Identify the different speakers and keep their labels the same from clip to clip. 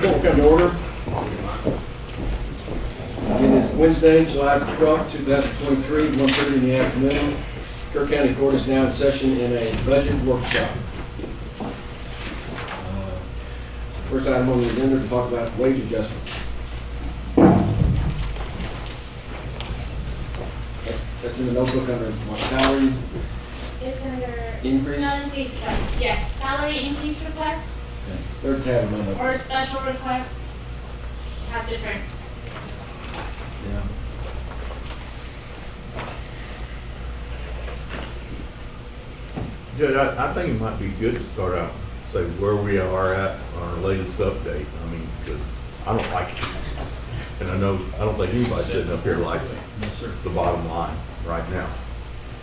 Speaker 1: We'll come to order. It is Wednesday, July 12th, 2023, 1:30 in the afternoon. Kerr County Court is now in session in a budget workshop. First item on the agenda to talk about wage adjustments. That's in the notebook under my salary
Speaker 2: It's under.
Speaker 1: increase.
Speaker 2: No, increase request, yes, salary increase request
Speaker 1: Third tab of my notebook.
Speaker 2: or special request have different.
Speaker 1: Yeah.
Speaker 3: Judge, I think it might be good to start out, say where we are at on our latest update. I mean, because I don't like it. And I don't think anybody's sitting up here likes the bottom line right now.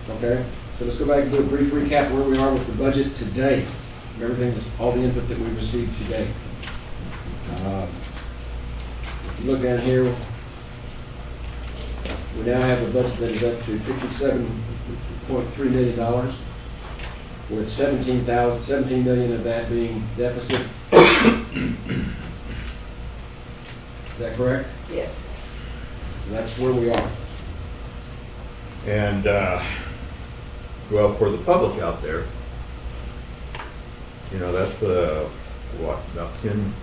Speaker 1: Okay, so let's go back and do a brief recap where we are with the budget today. Everything, all the input that we received today. If you look down here, we now have a budget that is up to $57.3 million, with 17 million of that being deficit. Is that correct?
Speaker 4: Yes.
Speaker 1: So that's where we are.
Speaker 3: And, well, for the public out there, you know, that's, what, about 10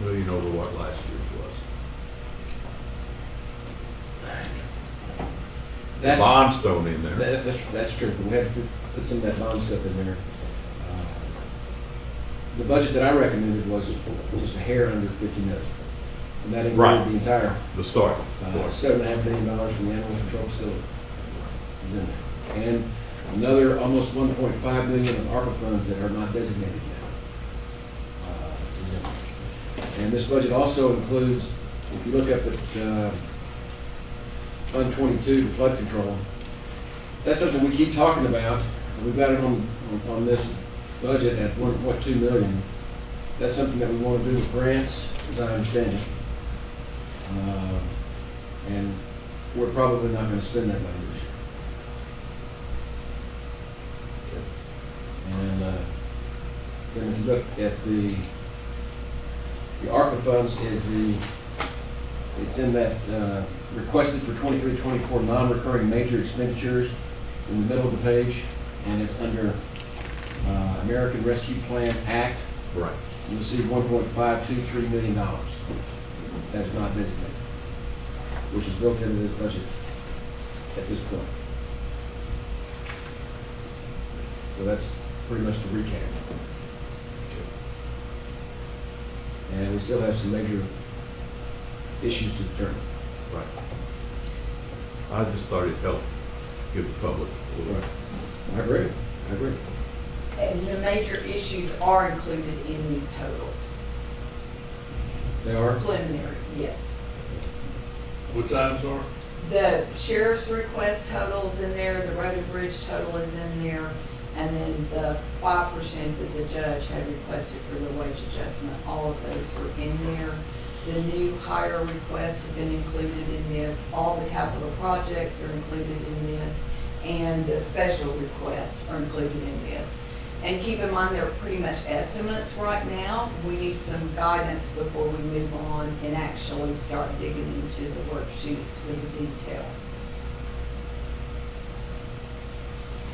Speaker 3: million over what last year's was. The bond's thrown in there.
Speaker 1: That's true. We had to put some of that bond stuff in there. The budget that I recommended was just a hair under 50 million. And that
Speaker 3: Right.
Speaker 1: included the entire
Speaker 3: The start.
Speaker 1: $7.5 million from the animal control facility is in there. And another almost 1.5 million of ARPA funds that are not designated now. Is in there. And this budget also includes, if you look up at Fund 22, the flood control, that's something we keep talking about. We've got it on this budget at 1.2 million. That's something that we want to do with grants, as I understand it. And we're probably not going to spend that money this year. And then if you look at the ARPA funds it's in that requested for 23-24 non-recurring major expenditures in the middle of the page, and it's under American Rescue Plan Act.
Speaker 3: Right.
Speaker 1: You'll see $1.523 million. That is not designated, which is built into this budget at this point. So that's pretty much the recap. And we still have some major issues to determine.
Speaker 3: Right. I just thought it'd help give the public a little.
Speaker 1: Right. I agree.
Speaker 4: And the major issues are included in these totals.
Speaker 1: They are?
Speaker 4: Preliminary, yes.
Speaker 5: Which items are?
Speaker 4: The sheriff's request totals in there, the road and bridge total is in there, and then the 5% that the judge had requested for the wage adjustment, all of those are in there. The new hire requests have been included in this. All the capital projects are included in this, and the special requests are included in this. And keep in mind, they're pretty much estimates right now. We need some guidance before we move on and actually start digging into the worksheets for the detail.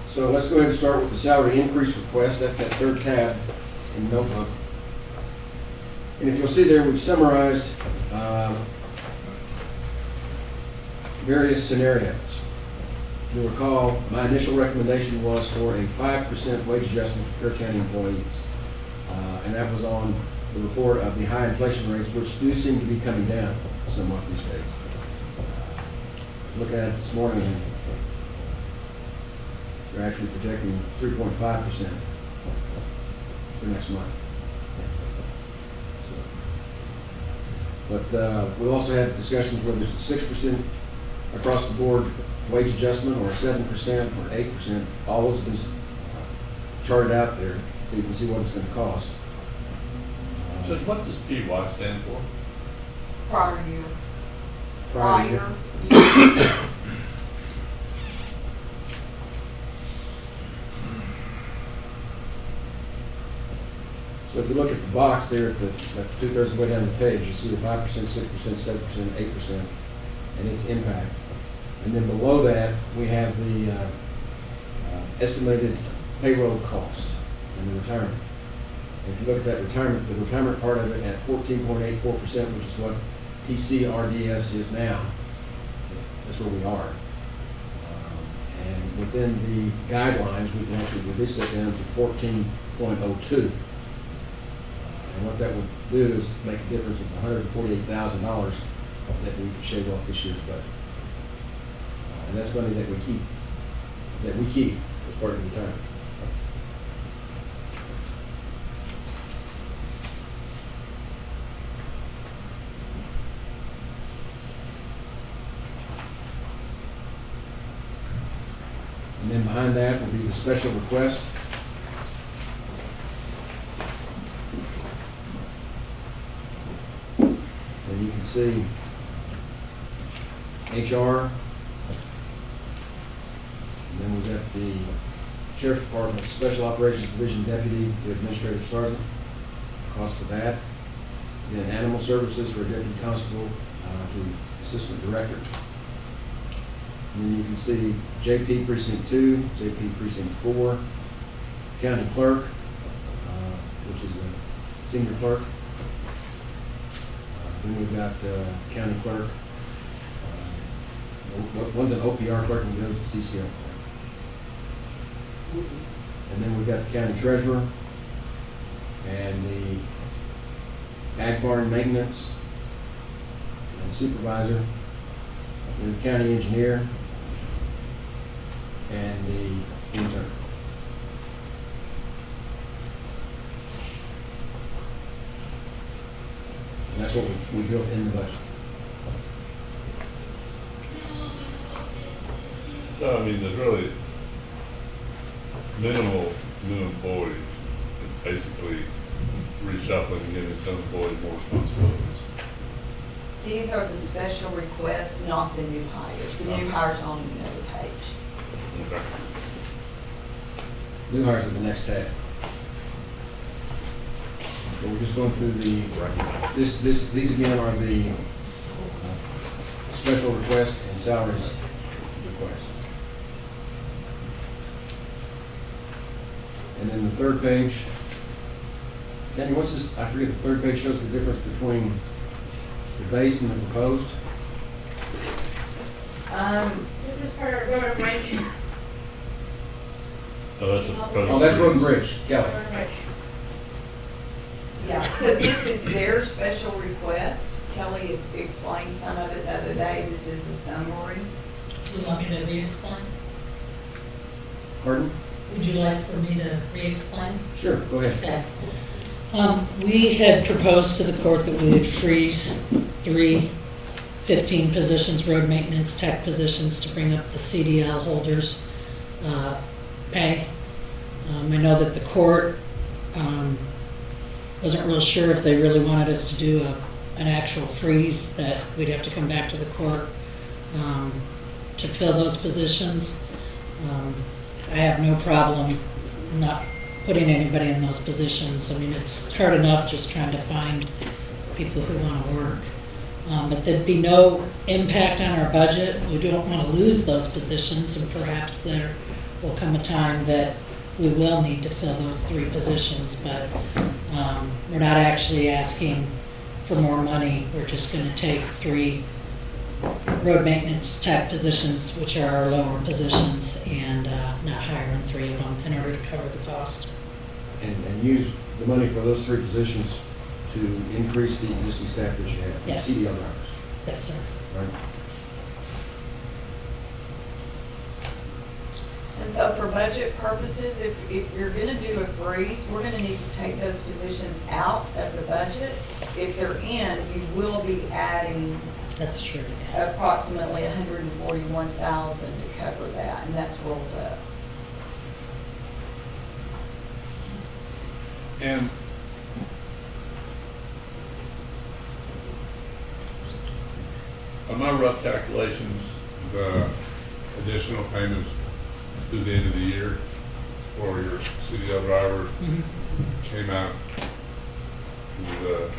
Speaker 1: So let's go ahead and start with the salary increase request. That's that third tab in the notebook. And if you'll see there, we've summarized various scenarios. You'll recall my initial recommendation was for a 5% wage adjustment for Kerr County employees. And that was on the report of the high inflation rates, which do seem to be coming down somewhat these days. Looking at it this morning, and they're actually projecting 3.5% for next month. But we'll also have discussions whether it's a 6% across the board wage adjustment or a 7% or 8%. All those have been charted out there so you can see what it's going to cost.
Speaker 5: Judge, what does PY stand for?
Speaker 4: Prior year.
Speaker 1: Prior year.
Speaker 4: year.
Speaker 1: So if you look at the box there at the, like 2/3 of the way down the page, you see the 5%, 6%, 7%, 8%, and its impact. And then below that, we have the estimated payroll cost and the retirement. And if you look at that retirement, the retirement part of it at 14.84%, which is what PCRDS is now, that's where we are. And within the guidelines, we can actually reduce that down to 14.02. And what that would do is make a difference of $148,000 that we could shave off this year's budget. And that's money that we keep as part of the retirement. And then behind that will be the special request. And you can see HR. And then we've got the Sheriff's Department Special Operations Division Deputy to Administrative Sergeant, cost for that. Then Animal Services for Deputy Constable to Assistant Director. And then you can see JP Precinct 2, JP Precinct 4, County Clerk, which is a Senior Clerk. Then we've got County Clerk. One's an OPR Clerk and the other's a CCL Clerk. And then we've got the County Treasurer and the Ag Barn Maintenance and Supervisor, and the County Engineer, and the intern. And that's what we built in the budget.
Speaker 5: So, I mean, there's really minimal new employees. It's basically reshuffling and giving some employees more responsibilities.
Speaker 4: These are the special requests, not the new hires. The new hires on another page.
Speaker 5: Okay.
Speaker 1: New hires are the next tab. But we're just going through the, these again are the special request and salaries request. And then the third page, Danny, what's this, I forget, the third page shows the difference between the base and the proposed.
Speaker 2: This is for road and bridge.
Speaker 5: So that's a proposed.
Speaker 1: Oh, that's Road and Bridge, Kelly.
Speaker 2: Road and bridge.
Speaker 4: Yeah, so this is their special request. Kelly explained some of it the other day. This is a summary.
Speaker 6: Would you like me to re-explain?
Speaker 1: Pardon?
Speaker 6: Would you like for me to re-explain?
Speaker 1: Sure, go ahead.
Speaker 6: Okay. We had proposed to the court that we would freeze 3 15 positions, road maintenance tech positions, to bring up the CDL holders' pay. I know that the court wasn't real sure if they really wanted us to do an actual freeze, that we'd have to come back to the court to fill those positions. I have no problem not putting anybody in those positions. I mean, it's hard enough just trying to find people who want to work. But there'd be no impact on our budget. We don't want to lose those positions, and perhaps there will come a time that we will need to fill those 3 positions, but we're not actually asking for more money. We're just going to take 3 road maintenance tech positions, which are our lower positions, and not hiring 3 of them in order to cover the cost.
Speaker 1: And use the money for those 3 positions to increase the existing staff that you have.
Speaker 6: Yes.
Speaker 1: CDL drivers,
Speaker 6: Yes, sir.
Speaker 1: right?
Speaker 4: And so for budget purposes, if you're gonna do a freeze, we're gonna need to take those positions out of the budget. If they're in, you will be adding
Speaker 6: That's true. Yeah.
Speaker 4: approximately $141,000 to cover that, and that's rolled up.
Speaker 5: And on my rough calculations, the additional payments through the end of the year for your CDL driver
Speaker 6: Mhm.
Speaker 5: came out the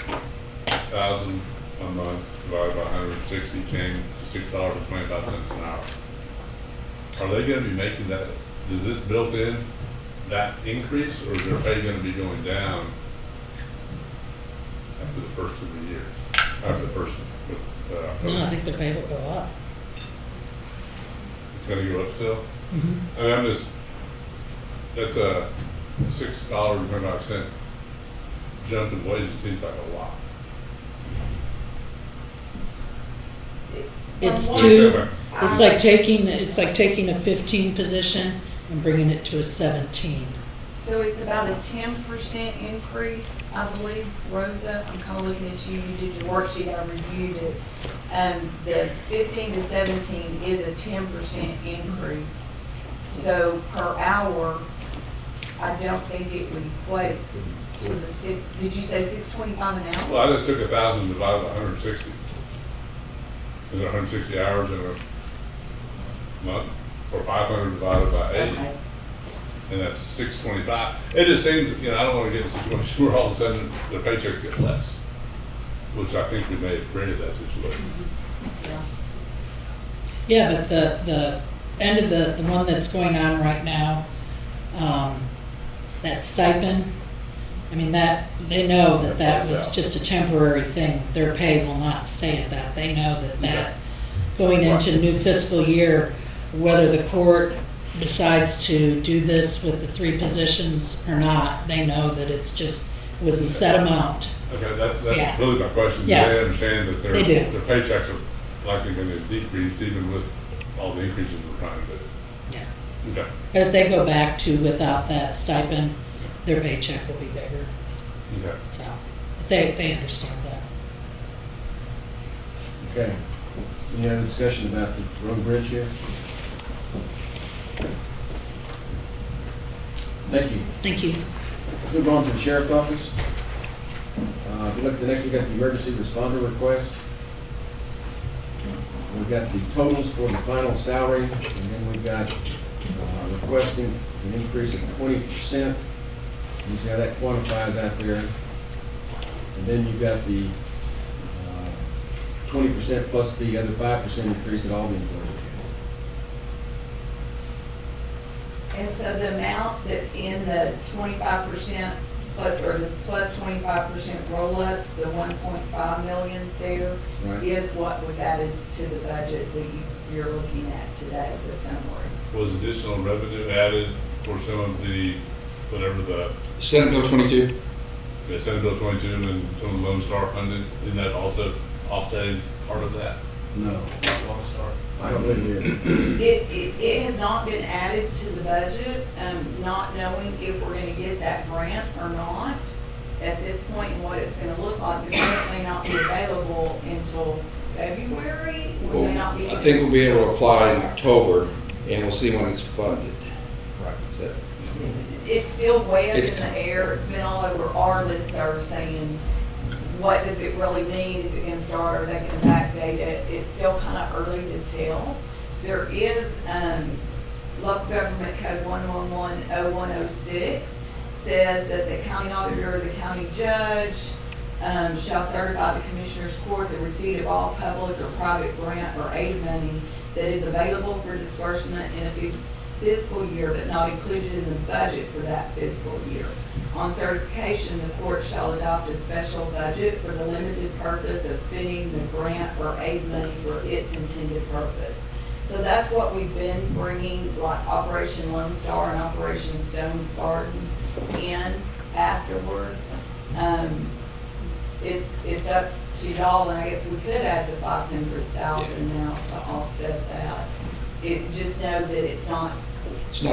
Speaker 5: 1,000 a month divided by 160 came to $6.25 an hour. Are they gonna be making that, is this built in, that increase, or is their pay gonna be going down after the first of the year? After the first,
Speaker 6: No, I think their pay will go up.
Speaker 5: it's gonna go up still?
Speaker 6: Mhm.
Speaker 5: I mean, I'm just, that's a $6.25 jump in wages, it seems like a lot.
Speaker 6: It's
Speaker 4: From
Speaker 6: two,
Speaker 5: what-
Speaker 6: it's like taking a 15 position and bringing it to a 17.
Speaker 4: So it's about a 10% increase, I believe, Rosa. I'm kind of looking at you, you did your worksheet, I reviewed it. The 15 to 17 is a 10% increase. So per hour, I don't think it would equate to the did you say 6.25 an hour?
Speaker 5: Well, I just took 1,000 divided by 160. Is it 160 hours in a month? Or 500 divided by 80?
Speaker 4: Okay.
Speaker 5: And that's 625. It just seems, I don't want to get in a situation where all of a sudden their paychecks get less, which I think we may have created that situation.
Speaker 4: Yeah.
Speaker 6: Yeah, but the end of the one that's going on right now, that stipend, I mean, that, they know that was just a temporary thing. Their pay will not stay at that. They know that going into the new fiscal year, whether the court decides to do this with the 3 positions or not, they know that it's just, was a set amount.
Speaker 5: Okay,
Speaker 6: Yeah.
Speaker 5: that's really my question.
Speaker 6: Yes.
Speaker 5: Do they understand that
Speaker 6: They do.
Speaker 5: their paychecks are likely going to decrease even with all the increases we're trying to do?
Speaker 6: Yeah.
Speaker 5: Okay.
Speaker 6: But if they go back to without that stipend, their paycheck will be bigger.
Speaker 5: Okay.
Speaker 6: So they understand that.
Speaker 1: Okay. Any other discussion about the road bridge here? Thank you.
Speaker 6: Thank you.
Speaker 1: Let's move on to the sheriff's office. If you look at the next, we got the emergency responder request. We've got the totals for the final salary, and then we've got requesting an increase of 20%. You see how that quantifies out there. And then you've got the 20% plus the other 5% increase that all the employees
Speaker 4: And so the amount that's in the 25%, or the plus 25% roll-ups, the 1.5 million there,
Speaker 1: Right.
Speaker 4: is what was added to the budget that you're looking at today, the summary.
Speaker 5: Was additional revenue added for some of the, whatever
Speaker 7: Senate Bill 22.
Speaker 5: the Senate Bill 22 and some of the Lone Star funding, isn't that also offsetting part of that?
Speaker 1: No,
Speaker 5: Lone Star?
Speaker 1: I don't believe it.
Speaker 4: It has not been added to the budget, not knowing if we're gonna get that grant or not at this point and what it's gonna look like. The grant may not be available until February, we may not be.
Speaker 7: I think we'll be able to apply in October, and we'll see when it's funded.
Speaker 5: Right.
Speaker 7: Is that-
Speaker 4: It's still way up in
Speaker 7: It's-
Speaker 4: the air. It's been all over our listserv saying, what does it really mean? Is it gonna start? Are they gonna backdate it? It's still kind of early to tell. There is, Local Government Code 111-0106 says that the county auditor or the county judge shall certify the Commissioner's Court the receipt of all public or private grant or aid money that is available for disbursement in a fiscal year but not included in the budget for that fiscal year. On certification, the court shall adopt a special budget for the limited purpose of spending the grant or aid money for its intended purpose. So that's what we've been bringing, like Operation Lone Star and Operation Stone Garden in afterward. It's up to y'all, and I guess we could add the 500,000 now to offset that. Just know that it's not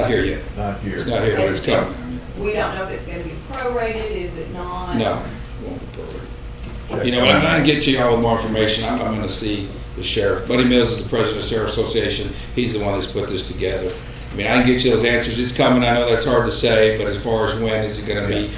Speaker 7: here yet.
Speaker 3: Not here.
Speaker 7: It's not here, but it's coming.
Speaker 4: we don't know if it's gonna be prorated, is it not?
Speaker 7: No. it won't be prorated. You know, when I can get to y'all with more information, I'm gonna see the sheriff. Buddy Mills is the president of the Sheriff Association. He's the one that's put this together. I mean, I can get you those answers. It's coming. I know that's hard to say, but as far as when, is it gonna be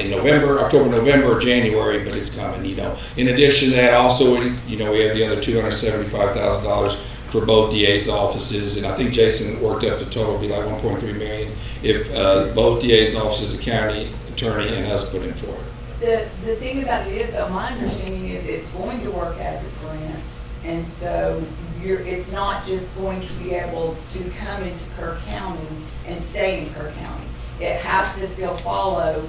Speaker 7: in November, October, November, or January, but it's coming, you know. In addition to that, also, you know, we have the other $275,000 for both DA's offices, and I think Jason worked up the total, be like 1.3 million if both DA's offices, the county attorney, and us put in for it.
Speaker 4: The thing about it is, though, my understanding is it's going to work as a grant. And so it's not just going to be able to come into Kerr County and stay in Kerr County. It has to still follow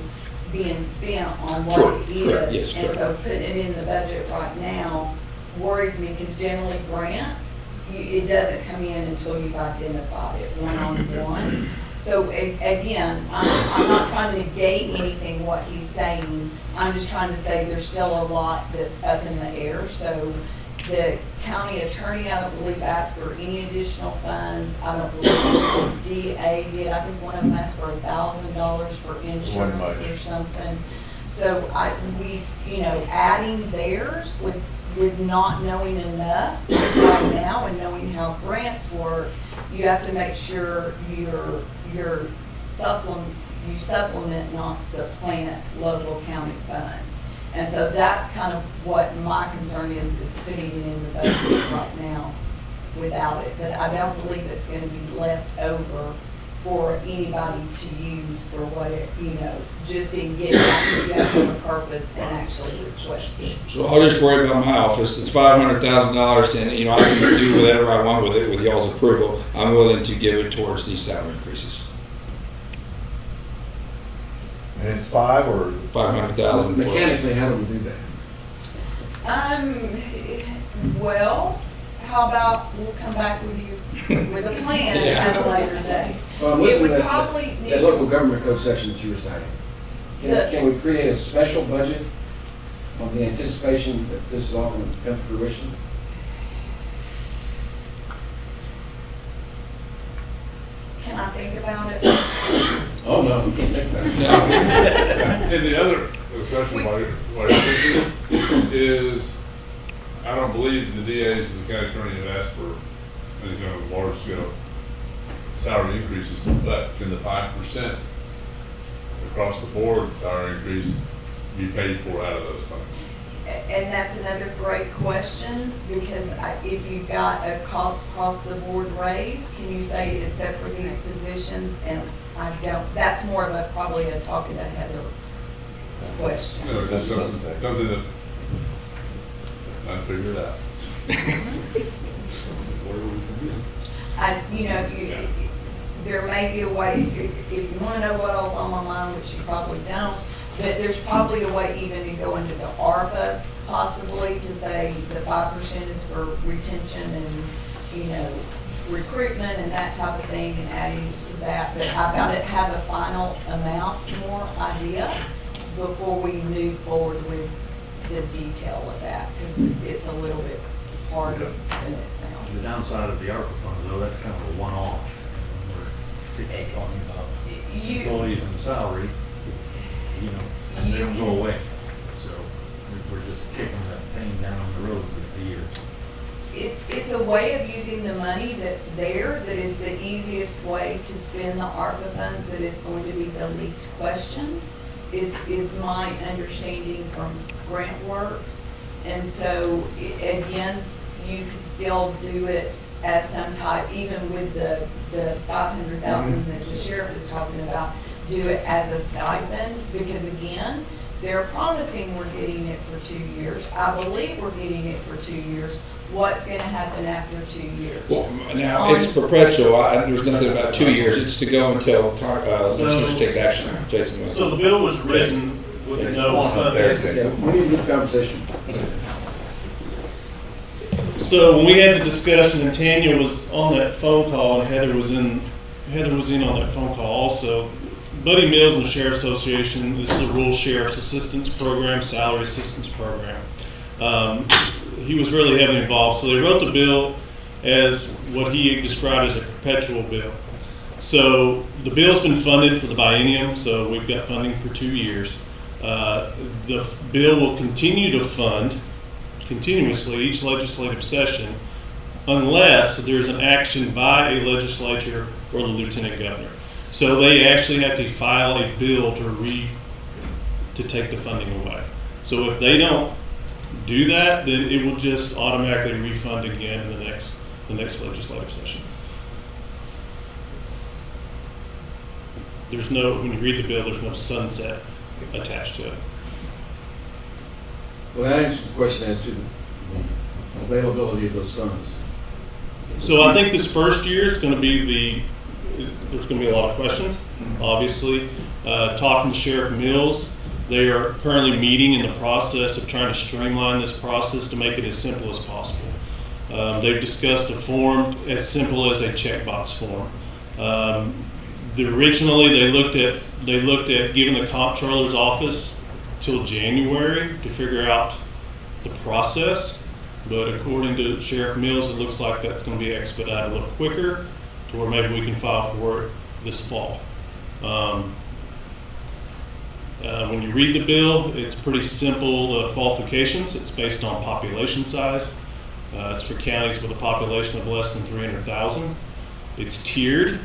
Speaker 4: being spent on what
Speaker 7: Sure,
Speaker 4: it
Speaker 7: correct,
Speaker 4: is.
Speaker 7: yes,
Speaker 4: And
Speaker 7: correct.
Speaker 4: so putting it in the budget right now worries me, because generally grants, it doesn't come in until you've identified it one-on-one. So again, I'm not trying to negate anything what he's saying. I'm just trying to say there's still a lot that's up in the air. So the county attorney, I don't believe asked for any additional funds. I don't believe the DA did. I think one of them asked for $1,000 for insurance or something. So adding theirs with not knowing enough right now and knowing how grants work, you have to make sure you supplement, not supplant local county funds. And so that's kind of what my concern is putting it in the budget right now without it. But I don't believe it's gonna be left over for anybody to use for what it, just in getting out to have a purpose and actually request it.
Speaker 7: So I'll just worry about my office. It's $500,000, and I can do whatever I want with it with y'all's approval. I'm willing to give it towards these salary increases.
Speaker 3: And it's 5 or?
Speaker 7: 500,000.
Speaker 1: Mechanically, how do we do that?
Speaker 4: Well, how about we'll come back with you with a plan at a later date.
Speaker 1: Well, I'm
Speaker 4: It
Speaker 1: listening
Speaker 4: would
Speaker 1: to
Speaker 4: probably
Speaker 1: that
Speaker 4: need,
Speaker 1: local government code section that you were citing. Can we create a special budget on the anticipation that this is all going to come to fruition?
Speaker 4: can I think about it?
Speaker 1: Oh, no, we can't think about it.
Speaker 5: And the other question while you're thinking is, I don't believe the DAs and the county attorney have asked for any kind of large scale salary increases, but can the 5% across the board salary increase be paid for out of those funds?
Speaker 4: And that's another great question, because if you've got a across the board raise, can you say except for these positions? And I don't, that's more of probably a talking to Heather question.
Speaker 5: You know, just something that I figured out.
Speaker 4: There may be a way, if you want to know what else on my mind, which you probably don't, but there's probably a way even to go into the ARPA possibly to say the 5% is for retention and, recruitment and that type of thing, and adding to that. But I've got to have a final amount more idea before we move forward with the detail of that, because it's a little bit harder than it
Speaker 8: The
Speaker 4: sounds.
Speaker 8: downside of the ARPA funds, though, that's kind of a one-off. We're talking about employees and salary, they don't go away. So we're just kicking that pain down the road for the year.
Speaker 4: It's a way of using the money that's there that is the easiest way to spend the ARPA funds, that is going to be the least questioned, is my understanding from GrantWorks. And so, again, you could still do it as some type, even with the $500,000 that the sheriff is talking about, do it as a stipend, because again, they're promising we're getting it for 2 years. I believe we're getting it for 2 years. What's gonna happen after 2 years?
Speaker 7: Well, now, it's perpetual. There's nothing about 2 years. It's to go until legislature takes action. Jason.
Speaker 9: So the bill was written with no sunset.
Speaker 1: Yeah, we need to have a conversation.
Speaker 9: So when we had the discussion, and Tanya was on that phone call, and Heather was in on that phone call also. Buddy Mills and the Sheriff Association, this is the Rural Sheriff's Assistance Program, Salary Assistance Program. He was really heavily involved, so they wrote the bill as what he described as a perpetual bill. So the bill's been funded for the biennium, so we've got funding for 2 years. The bill will continue to fund continuously each legislative session unless there's an action by a legislature or the lieutenant governor. So they actually have to file a bill to take the funding away. So if they don't do that, then it will just automatically refund again in the next legislative session. When you read the bill, there's no sunset attached to it.
Speaker 1: Well, that answers the question as to the availability of those funds.
Speaker 9: So I think this first year is going to be there's going to be a lot of questions, obviously. Talking to Sheriff Mills, they are currently meeting in the process of trying to streamline this process to make it as simple as possible. They've discussed a form as simple as a checkbox form. Originally, they looked at giving the comptroller's office till January to figure out the process. But according to Sheriff Mills, it looks like that's going to be expedited a little quicker to where maybe we can file for it this fall. When you read the bill, it's pretty simple qualifications. It's based on population size. It's for counties with a population of less than 300,000. It's tiered,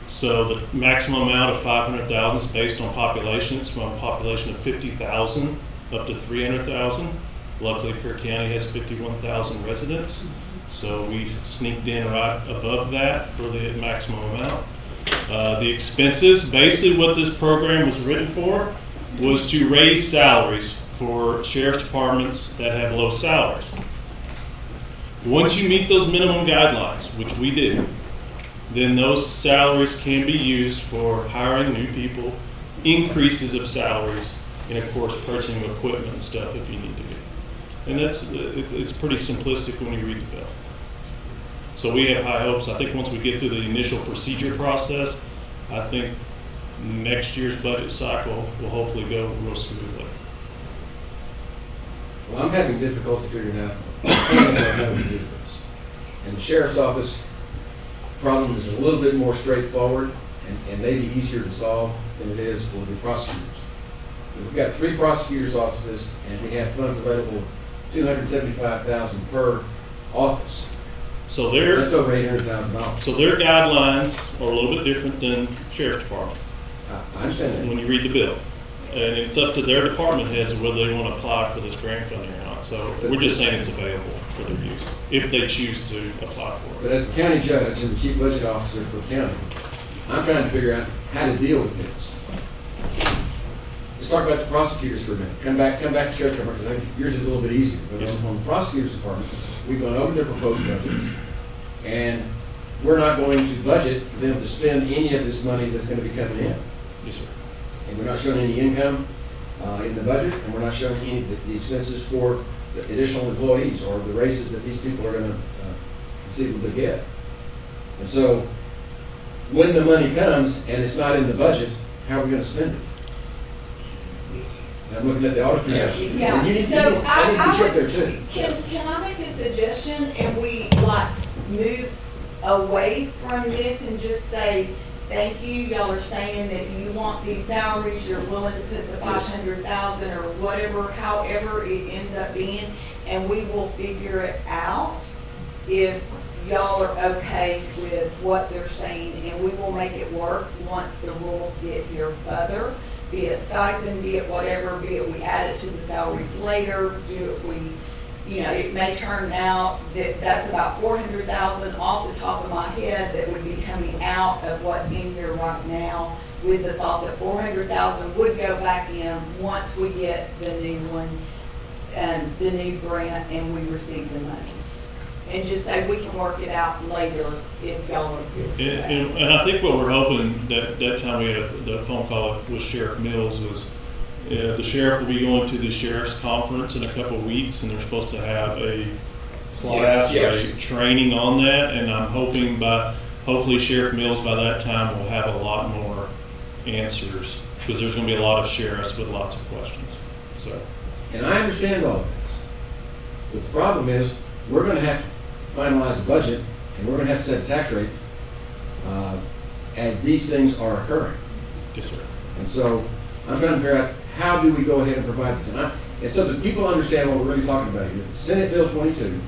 Speaker 9: so the maximum amount of 500,000 is based on population. It's from a population of 50,000 up to 300,000. Luckily, Kerr County has 51,000 residents, so we sneaked in right above that for the maximum amount. The expenses, basically what this program was written for, was to raise salaries for sheriff's departments that have low salaries. Once you meet those minimum guidelines, which we do, then those salaries can be used for hiring new people, increases of salaries, and of course purchasing equipment and stuff if you need to be. And it's pretty simplistic when you read the bill. So we have high hopes. I think once we get through the initial procedure process, I think next year's budget cycle will hopefully go real smoothly.
Speaker 1: Well, I'm having difficulty figuring out how to do this. And the sheriff's office problem is a little bit more straightforward and maybe easier to solve than it is for the prosecutors. We've got 3 prosecutors' offices, and we have funds available, $275,000 per office.
Speaker 9: So
Speaker 1: That's over $800,000.
Speaker 9: So their guidelines are a little bit different than sheriff's department
Speaker 1: I understand that.
Speaker 9: when you read the bill. And it's up to their department heads whether they want to apply for this grant funding or not. So we're just saying it's available for their use, if they choose to apply for
Speaker 1: But
Speaker 9: it.
Speaker 1: as the county judge and the chief budget officer for the county, I'm trying to figure out how to deal with this. Let's talk about the prosecutors for a minute. Come back to sheriff's department, because I think yours is a little bit easier. But on the prosecutor's department, we've gone over their proposed budgets, and we're not going to budget for them to spend any of this money that's going to be coming in.
Speaker 9: Yes, sir.
Speaker 1: And we're not showing any income in the budget, and we're not showing any of the expenses for the additional employees or the raises that these people are going to conceivably get. And so, when the money comes and it's not in the budget, how are we going to spend it? And I'm looking at the auditor.
Speaker 4: Yeah,
Speaker 1: And you need
Speaker 4: so
Speaker 1: I need to
Speaker 4: I
Speaker 1: check there
Speaker 4: would,
Speaker 1: too.
Speaker 4: can I make a suggestion and we like move away from this and just say, thank you, y'all are saying that you want these salaries, you're willing to put the 500,000 or whatever, however it ends up being, and we will figure it out if y'all are okay with what they're saying, and we will make it work once the rules get here further, be it stipend, be it whatever, be it we add it to the salaries later, do it we, you know, it may turn out that that's about 400,000 off the top of my head that would be coming out of what's in here right now, with the thought that 400,000 would go back in once we get the new one, the new grant, and we receive the money. And just say we can work it out later if y'all are good with that.
Speaker 9: And I think what we're hoping, that time we had the phone call with Sheriff Mills, was the sheriff will be going to the sheriff's conference in a couple of weeks, and they're supposed to have a class or a training on that. And I'm hoping hopefully Sheriff Mills by that time will have a lot more answers, because there's going to be a lot of sheriffs with lots of questions. So,
Speaker 1: And I understand all of this. But the problem is, we're going to have to finalize the budget, and we're going to have to set a tax rate as these things are occurring.
Speaker 9: yes, sir.
Speaker 1: And so I'm trying to figure out, how do we go ahead and provide this? And so that people understand what we're really talking about here. Senate Bill 22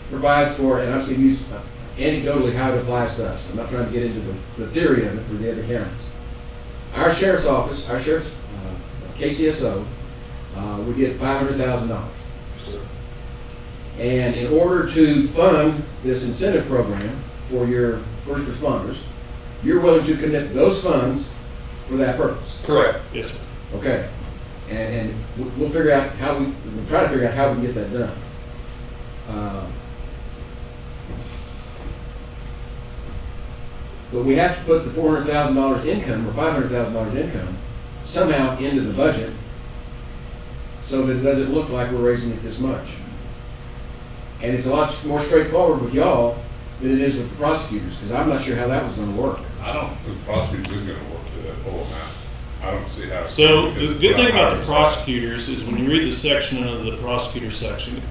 Speaker 1: provides for, and I'm just going to use anecdotally how it applies to us. I'm not trying to get into the theory of it for the other counties. Our sheriff's office, our sheriff's KCSO, we get $500,000. And in order to fund this incentive program for your first responders, you're willing to commit those funds for that purpose.
Speaker 7: Correct.
Speaker 9: Yes, sir.
Speaker 1: Okay. And we'll figure out we'll try to figure out how we can get that done. But we have to put the $400,000 income or $500,000 income somehow into the budget so that it doesn't look like we're raising it this much. And it's a lot more straightforward with y'all than it is with the prosecutors, because I'm not sure how that was gonna work.
Speaker 5: I don't think the prosecutor is gonna work to that full amount. I don't see how.
Speaker 9: So the good thing about the prosecutors is when you read the section under the prosecutor section,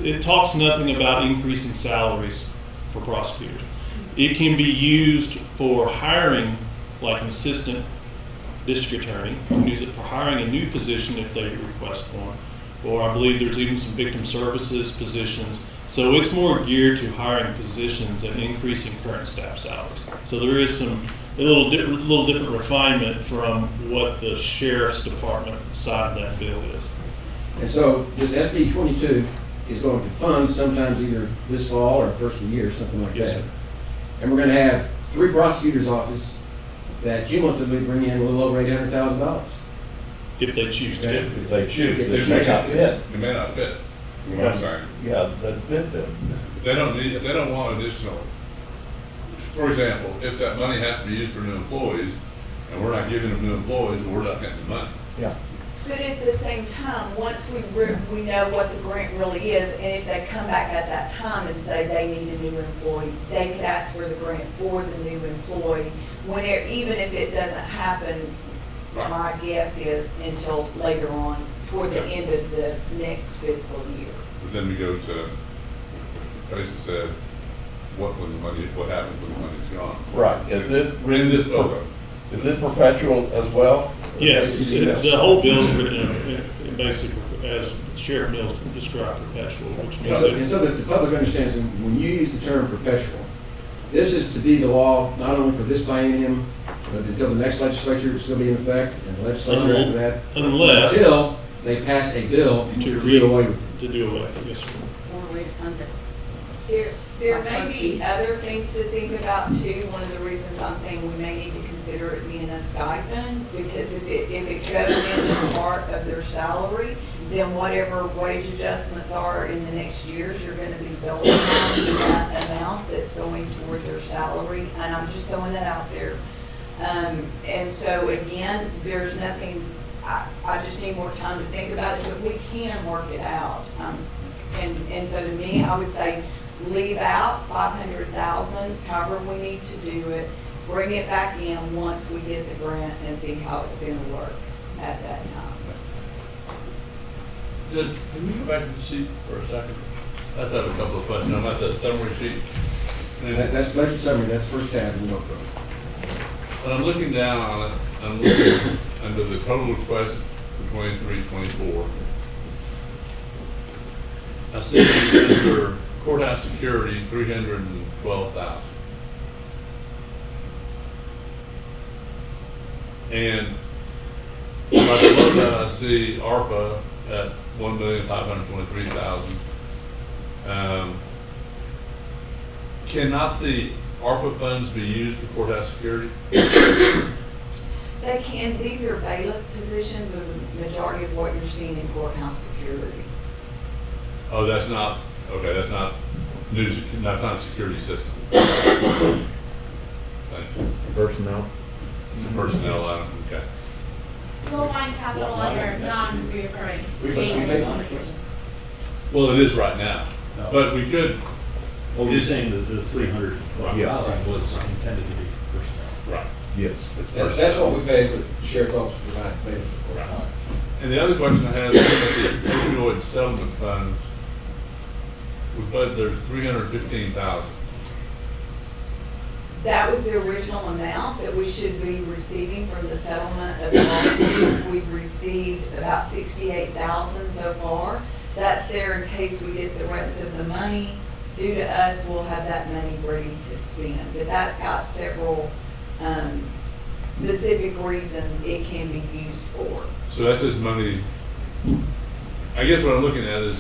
Speaker 9: it talks nothing about increasing salaries for prosecutors. It can be used for hiring, like an assistant district attorney. You can use it for hiring a new position if they request one. Or I believe there's even some victim services positions. So it's more geared to hiring positions and increasing current staff salaries. So there is a little different refinement from what the sheriff's department side of that bill is.
Speaker 1: And so this SB 22 is going to fund sometimes either this fall or first of the year, something like
Speaker 9: Yes,
Speaker 1: that.
Speaker 9: sir.
Speaker 1: And we're gonna have 3 prosecutors' office that cumulatively bring in a little over $800,000.
Speaker 9: If they choose
Speaker 1: Okay.
Speaker 9: to.
Speaker 10: If they choose,
Speaker 1: If they
Speaker 10: it may
Speaker 1: choose.
Speaker 10: not fit.
Speaker 5: It may not fit, is what I'm saying.
Speaker 10: Yeah, that fit them.
Speaker 5: They don't want additional, for example, if that money has to be used for new employees, and we're not giving them new employees, we're not getting the money.
Speaker 10: Yeah.
Speaker 4: But at the same time, once we know what the grant really is, and if they come back at that time and say they need a new employee, they could ask for the grant for the new employee. Even if it doesn't happen,
Speaker 5: Right.
Speaker 4: my guess is until later on, toward the end of the next fiscal year.
Speaker 5: But then we go to, basically said, what happens when the money's gone?
Speaker 10: Right, is it,
Speaker 5: We're in this boat.
Speaker 10: is it perpetual as well?
Speaker 9: Yes, the whole bill's written in basic, as Sheriff Mills described, perpetual, which means
Speaker 1: And
Speaker 9: that
Speaker 1: so that the public understands, when you use the term perpetual, this is to be the law not only for this biennium, but until the next legislature, it's going to be in effect, and the legislature after that.
Speaker 9: unless
Speaker 1: Until they pass a bill to do away with it.
Speaker 9: to do away with it, yes, sir.
Speaker 2: Or refund it.
Speaker 4: There may be other things to think about too. One of the reasons I'm saying we may need to consider it being a stipend, because if it goes in as part of their salary, then whatever wage adjustments are in the next years, you're gonna be building on that amount that's going toward their salary, and I'm just throwing that out there. And so again, there's nothing, I just need more time to think about it, but we can work it out. And so to me, I would say leave out 500,000, however we need to do it, bring it back in once we get the grant and see how it's gonna work at that time.
Speaker 5: Just, can we go back to the sheet for a second? I just have a couple of questions. I'm at that summary sheet.
Speaker 1: That's budget summary, that's first tab we went from.
Speaker 5: When I'm looking down on it, I'm looking under the total request for 23, 24. I see under courthouse security, 312,000. And right below that, I see ARPA at 1,523,000. Cannot the ARPA funds be used for courthouse security?
Speaker 4: They can, these are bailiff positions, or the majority of what you're seeing in courthouse security.
Speaker 5: Oh, that's not, okay, that's not that's not a security system. Thank you.
Speaker 10: Personnel?
Speaker 5: It's a personnel item, okay.
Speaker 2: You'll find capital under non-reoccurring.
Speaker 5: Well, it is right now, but we could,
Speaker 8: Well, you're saying that the 312,000
Speaker 10: Yeah.
Speaker 8: was intended to be personnel.
Speaker 5: right.
Speaker 10: Yes.
Speaker 5: It's
Speaker 1: That's what
Speaker 5: personnel.
Speaker 1: we paid with the sheriff's office provide.
Speaker 5: Right. And the other question I have is the opioid settlement funds. We budgeted, there's 315,000.
Speaker 4: That was the original amount that we should be receiving from the settlement of the lawsuit. We've received about 68,000 so far. That's there in case we get the rest of the money. Due to us, we'll have that money ready to spend. But that's got several specific reasons it can be used for.
Speaker 5: So that's just money, I guess what I'm looking at is,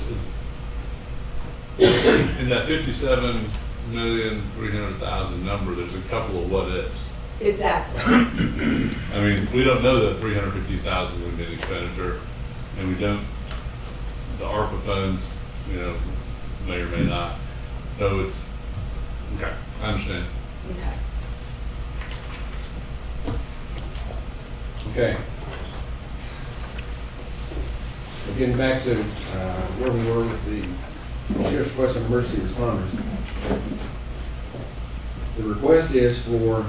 Speaker 5: in that 57,300,000 number, there's a couple of what ifs.
Speaker 4: Exactly.
Speaker 5: I mean, we don't know that 350,000 is gonna be an expenditure, and we don't, the ARPA funds, you know, may or may not. So it's, okay, I understand.
Speaker 4: Okay.
Speaker 1: Okay. So getting back to where we were with the sheriff's request on emergency responders. The request is for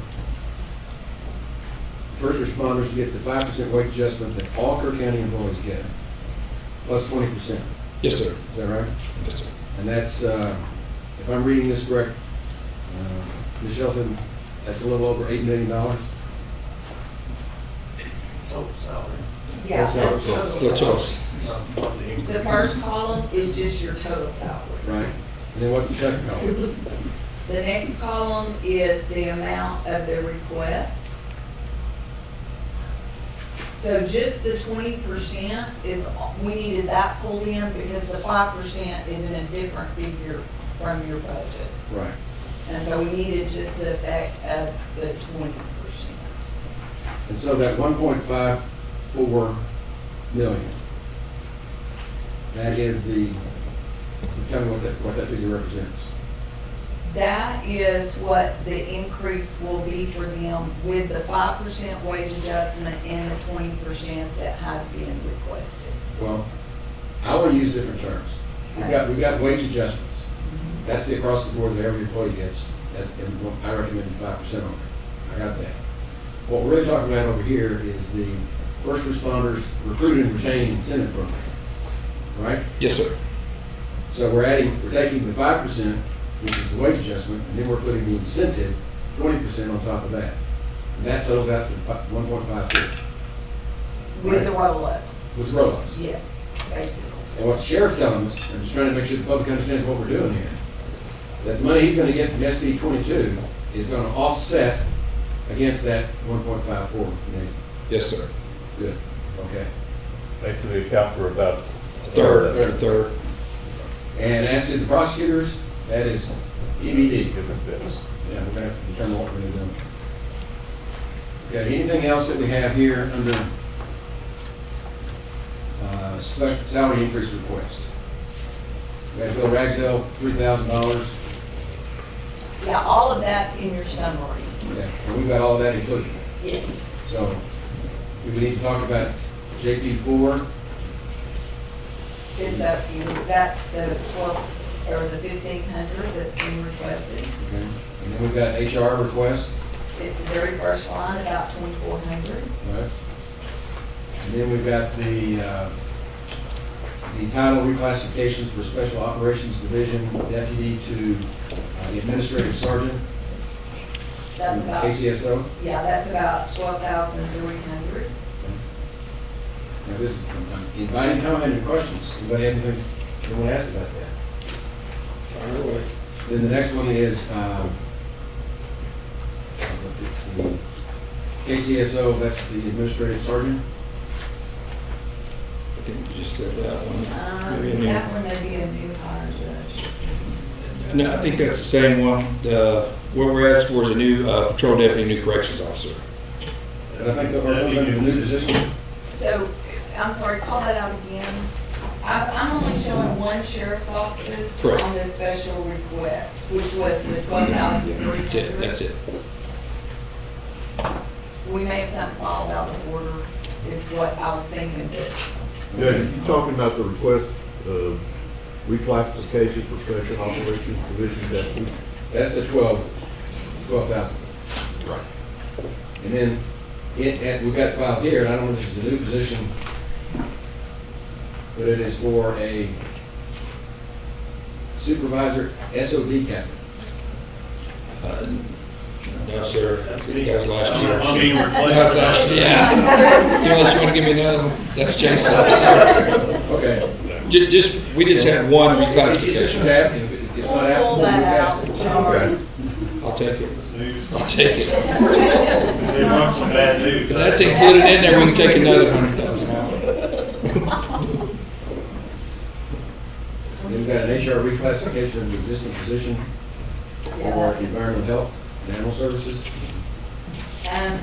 Speaker 1: first responders to get the 5% wage adjustment that all Kerr County employees get, plus 20%.
Speaker 7: Yes, sir.
Speaker 1: Is that right?
Speaker 7: Yes, sir.
Speaker 1: And that's, if I'm reading this correct, Ms. Shelton, that's a little over $8 million.
Speaker 8: Total salary.
Speaker 4: Yeah, that's
Speaker 1: Total
Speaker 7: So,
Speaker 4: total.
Speaker 7: so,
Speaker 8: Not the increase.
Speaker 4: The first column is just your total salaries.
Speaker 1: Right. And then what's the second column?
Speaker 4: The next column is the amount of the request. So just the 20% is, we needed that pulled in because the 5% is in a different figure from your budget.
Speaker 1: Right.
Speaker 4: And so we needed just the effect of the 20%.
Speaker 1: And so that 1.54 million, that is the, tell me what that figure represents.
Speaker 4: That is what the increase will be for them with the 5% wage adjustment and the 20% that has been requested.
Speaker 1: Well, I want to use different terms. We've got wage adjustments. That's the across the board that every employee gets. And I recommend 5% on it. I got that. What we're really talking about over here is the first responders recruit and retain incentive program, right?
Speaker 7: yes, sir.
Speaker 1: So we're taking the 5%, which is the wage adjustment, and then we're putting the incentive, 20% on top of that. And that totals out to 1.54
Speaker 4: With the roll-ups,
Speaker 1: with roll-ups.
Speaker 4: yes, basically.
Speaker 1: And what the sheriff's telling us, I'm just trying to make sure the public understands what we're doing here, that the money he's gonna get from SB 22 is gonna offset against that 1.54 million.
Speaker 7: Yes, sir.
Speaker 1: Good, okay.
Speaker 10: Basically account for about.
Speaker 7: Third.
Speaker 1: And as to the prosecutors, that is TBD.
Speaker 10: Different bits.
Speaker 1: Yeah, we're gonna have to determine what we're gonna do. Okay, anything else that we have here under special salary increase request? We have Bill Ragsdale, $3,000.
Speaker 4: Yeah, all of that's in your summary,
Speaker 1: Yeah, and we've got all of that included.
Speaker 4: yes.
Speaker 1: So, do we need to talk about JP4?
Speaker 4: It's up to you, that's the 12, or the 1,500 that's being requested.
Speaker 1: Okay. And then we've got HR request,
Speaker 4: It's the very first line, about 2,400.
Speaker 1: right? And then we've got the title reclassifications for Special Operations Division Deputy to the Administrative Sergeant.
Speaker 4: That's about,
Speaker 1: KCSO.
Speaker 4: yeah, that's about 12,300.
Speaker 1: Now this is, I'm inviting comment and questions. Anybody have anything they want to ask about that?
Speaker 7: Fire away.
Speaker 1: Then the next one is, the KCSO, that's the Administrative Sergeant.
Speaker 7: I think you just said that one. Maybe a new-
Speaker 4: That one may be a new hire judge.
Speaker 7: No, I think that's the same one. What we're asking for is a new patrol deputy, new corrections officer.
Speaker 1: And I think that we're under the new position.
Speaker 4: So, I'm sorry, call that out again. I'm only showing one sheriff's office
Speaker 7: Correct.
Speaker 4: on this special request, which was the 12,300.
Speaker 7: That's it, that's it.
Speaker 4: We may have something filed out of order, is what I was thinking, but
Speaker 3: Yeah, you talking about the request of reclassification for special operations division deputy?
Speaker 1: That's the 12,000.
Speaker 7: Right.
Speaker 1: And then we've got filed here, and I don't know if this is a new position, but it is for a supervisor SOD captain.
Speaker 7: No, sir. That was last year.
Speaker 9: I'm being
Speaker 7: That was
Speaker 9: replaced.
Speaker 7: last year, yeah. Unless you want to give me another one, that's Jason.
Speaker 1: Okay.
Speaker 7: We just had one
Speaker 1: It's just
Speaker 7: reclassification.
Speaker 1: tab, and if it's not out,
Speaker 4: pull
Speaker 1: we'll
Speaker 4: that out.
Speaker 1: recast it.
Speaker 4: Sorry.
Speaker 7: I'll take it.
Speaker 9: It's news.
Speaker 7: I'll take it.
Speaker 9: They want some bad news.
Speaker 7: If that's included in there, we can take another 100,000 out.
Speaker 1: And then we've got an HR reclassification of the existing position
Speaker 4: Yeah,
Speaker 1: for
Speaker 4: that's-
Speaker 1: environmental health and animal services.
Speaker 4: And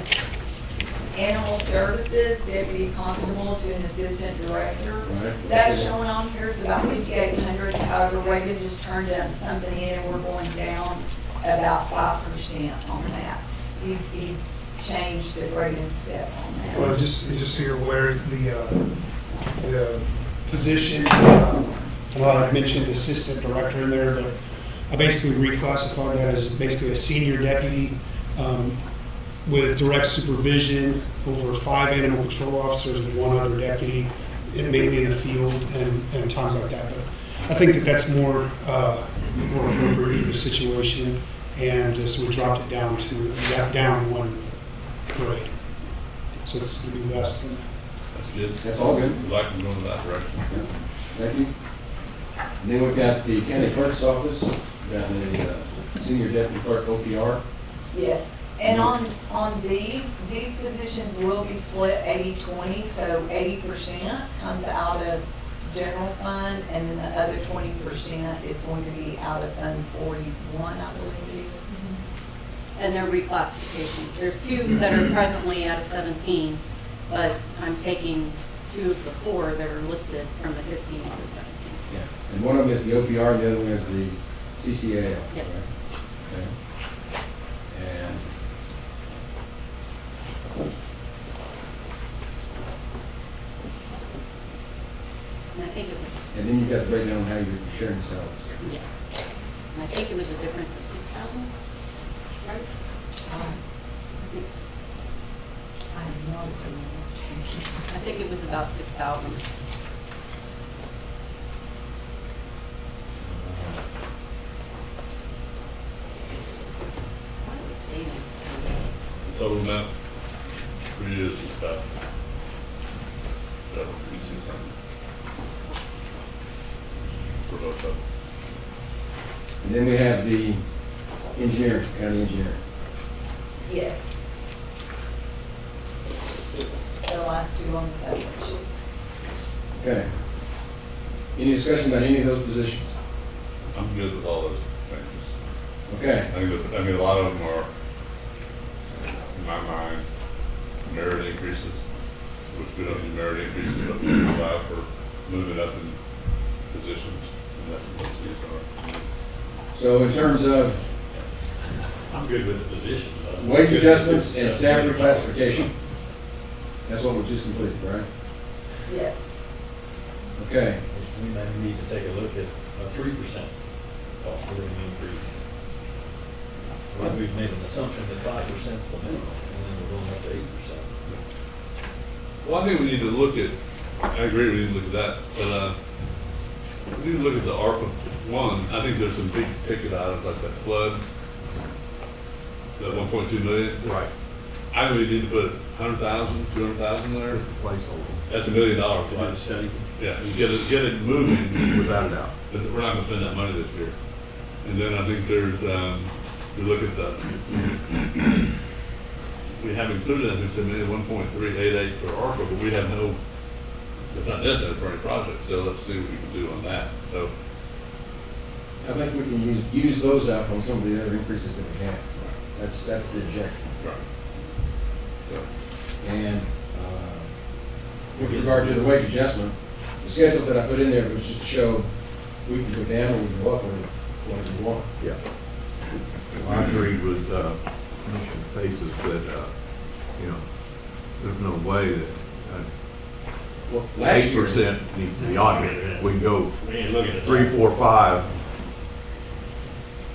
Speaker 4: animal services, deputy constable to an assistant director.
Speaker 1: Right.
Speaker 4: That's showing on here is about 5,800, however, Reagan just turned something in and we're going down about 5% on that. He's changed the grading step on that.
Speaker 11: Well, just so you're aware, the position, well, I mentioned assistant director in there, but I basically reclassified that as basically a senior deputy with direct supervision over 5 animal control officers and 1 other deputy, and mainly in the field and times like that. But I think that's more appropriate for the situation, and so we dropped it down down 1 grade. So it's going to be less than.
Speaker 5: That's good.
Speaker 1: That's all good.
Speaker 5: We'd like to go in that direction.
Speaker 1: Yeah. Thank you. And then we've got the county clerk's office, we've got the senior deputy clerk OPR.
Speaker 4: Yes, and on these positions will be split 80-20, so 80% comes out of general fund, and then the other 20% is going to be out of Fund 41, I believe it is.
Speaker 2: And their reclassifications. There's 2 that are presently out of 17, but I'm taking 2 of the 4 that are listed from the 15 to the 17.
Speaker 1: Yeah. And one of them is the OPR, and the other one is the CCAL.
Speaker 2: Yes.
Speaker 1: Right? Okay. And
Speaker 2: And I think it was.
Speaker 1: then you've got the breakdown on how you're sharing the salaries.
Speaker 2: Yes. And I think it was a difference of 6,000, right?
Speaker 4: I have no idea.
Speaker 2: I think it was about 6,000. What are the savings?
Speaker 5: The total amount for you is about 7,600. For both of them.
Speaker 1: And then we have the engineer, county engineer.
Speaker 4: Yes. The last 2 on the separate sheet.
Speaker 1: Okay. Any discussion about any of those positions?
Speaker 5: I'm good with all those changes.
Speaker 1: Okay.
Speaker 5: I mean, a lot of them are, in my mind, merit increases, which we don't need merit increases, but we do allow for moving up in positions, and that's what these are.
Speaker 1: So in terms of
Speaker 8: I'm good with the position.
Speaker 1: wage adjustments and staff reclassification, that's what we just completed, right?
Speaker 4: Yes.
Speaker 1: Okay.
Speaker 8: We may need to take a look at a 3% cost of living increase. We've made an assumption that 5% is the minimum, and then we're going up to 8%.
Speaker 5: Well, I think we need to look at, I agree, we need to look at that, but, we need to look at the ARPA one. I think there's some big ticket items like that flood, that 1.2 million.
Speaker 3: Right.
Speaker 5: I think we need to put 100,000, 200,000 there.
Speaker 3: It's a placeholder.
Speaker 5: That's $1 million.
Speaker 8: To do the study.
Speaker 5: Yeah, and get it moving.
Speaker 3: Without a doubt.
Speaker 5: But we're not gonna spend that money this year. And then I think there's, we look at the, we have included, as we said, maybe 1.388 for ARPA, but we have no, it's not necessary for any project, so let's see what we can do on that. So,
Speaker 1: I think we can use those up on some of the other increases that we have. That's the objective.
Speaker 5: right. So,
Speaker 1: And with regard to the wage adjustment, the schedules that I put in there was just to show we can go down or we can go up or whatever we want.
Speaker 3: Yeah. Well, I agree with Commissioner Paces that, there's no way that
Speaker 1: Well, last year,
Speaker 3: 8% needs to be audited. We can go
Speaker 8: We ain't looking at
Speaker 3: 3, 4, 5.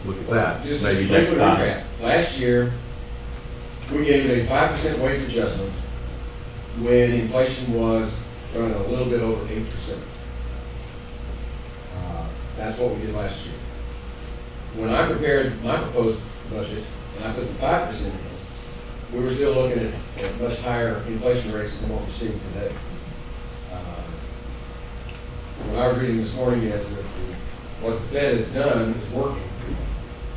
Speaker 3: Look at that,
Speaker 1: just
Speaker 3: maybe
Speaker 1: briefly
Speaker 3: next time.
Speaker 1: recap. Last year, we gave a 5% wage adjustment when inflation was running a little bit over 8%. That's what we did last year. When I prepared my proposed budget and I put the 5% in, we were still looking at much higher inflation rates than what we're seeing today. What I was reading this morning is that what the Fed has done is working,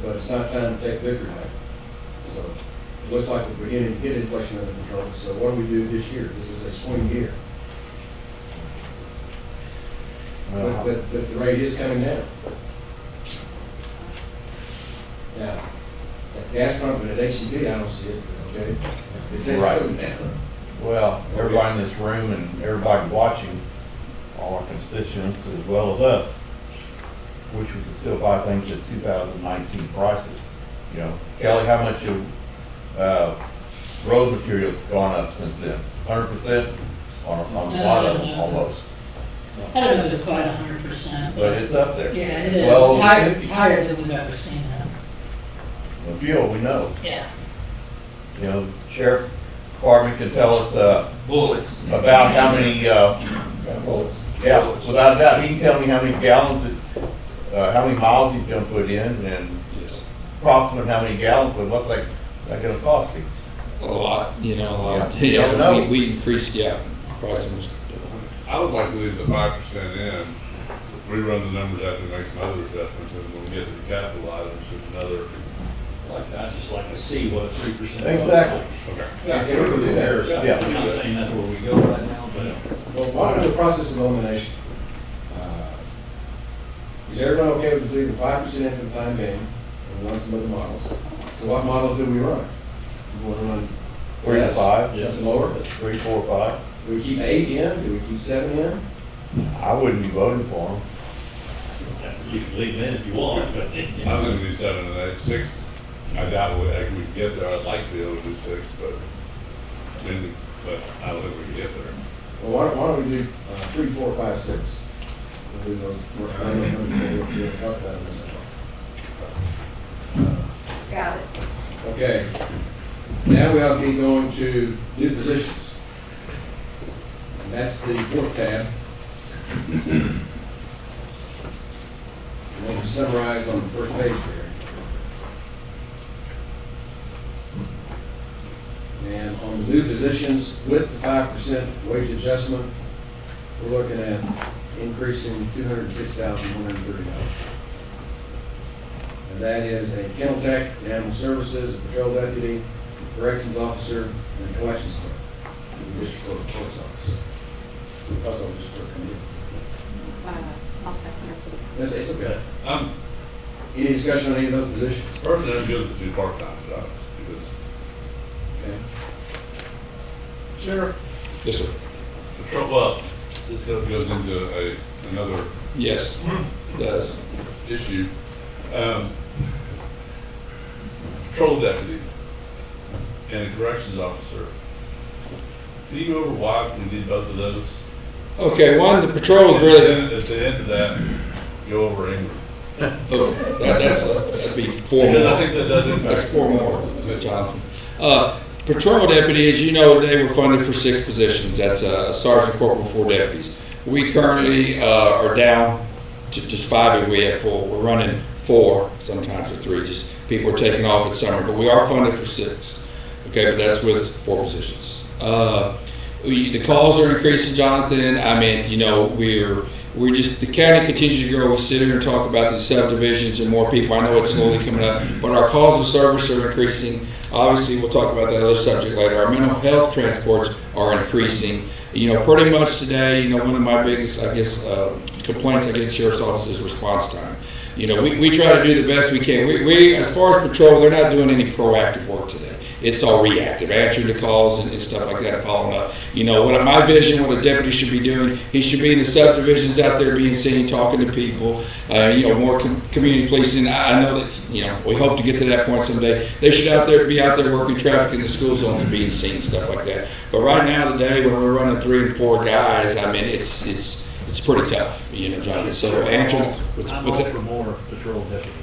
Speaker 1: but it's not time to take victory lap. So it looks like we're beginning to get inflation under control. So what do we do this year? This is a swing year. But the rate is coming down. Now, at gas pump and at HEB, I don't see it, okay? It says
Speaker 3: Right.
Speaker 1: coming down.
Speaker 10: Well, everybody in this room and everybody watching, all our constituents as well as us, which we can still buy things at 2019 prices. You know, Kelly, how much of road materials gone up since then? 100% on a lot of them, almost.
Speaker 6: I don't know if it's quite 100%.
Speaker 10: But it's up there.
Speaker 6: Yeah, it is.
Speaker 10: Well,
Speaker 6: It's higher than we've ever seen that.
Speaker 10: The fuel, we know.
Speaker 6: Yeah.
Speaker 10: You know, Sheriff Department can tell us
Speaker 7: Bullets.
Speaker 10: about how many, yeah, without a doubt, he can tell me how many gallons, how many miles he's gonna put in, and
Speaker 7: Yes.
Speaker 10: approximate how many gallons, but what's that gonna cost him?
Speaker 7: A lot, a lot.
Speaker 10: Yeah. You don't know.
Speaker 7: We increased, price was.
Speaker 5: I would like to leave the 5% in, rerun the numbers after we make some other adjustments, and when we get to the capital items, there's another.
Speaker 8: Like I said, I'd just like to see what 3%
Speaker 10: Exactly.
Speaker 5: Okay.
Speaker 1: Yeah, we can do that.
Speaker 10: Yeah.
Speaker 8: I'm not saying that's where we go right now, but.
Speaker 1: Well, why don't we do the process of elimination? Is everyone okay with us leaving 5% in for the time being, and run some other models? So what models do we run? We want to run
Speaker 10: 3 to 5.
Speaker 1: Since it's lower?
Speaker 10: 3, 4, 5.
Speaker 1: Do we keep 8 in? Do we keep 7 in?
Speaker 10: I wouldn't be voting for him.
Speaker 8: You can leave it in if you want, but.
Speaker 5: I'm gonna do 7 and 8. 6, I doubt we can get there. I'd like to be able to do 6, but I don't think we can get there.
Speaker 1: Well, why don't we do 3, 4, 5, 6? We'll do those. I don't know if we'll talk about them.
Speaker 4: Got it.
Speaker 1: Okay. Now we ought to be going to new positions. And that's the 4th tab. And those are summarized on the first page there. And on the new positions with the 5% wage adjustment, we're looking at increasing $206,130. And that is a kennel tech, animal services, a patrol deputy, corrections officer, and a collections clerk in the district clerk's office. Also, district clerk.
Speaker 2: I'll text her.
Speaker 1: That's, it's okay. Any discussion on any of those positions?
Speaker 5: Personally, I'm good with the 2 part-time jobs, because
Speaker 1: Okay.
Speaker 5: Sheriff,
Speaker 7: Yes, sir.
Speaker 5: this goes into another
Speaker 7: Yes, it does.
Speaker 5: issue. Patrol deputy and a corrections officer. Can you go over why we need both of those?
Speaker 7: Okay, one, the patrol is really,
Speaker 5: At the end of that, go over Ingram.
Speaker 7: that'd be 4 more.
Speaker 5: Because I think that does
Speaker 7: That's
Speaker 5: impact.
Speaker 7: 4 more, Jonathan. Patrol deputy, as you know, they were funded for 6 positions. That's sergeant, corporal, 4 deputies. We currently are down to just 5 if we have full. We're running 4, sometimes 3. Just people are taking off at summer, but we are funded for 6. Okay, but that's with 4 positions. The calls are increasing, Jonathan. I mean, we're just, the county continues to grow. We sit here and talk about these subdivisions and more people. I know it's slowly coming up, but our calls of service are increasing. Obviously, we'll talk about that other subject later. Our mental health transports are increasing. Pretty much today, one of my biggest, complaints against sheriff's office is response time. We try to do the best we can. We as far as patrol, they're not doing any proactive work today. It's all reactive, answering the calls and stuff like that, following up. What my vision, what a deputy should be doing, he should be in the subdivisions out there being seen, talking to people, more community policing. I know that, we hope to get to that point someday. They should be out there working traffic in the school zones and being seen, stuff like that. But right now, today, when we're running 3 and 4 guys, I mean, it's pretty tough, Jonathan. So, Andrew,
Speaker 8: I'm
Speaker 7: what's
Speaker 8: all
Speaker 7: that?
Speaker 8: for more patrol deputies.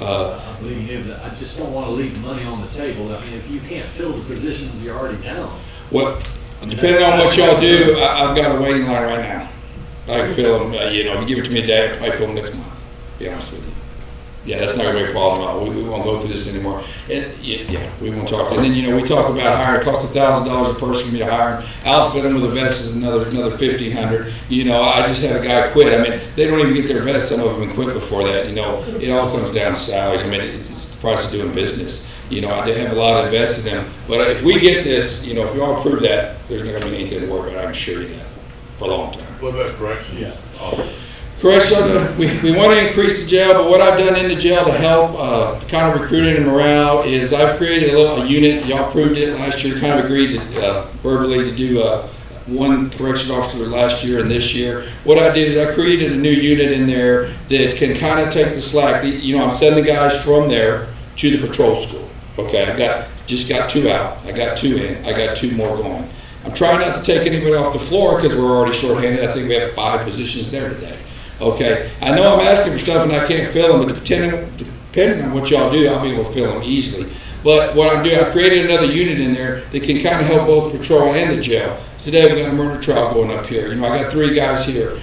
Speaker 8: I believe you, but I just don't want to leave money on the table. I mean, if you can't fill the positions you're already down.
Speaker 7: Well, depending on what y'all do, I've got a waiting line right now. I can fill them, if you give it to me today, I fill them next month, to be honest with you. Yeah, that's not gonna be a problem at all. We won't go through this anymore. And, we won't talk. And then, we talk about hiring. It costs $1,000 a person for me to hire them. Outfit them with a vest is another $1,500. I just had a guy quit. I mean, they don't even get their vest. Some of them quit before that. It all comes down to salaries. I mean, it's the price of doing business. I did have a lot invested in them. But if we get this, if you all approve that, there's not gonna be anything to worry about. I can assure you that for a long time.
Speaker 5: What about corrections?
Speaker 8: Yeah.
Speaker 7: Correctional, we want to increase the jail, but what I've done in the jail to help kind of recruiting and morale is I've created a unit. Y'all approved it last year, kind of agreed to verbally to do one corrections officer last year and this year. What I did is I created a new unit in there that can kind of take the slack. I'm sending guys from there to the patrol school. Okay, just got 2 out. I got 2 in. I got 2 more going. I'm trying not to take anybody off the floor because we're already shorthanded. I think we have 5 positions there today. Okay, I know I'm asking for stuff and I can't fill them, but depending on what y'all do, I'll be able to fill them easily. But what I'm doing, I created another unit in there that can kind of help both patrol and the jail. Today we got a murder trial going up here. I got 3 guys here.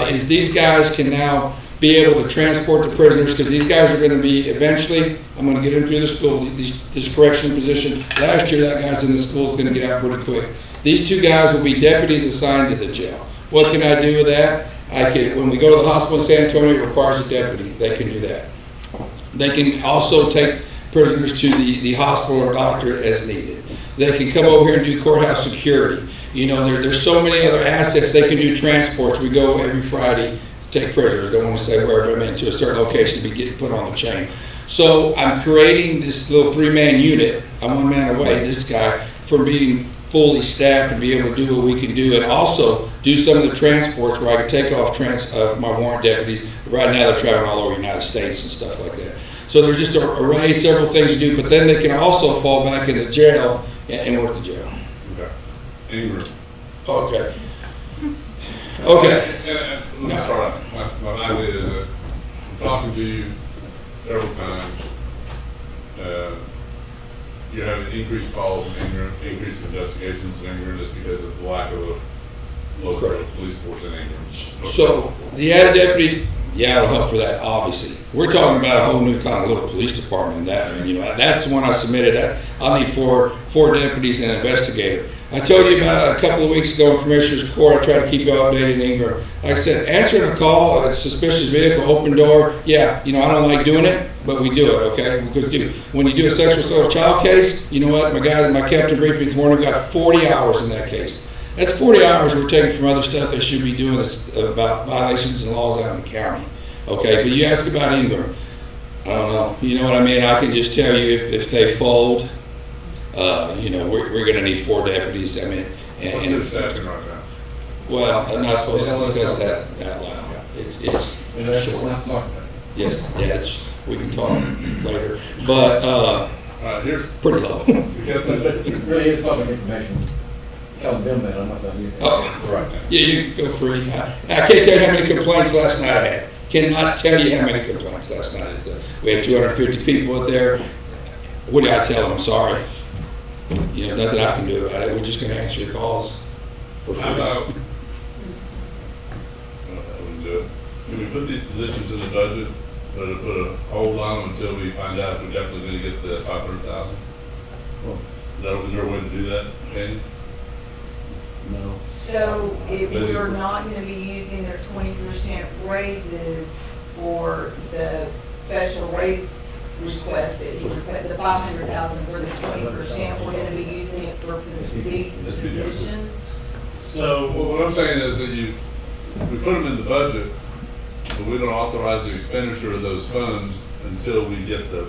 Speaker 7: Is these guys can now be able to transport the prisoners because these guys are going to be eventually, I'm going to get them through the school, this correctional position. Last year that guy's in the school is going to get out pretty quick. These 2 guys will be deputies assigned to the jail. What can I do with that? When we go to the hospital in San Antonio, it requires a deputy. They can do that. They can also take prisoners to the hospital or doctor as needed. They can come over here and do courthouse security. There's so many other assets. They can do transports. We go every Friday to take prisoners. Don't want to say wherever, to a certain location to be getting put on the chain. So I'm creating this little 3-man unit. I'm 1 man away, this guy, from being fully staffed to be able to do what we can do and also do some of the transports where I can take off my warrant deputies. Right now they're traveling all over the United States and stuff like that. So there's just an array, several things to do, but then they can also fall back in the jail and work the jail.
Speaker 5: Okay. Ingram.
Speaker 7: Okay. Okay.
Speaker 5: I'm sorry, my idea is that I'm talking to you several times. You're having increased calls in Ingram, increased investigations in Ingram just because of the lack of a local police force in Ingram.
Speaker 7: So the added deputy, it'll help for that, obviously. We're talking about a whole new kind of little police department in that. That's the one I submitted. I'll need four deputies and an investigator. I told you about a couple of weeks ago in Commissioner's Court, I tried to keep you updated in Ingram. Like I said, answering a call, a suspicious vehicle, open door, I don't like doing it, but we do it, okay? Because when you do a sexual assault child case, you know what? My captain briefed me this morning, we got 40 hours in that case. That's 40 hours we're taking from other stuff they should be doing about violations and laws out in the county, okay? But you ask about Ingram, I don't know. You know what I mean? I can just tell you if they fold, we're going to need 4 deputies.
Speaker 5: What's their staffing right now?
Speaker 7: Well, I'm not supposed to discuss that out loud. It's short.
Speaker 1: Not talking about it.
Speaker 7: Yes, we can talk later. But
Speaker 5: Here's
Speaker 7: pretty low.
Speaker 1: It really is public information. Tell them that, I'm not telling you.
Speaker 7: Oh,
Speaker 5: right.
Speaker 7: Yeah, you can feel free. I can't tell you how many complaints last night I had. Cannot tell you how many complaints last night. We had 250 people out there. What do I tell them? Sorry. Nothing I can do about it. We're just going to answer your calls for free.
Speaker 5: How about, I wouldn't do it. Can we put these positions in the budget, but put a hold on them until we find out if we're definitely going to get the 500,000? Is there a way to do that, Andy?
Speaker 1: No.
Speaker 4: So if we're not gonna be using their 20% raises for the special raise request, the 500,000 for the 20%, we're gonna be using it for these positions?
Speaker 9: So,
Speaker 5: Well, what I'm saying is that we put them in the budget, but we don't authorize the expenditure of those funds until we get that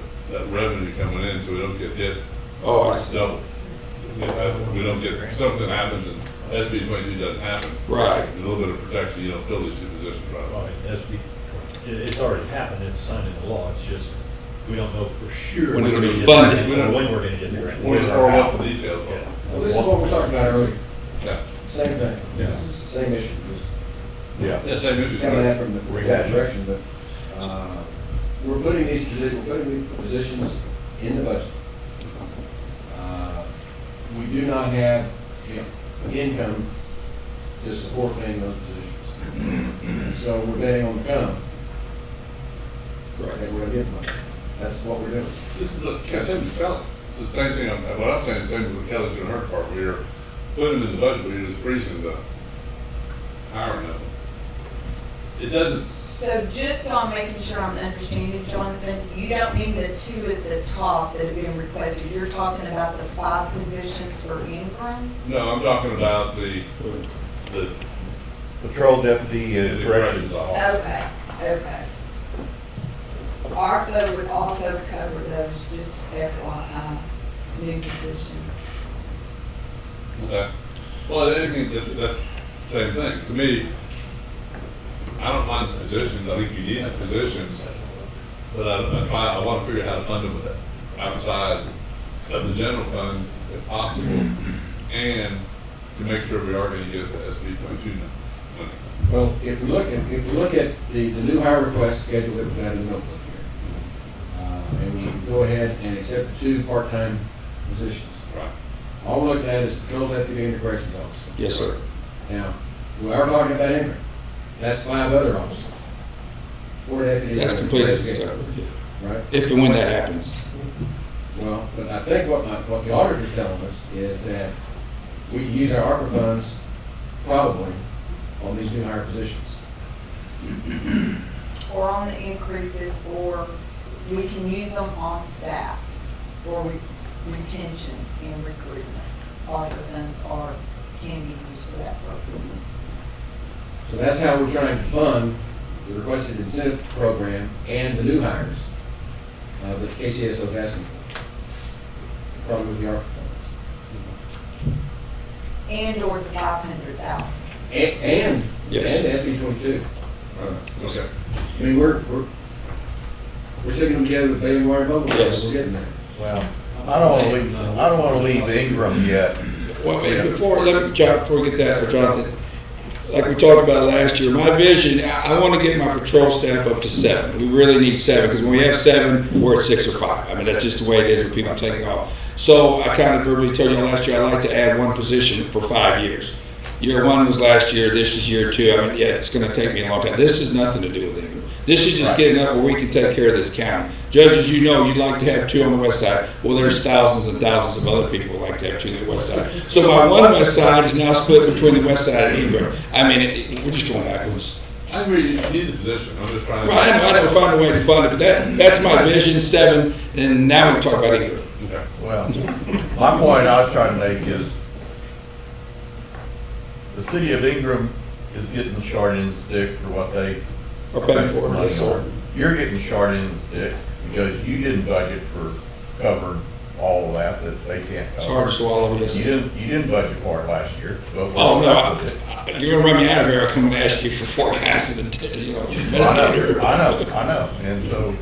Speaker 5: revenue coming in, so we don't get hit
Speaker 7: Oh, I see.
Speaker 5: double. We don't get, something happens and SB 22 doesn't happen.
Speaker 7: Right.
Speaker 5: A little bit of protection, you don't fill these 2 positions right away.
Speaker 8: It's already happened, it's signed into law, it's just, we don't know for sure.
Speaker 7: When it's gonna be
Speaker 8: We
Speaker 7: funded.
Speaker 8: don't know when we're gonna get the grant.
Speaker 5: Or what the details are.
Speaker 1: Well, this is what we talked about earlier.
Speaker 5: Yeah.
Speaker 1: Same thing.
Speaker 8: Yeah.
Speaker 1: It's the same issue. Just
Speaker 5: Yeah, same issue.
Speaker 1: coming at from that direction, but we're putting these positions in the budget. We do not have income to support paying those positions. And so we're betting on the come.
Speaker 7: Right.
Speaker 1: And we're gonna get money. That's what we're doing.
Speaker 5: This is the same as Kelly. It's the same thing, what I'm saying, same as what Kelly's doing her part. We're putting them in the budget, we're just freezing the hiring of them. It doesn't,
Speaker 4: So just so I'm making sure I'm understanding, Jonathan, you don't mean the 2 at the top that have been requested, you're talking about the 5 positions for Ingram?
Speaker 5: no, I'm talking about the
Speaker 10: patrol deputy and corrections officer.
Speaker 4: Okay, okay. ARPA would also cover those, just FYI, new positions.
Speaker 5: Okay. Well, I think that's the same thing. To me, I don't mind the positions, I think you need the positions, but I want to figure out how to fund them with it outside of the general fund if possible, and to make sure we are going to get the SB 22 money.
Speaker 1: Well, if we look at the new hire request schedule that we got in the notebook here, and we go ahead and accept the 2 part-time positions.
Speaker 5: Right.
Speaker 1: All we're looking at is patrol deputy and the corrections officer.
Speaker 7: Yes, sir.
Speaker 1: Now, we are talking about Ingram. That's 5 other officers. 4 deputies.
Speaker 7: That's
Speaker 1: and
Speaker 7: completely
Speaker 1: investigators,
Speaker 7: separate, yeah.
Speaker 1: Right?
Speaker 7: If and when that happens.
Speaker 1: Well, but I think what the auditor's telling us is that we can use our ARPA funds probably on these new hire positions.
Speaker 4: Or on the increases, or we can use them on staff for retention and recruitment. ARPA funds can be used for that purpose.
Speaker 1: So that's how we're trying to fund the requested incentive program and the new hires that KCSO is asking for. Probably with the ARPA funds.
Speaker 4: And/or the 500,000.
Speaker 1: And
Speaker 7: Yes.
Speaker 1: the SB 22.
Speaker 7: Okay.
Speaker 1: I mean, we're sticking them together with Bailey Wire and Vogel.
Speaker 7: Yes.
Speaker 1: We're getting there.
Speaker 10: Well, I don't wanna leave Ingram yet.
Speaker 7: Well, before we get that, Jonathan, like we talked about last year, my vision, I want to get my patrol staff up to 7. We really need 7, because when we have 7, we're at 6 or 5. I mean, that's just the way it is with people taking off. So I kind of verbally told you last year, I'd like to add 1 position for 5 years. Year 1 was last year, this is year 2. I mean, yeah, it's going to take me a long time. This has nothing to do with Ingram. This is just getting up where we can take care of this county. Judges, you know, you'd like to have 2 on the west side. Well, there's thousands and thousands of other people who like to have 2 on the west side. So my 1 west side is now split between the west side and Ingram. I mean, we're just going backwards.
Speaker 5: I agree, you need the position, I'm just trying to.
Speaker 7: Right, I know, find a way to fund it, but that's my vision, 7, and now we can talk about Ingram.
Speaker 5: Okay.
Speaker 10: Well, my point I was trying to make is the city of Ingram is getting the short end of the stick for what they
Speaker 7: Or paying for it,
Speaker 10: money
Speaker 7: yes, sir.
Speaker 10: on. You're getting the short end of the stick because you didn't budget for covering all of that they can't cover.
Speaker 7: It's hard to swallow, yes.
Speaker 10: You didn't budget for it last year. So
Speaker 7: Oh, no,
Speaker 10: what's up with it?
Speaker 7: you're gonna run me out of here, I'll come and ask you for forecasting and, investigator.
Speaker 10: I know, and so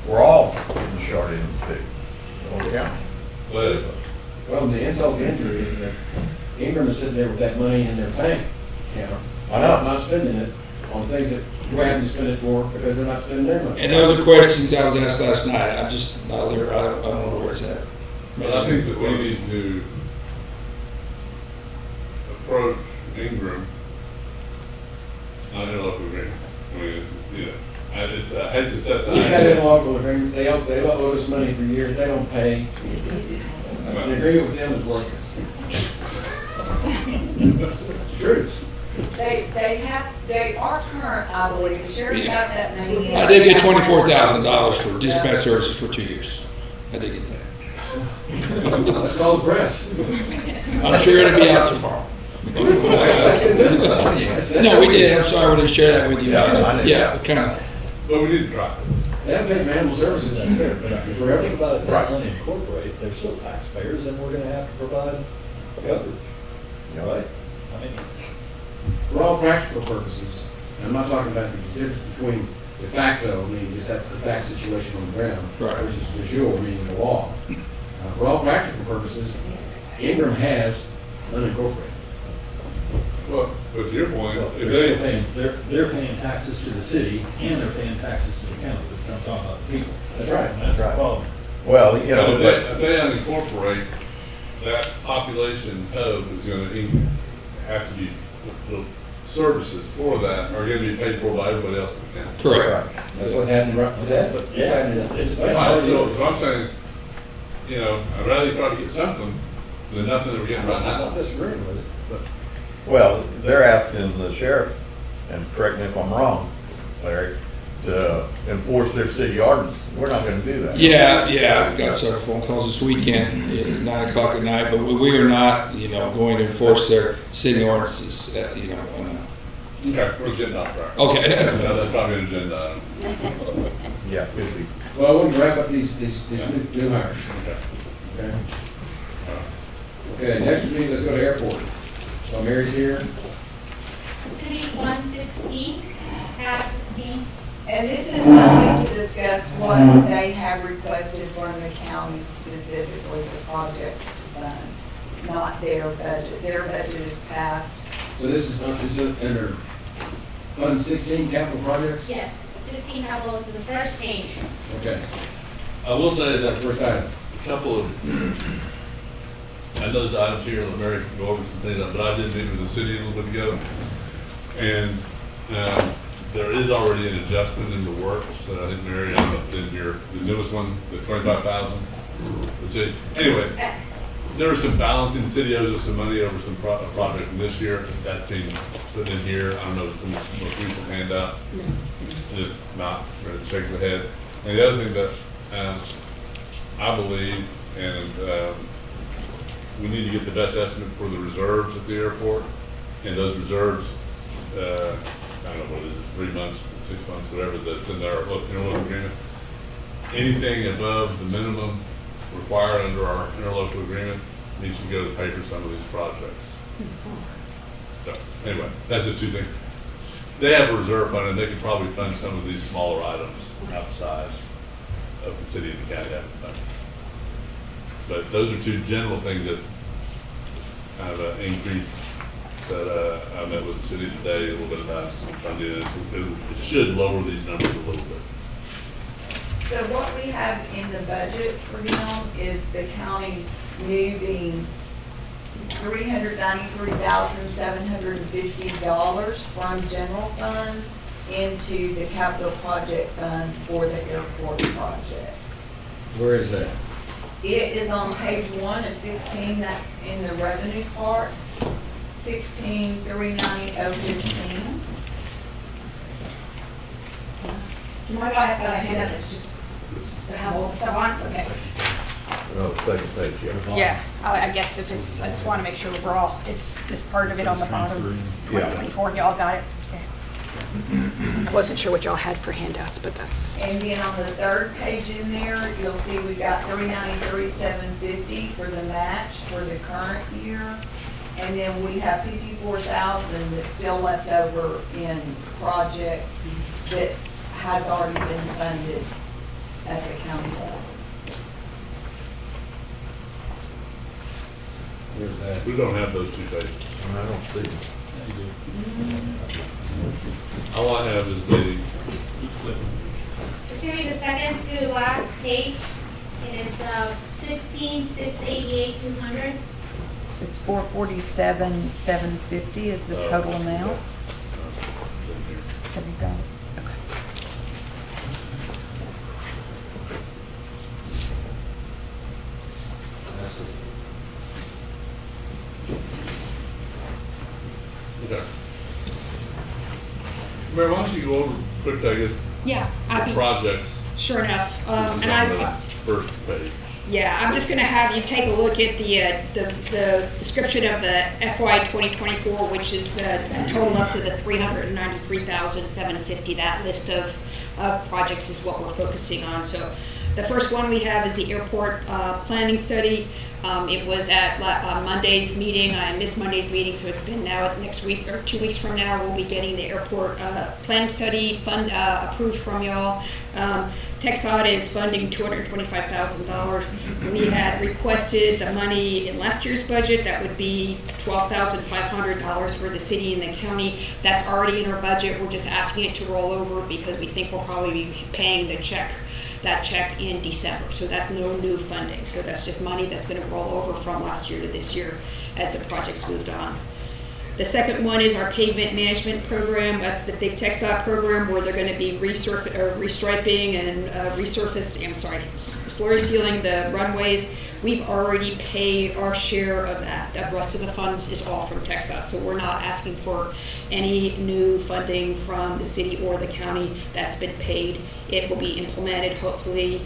Speaker 10: we're all getting the short end of the stick. So, yeah.
Speaker 5: But
Speaker 1: Well, the insult to injury is that Ingram is sitting there with that money in their bank account.
Speaker 10: I know.
Speaker 1: Not spending it on things that we're having to spend it for because they're not spending their money.
Speaker 7: And those are questions I was asked last night, I'm just not there, I don't know where it's at.
Speaker 5: But I think that we need to approach Ingram on interlocal agreement. I mean, you know, I hate to set that.
Speaker 1: We've had interlocal agreements, they owe us money for years, they don't pay. The agreement with them is worthless. It's true.
Speaker 4: They are current, I believe, the sheriff got that money.
Speaker 7: I did get $24,000 for dispatch services for 2 years. I did get that.
Speaker 1: Let's call the press.
Speaker 7: I'm sure it'll be out tomorrow.
Speaker 1: That's good.
Speaker 7: No, we did, I'm sorry we didn't share that with you.
Speaker 10: Yeah, I did.
Speaker 7: Yeah, kind of.
Speaker 5: But we need to try.
Speaker 1: They haven't paid for animal services, that's fair, but if we're
Speaker 8: Think
Speaker 1: ever,
Speaker 8: about it, they're unincorporated, they're still taxpayers, and we're gonna have to provide coverage, right? I mean,
Speaker 1: for all practical purposes, and I'm not talking about the difference between de facto, meaning just that's the fact situation on the ground,
Speaker 7: Right.
Speaker 1: versus de jure, meaning the law. For all practical purposes, Ingram has unincorporated.
Speaker 5: Well, but to your point,
Speaker 8: well,
Speaker 5: if
Speaker 8: they're still
Speaker 5: they,
Speaker 8: paying, they're paying taxes to the city, and they're paying taxes to the county, but I'm talking about the people.
Speaker 1: That's right.
Speaker 8: And that's the
Speaker 10: Right.
Speaker 8: problem.
Speaker 10: Well, you know, but
Speaker 5: if they unincorporate, that population hub is gonna have to be, the services for that are gonna be paid for by everybody else in the county.
Speaker 7: Correct.
Speaker 1: That's what happened right with that.
Speaker 8: But yeah, it's.
Speaker 5: Right, so I'm saying, you know, I'd rather try to get something than nothing that we're getting right
Speaker 8: I'm not
Speaker 5: now.
Speaker 8: disagreeing with it, but.
Speaker 10: well, they're asking the sheriff, and correct me if I'm wrong, Larry, to enforce their city ordinance. We're not gonna do that.
Speaker 7: Yeah, I got several phone calls this weekend at 9 o'clock at night, but we are not, going to enforce their city ordinances,
Speaker 5: Okay, we're agenda off track.
Speaker 7: Okay.
Speaker 5: That's probably an agenda item.
Speaker 10: Yeah, could be.
Speaker 1: Well, I want to wrap up these new hires.
Speaker 5: Okay.
Speaker 1: Okay. Okay, next meeting, let's go to airport. So Mary's here.
Speaker 12: City 116, tab 16.
Speaker 4: And this is only to discuss what they have requested from the county specifically for projects to fund, not their budget. Their budget is passed.
Speaker 1: So this is under Fund 16 capital projects?
Speaker 12: Yes, 16 capital is the first page.
Speaker 1: Okay.
Speaker 5: I will say that
Speaker 1: First item.
Speaker 5: a couple of, I know there's items here that Mary can go over some things, but I did meet with the city a little bit ago. And there is already an adjustment in the works that I think Mary, I don't know if it's in here, the newest one, the 25,000. The city, anyway, there was some balancing, the city owes us some money over some project from this year. That's being put in here. I don't know, some most recent handout. Just not, ready to shake the head. And the other thing that I believe, and we need to get the best estimate for the reserves at the airport. And those reserves, I don't know what it is, 3 months, 6 months, whatever that's in our interlocal agreement. Anything above the minimum required under our interlocal agreement needs to go to pay for some of these projects. So, anyway, that's just two things. They have a reserve fund and they could probably fund some of these smaller items outside of the city and the county having funded. But those are two general things that kind of increase that I met with the city today a little bit about funding. It should lower these numbers a little bit.
Speaker 4: So what we have in the budget for them is the county moving $393,750 from general fund into the capital project fund for the airport projects.
Speaker 1: Where is that?
Speaker 4: It is on page 1 of 16, that's in the revenue part, 16,390,015.
Speaker 13: Do you mind if I have a handout that's just, that have all the stuff on? Okay.
Speaker 3: No, second page, yeah.
Speaker 13: Yeah, I guess if it's, I just want to make sure we're all, it's this part of it on the bottom. 2024, y'all got it? Okay. I wasn't sure what y'all had for handouts, but that's.
Speaker 4: And then on the third page in there, you'll see we got $393,750 for the match for the current year. And then we have $54,000 that's still left over in projects that has already been funded at the county level.
Speaker 1: Where's that?
Speaker 5: We don't have those two pages.
Speaker 3: I don't see it.
Speaker 5: All I have is the,
Speaker 12: It's gonna be the second to last page, and it's 16,688,200.
Speaker 4: It's $447,750 is the total amount. Have you got it? Okay.
Speaker 1: That's it.
Speaker 5: okay. Mary, why don't you go over quickly, I guess,
Speaker 13: Yeah, I'd
Speaker 5: the
Speaker 13: be,
Speaker 5: projects
Speaker 13: sure enough.
Speaker 5: on
Speaker 13: And
Speaker 5: the
Speaker 13: I,
Speaker 5: first page.
Speaker 13: yeah, I'm just gonna have you take a look at the description of the FY 2024, which is the total up to the 393,750. That list of projects is what we're focusing on. So the first one we have is the airport planning study. It was at Monday's meeting. I missed Monday's meeting, so it's been now next week or 2 weeks from now. We'll be getting the airport planning study fund approved from y'all. TxDOT is funding $225,000. We had requested the money in last year's budget. That would be $12,500 for the city and the county. That's already in our budget. We're just asking it to roll over because we think we'll probably be paying that check in December. So that's no new funding. So that's just money that's going to roll over from last year to this year as the project's moved on. The second one is our pavement management program. That's the big TxDOT program where they're going to be restriping and slurry sealing the runways. We've already paid our share of that. The rest of the funds is all from TxDOT. So we're not asking for any new funding from the city or the county. That's been paid. It will be implemented hopefully,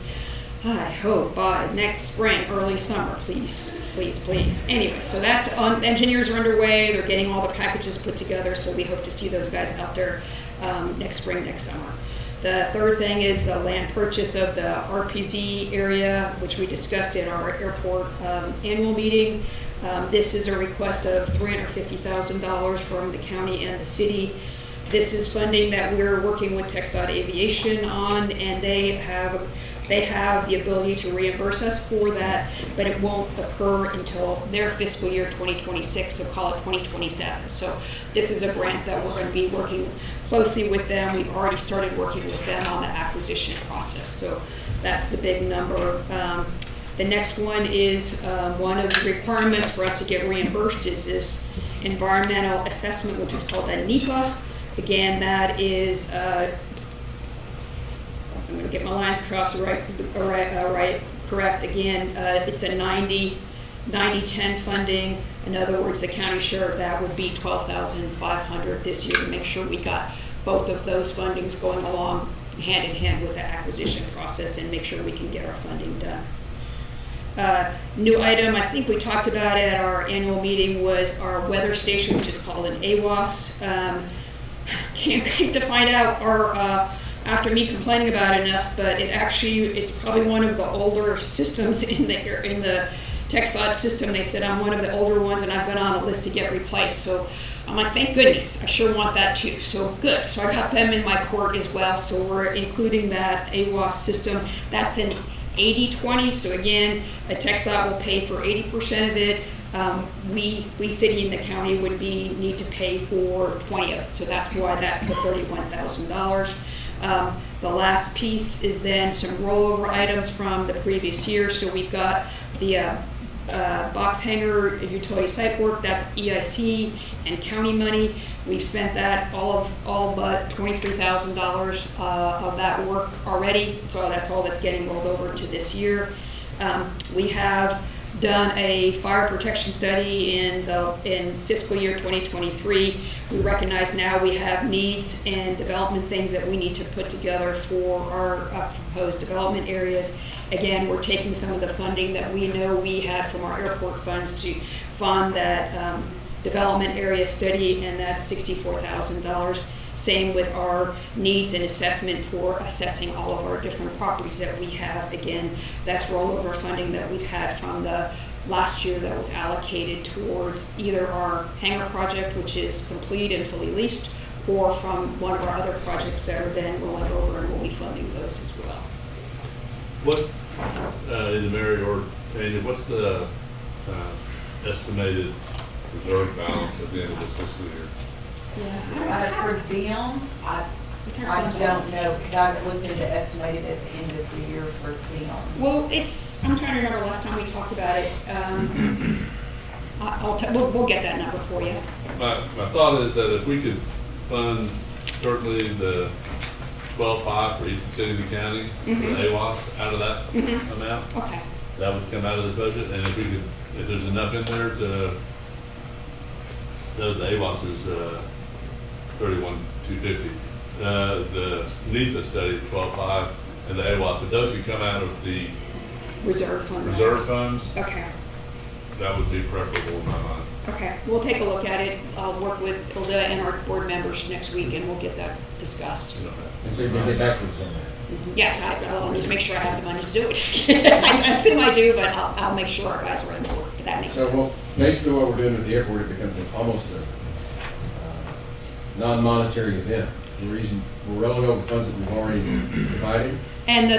Speaker 13: I hope, by next spring, early summer, please. please, please. Anyway, so that's on, engineers are underway, they're getting all the packages put together, so we hope to see those guys out there next spring, next summer. The third thing is the land purchase of the RPZ area, which we discussed at our airport annual meeting. This is a request of $350,000 from the county and the city. This is funding that we're working with TxDOT Aviation on, and they have the ability to reimburse us for that, but it won't occur until their fiscal year 2026, so call it 2027. So this is a grant that we're going to be working closely with them. We've already started working with them on the acquisition process. So that's the big number. The next one is one of the requirements for us to get reimbursed is this environmental assessment, which is called a NEPA. Again, that is, I'm going to get my lines crossed correct. Again, it's a 90-10 funding. In other words, the county share of that would be $12,500 this year to make sure we got both of those fundings going along hand in hand with the acquisition process and make sure we can get our funding done. New item, I think we talked about it at our annual meeting, was our weather station, which is called an AWAS. Can't wait to find out after me complaining about it enough, but it's probably one of the older systems in the TxDOT system. They said I'm one of the older ones and I've been on a list to get replaced. So I'm like, thank goodness, I sure want that too. So good. So I got them in my court as well. So we're including that AWAS system. That's an 80-20. So again, a TxDOT will pay for 80% of it. We city and the county would need to pay for 20 of it. So that's why that's the $31,000. The last piece is then some rollover items from the previous year. So we've got the box hanger utility site work, that's EIC and county money. We've spent that all but $23,000 of that work already. So that's all that's getting rolled over to this year. We have done a fire protection study in fiscal year 2023. We recognize now we have needs and development things that we need to put together for our proposed development areas. Again, we're taking some of the funding that we know we had from our airport funds to fund that development area study, and that's $64,000. Same with our needs and assessment for assessing all of our different properties that we have. Again, that's rollover funding that we've had from the last year that was allocated towards either our hangar project, which is complete and fully leased, or from one of our other projects that are then rolling over, and we'll be funding those as well.
Speaker 5: What, either Mary or Tanya, what's the estimated reserve balance at the end of this fiscal year?
Speaker 13: Yeah.
Speaker 4: For them, I don't know, because I looked into estimated at the end of the year for them.
Speaker 13: Well, I'm trying to remember last time we talked about it. We'll get that number for you.
Speaker 5: My thought is that if we could fund certainly the 12.5 for each city and the county, for the AWAS, out of that amount,
Speaker 13: Okay.
Speaker 5: that would come out of the budget, and if there's enough in there to, the AWAS is 31,250. The NEPA study is 12.5, and the AWAS, if those could come out of the
Speaker 13: Reserve funds. Okay.
Speaker 5: that would be preferable in my mind.
Speaker 13: Okay. We'll take a look at it. I'll work with Hilda and our board members next week, and we'll get that discussed.
Speaker 1: And so you can get backwards on that.
Speaker 13: Yes, I'll need to make sure I have the money to do it. I assume I do, but I'll make sure our guys are in board, if that makes
Speaker 1: So
Speaker 13: sense.
Speaker 1: basically what we're doing at the airport, it becomes almost a non-monetary event. We're rolling over funds that we've already provided,
Speaker 13: And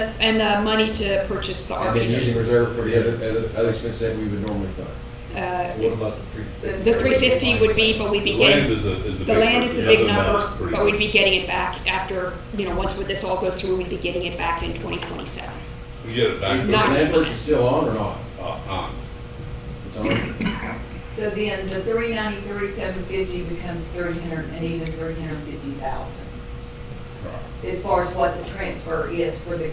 Speaker 13: the money to purchase the
Speaker 1: and then using
Speaker 13: RPZ.
Speaker 1: reserve for the other expenses that we would normally fund.
Speaker 5: What about the
Speaker 13: The 350 would be, but we'd be
Speaker 5: The land
Speaker 13: getting,
Speaker 5: is the
Speaker 13: the
Speaker 5: big
Speaker 13: land
Speaker 5: one.
Speaker 13: is the
Speaker 5: The
Speaker 13: big
Speaker 5: other amount's
Speaker 13: number,
Speaker 5: pretty
Speaker 13: but we'd
Speaker 5: much-
Speaker 13: be getting it back after, once this all goes through, we'd be getting it back in 2027.
Speaker 5: We get it back.
Speaker 1: Is the
Speaker 13: Not-
Speaker 1: land purchase still on or not?
Speaker 5: On.
Speaker 1: It's on.
Speaker 4: So then the 393,750 becomes 300 and even 350,000. As far as what the transfer is for the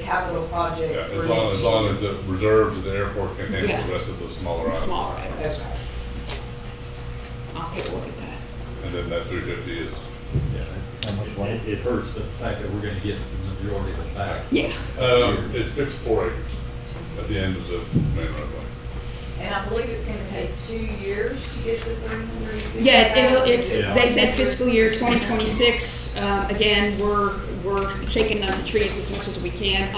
Speaker 4: capital
Speaker 5: Yeah,
Speaker 4: projects.
Speaker 5: as long as the reserves at the airport can handle
Speaker 13: Yeah.
Speaker 5: the rest of the smaller items.
Speaker 13: Smaller items.
Speaker 4: Okay.
Speaker 13: I'll take a look at that.
Speaker 5: And then that 350 is,
Speaker 8: It hurts, but the fact that we're gonna get the majority of it back.
Speaker 13: Yeah.
Speaker 5: it's fixed 4 acres at the end of the main roadway.
Speaker 4: And I believe it's gonna take 2 years to get the 350,000.
Speaker 13: Yeah, it's,
Speaker 8: Yeah.
Speaker 13: they said fiscal year 2026. Again, we're shaking up the trees as much as we can.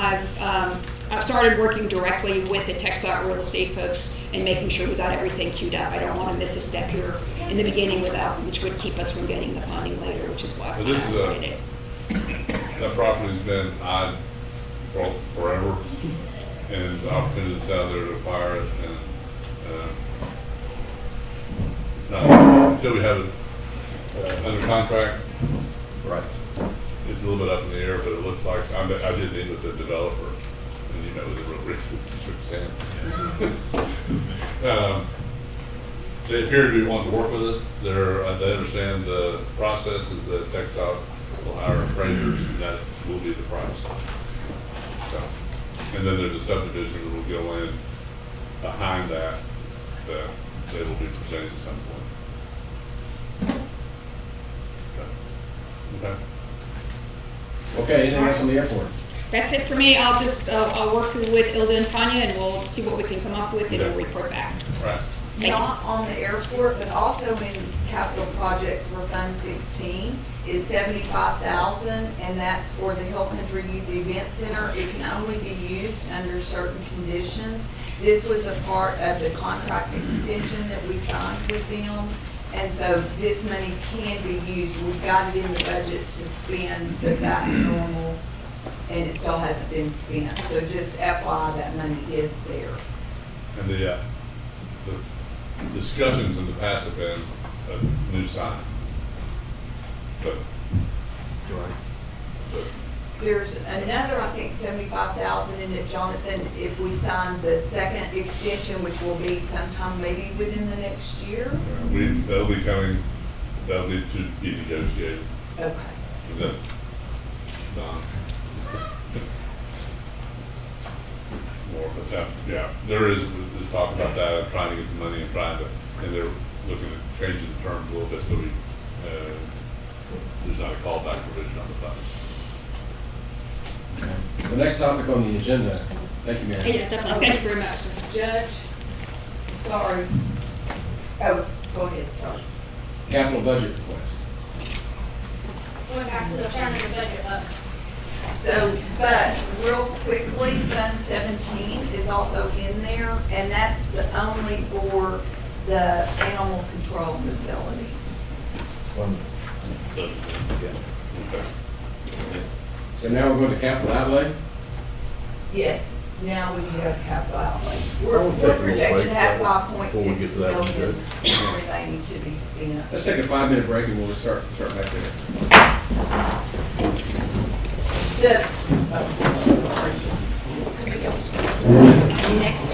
Speaker 13: I've started working directly with the TxDOT real estate folks and making sure we got everything queued up. I don't want to miss a step here in the beginning which would keep us from getting the funding later, which is why
Speaker 5: But this is
Speaker 13: I did it.
Speaker 5: That property's been eyed for forever, and the opportunity's out there to acquire it, and, until we have it, under contract,
Speaker 10: Right.
Speaker 5: it's a little bit up in the air, but it looks like, I did meet with the developer, and you know, the real rich, shook his hand. They appear to be wanting to work with us, they understand the process is that TxDOT will hire appraisers, and that will be the price. So, and then there's a subdivision that will go in behind that they will be presented at some point. Okay.
Speaker 1: Okay, anything else on the airport?
Speaker 13: That's it for me. I'll work with Ilda and Tanya and we'll see what we can come up with and we'll report back.
Speaker 5: Right.
Speaker 13: Thank you.
Speaker 4: Not on the airport, but also in capital projects for Fund 16 is 75,000, and that's for the Hill Country Youth Event Center. It can only be used under certain conditions. This was a part of the contract extension that we signed with them, and so this money can be used. We've got it in the budget to spend, but that's normal, and it still hasn't been spent. So just FYI, that money is there.
Speaker 5: And the discussions in the past have been a new sign. But,
Speaker 4: There's another, I think, 75,000 in it, Jonathan, if we sign the second extension, which will be sometime maybe within the next year.
Speaker 5: that'll be coming, that'll be to be negotiated.
Speaker 4: Okay.
Speaker 5: And that's done. More, but yeah, there is talk about that, trying to get the money and and they're looking at changing the terms a little bit so there's not a callback provision on the fund.
Speaker 1: The next topic on the agenda, thank you, Mary.
Speaker 13: Yeah, definitely. Thank you very much.
Speaker 4: Judge, sorry. Oh, go ahead, sorry.
Speaker 1: Capital budget request.
Speaker 12: Going back to the front of the budget book.
Speaker 4: So, but real quickly, Fund 17 is also in there, and that's only for the animal control facility.
Speaker 5: So, okay.
Speaker 1: So now we're going to capital outlay?
Speaker 4: Yes, now we do have capital outlay.
Speaker 3: I
Speaker 4: We're
Speaker 3: wanna take a little
Speaker 4: projected
Speaker 3: break
Speaker 4: to have
Speaker 3: before we get to that one,
Speaker 4: 5.6 million remaining to be spent.
Speaker 1: Let's take a 5-minute break and we'll start back there.
Speaker 4: Next.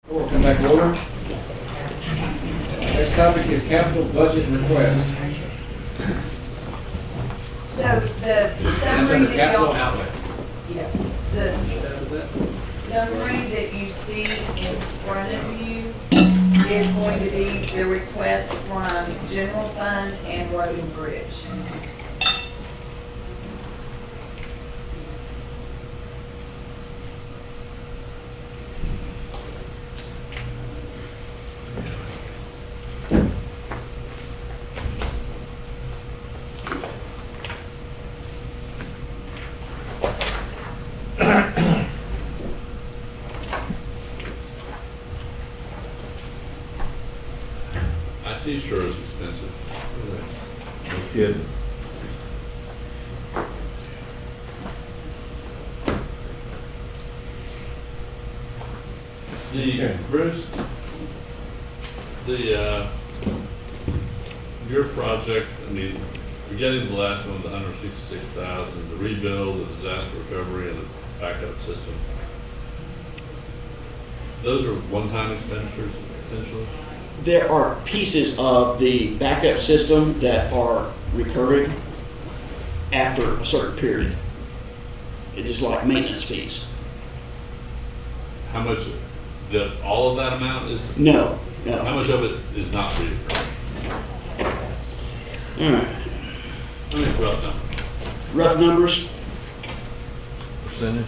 Speaker 1: We'll come back to order. Next topic is capital budget request.
Speaker 4: So the
Speaker 1: That's
Speaker 4: summary
Speaker 1: under
Speaker 4: that
Speaker 1: capital
Speaker 4: y'all,
Speaker 1: outlay.
Speaker 4: yeah, the summary that you see in front of you is going to be the request from general fund and road and bridge.
Speaker 5: IT sure is expensive.
Speaker 10: No kidding.
Speaker 5: Bruce, your projects, I mean, forgetting the last one, the 166,000, the rebuild, the disaster recovery, and the backup system. Those are one-time expenditures, essentially?
Speaker 14: There are pieces of the backup system that are recurring after a certain period. It is like maintenance fees.
Speaker 5: How much, all of that amount is?
Speaker 14: No,
Speaker 5: How
Speaker 14: no.
Speaker 5: much of it is not reoccurring?
Speaker 14: All right.
Speaker 5: I mean, rough number.
Speaker 14: Rough numbers.
Speaker 10: Percentage?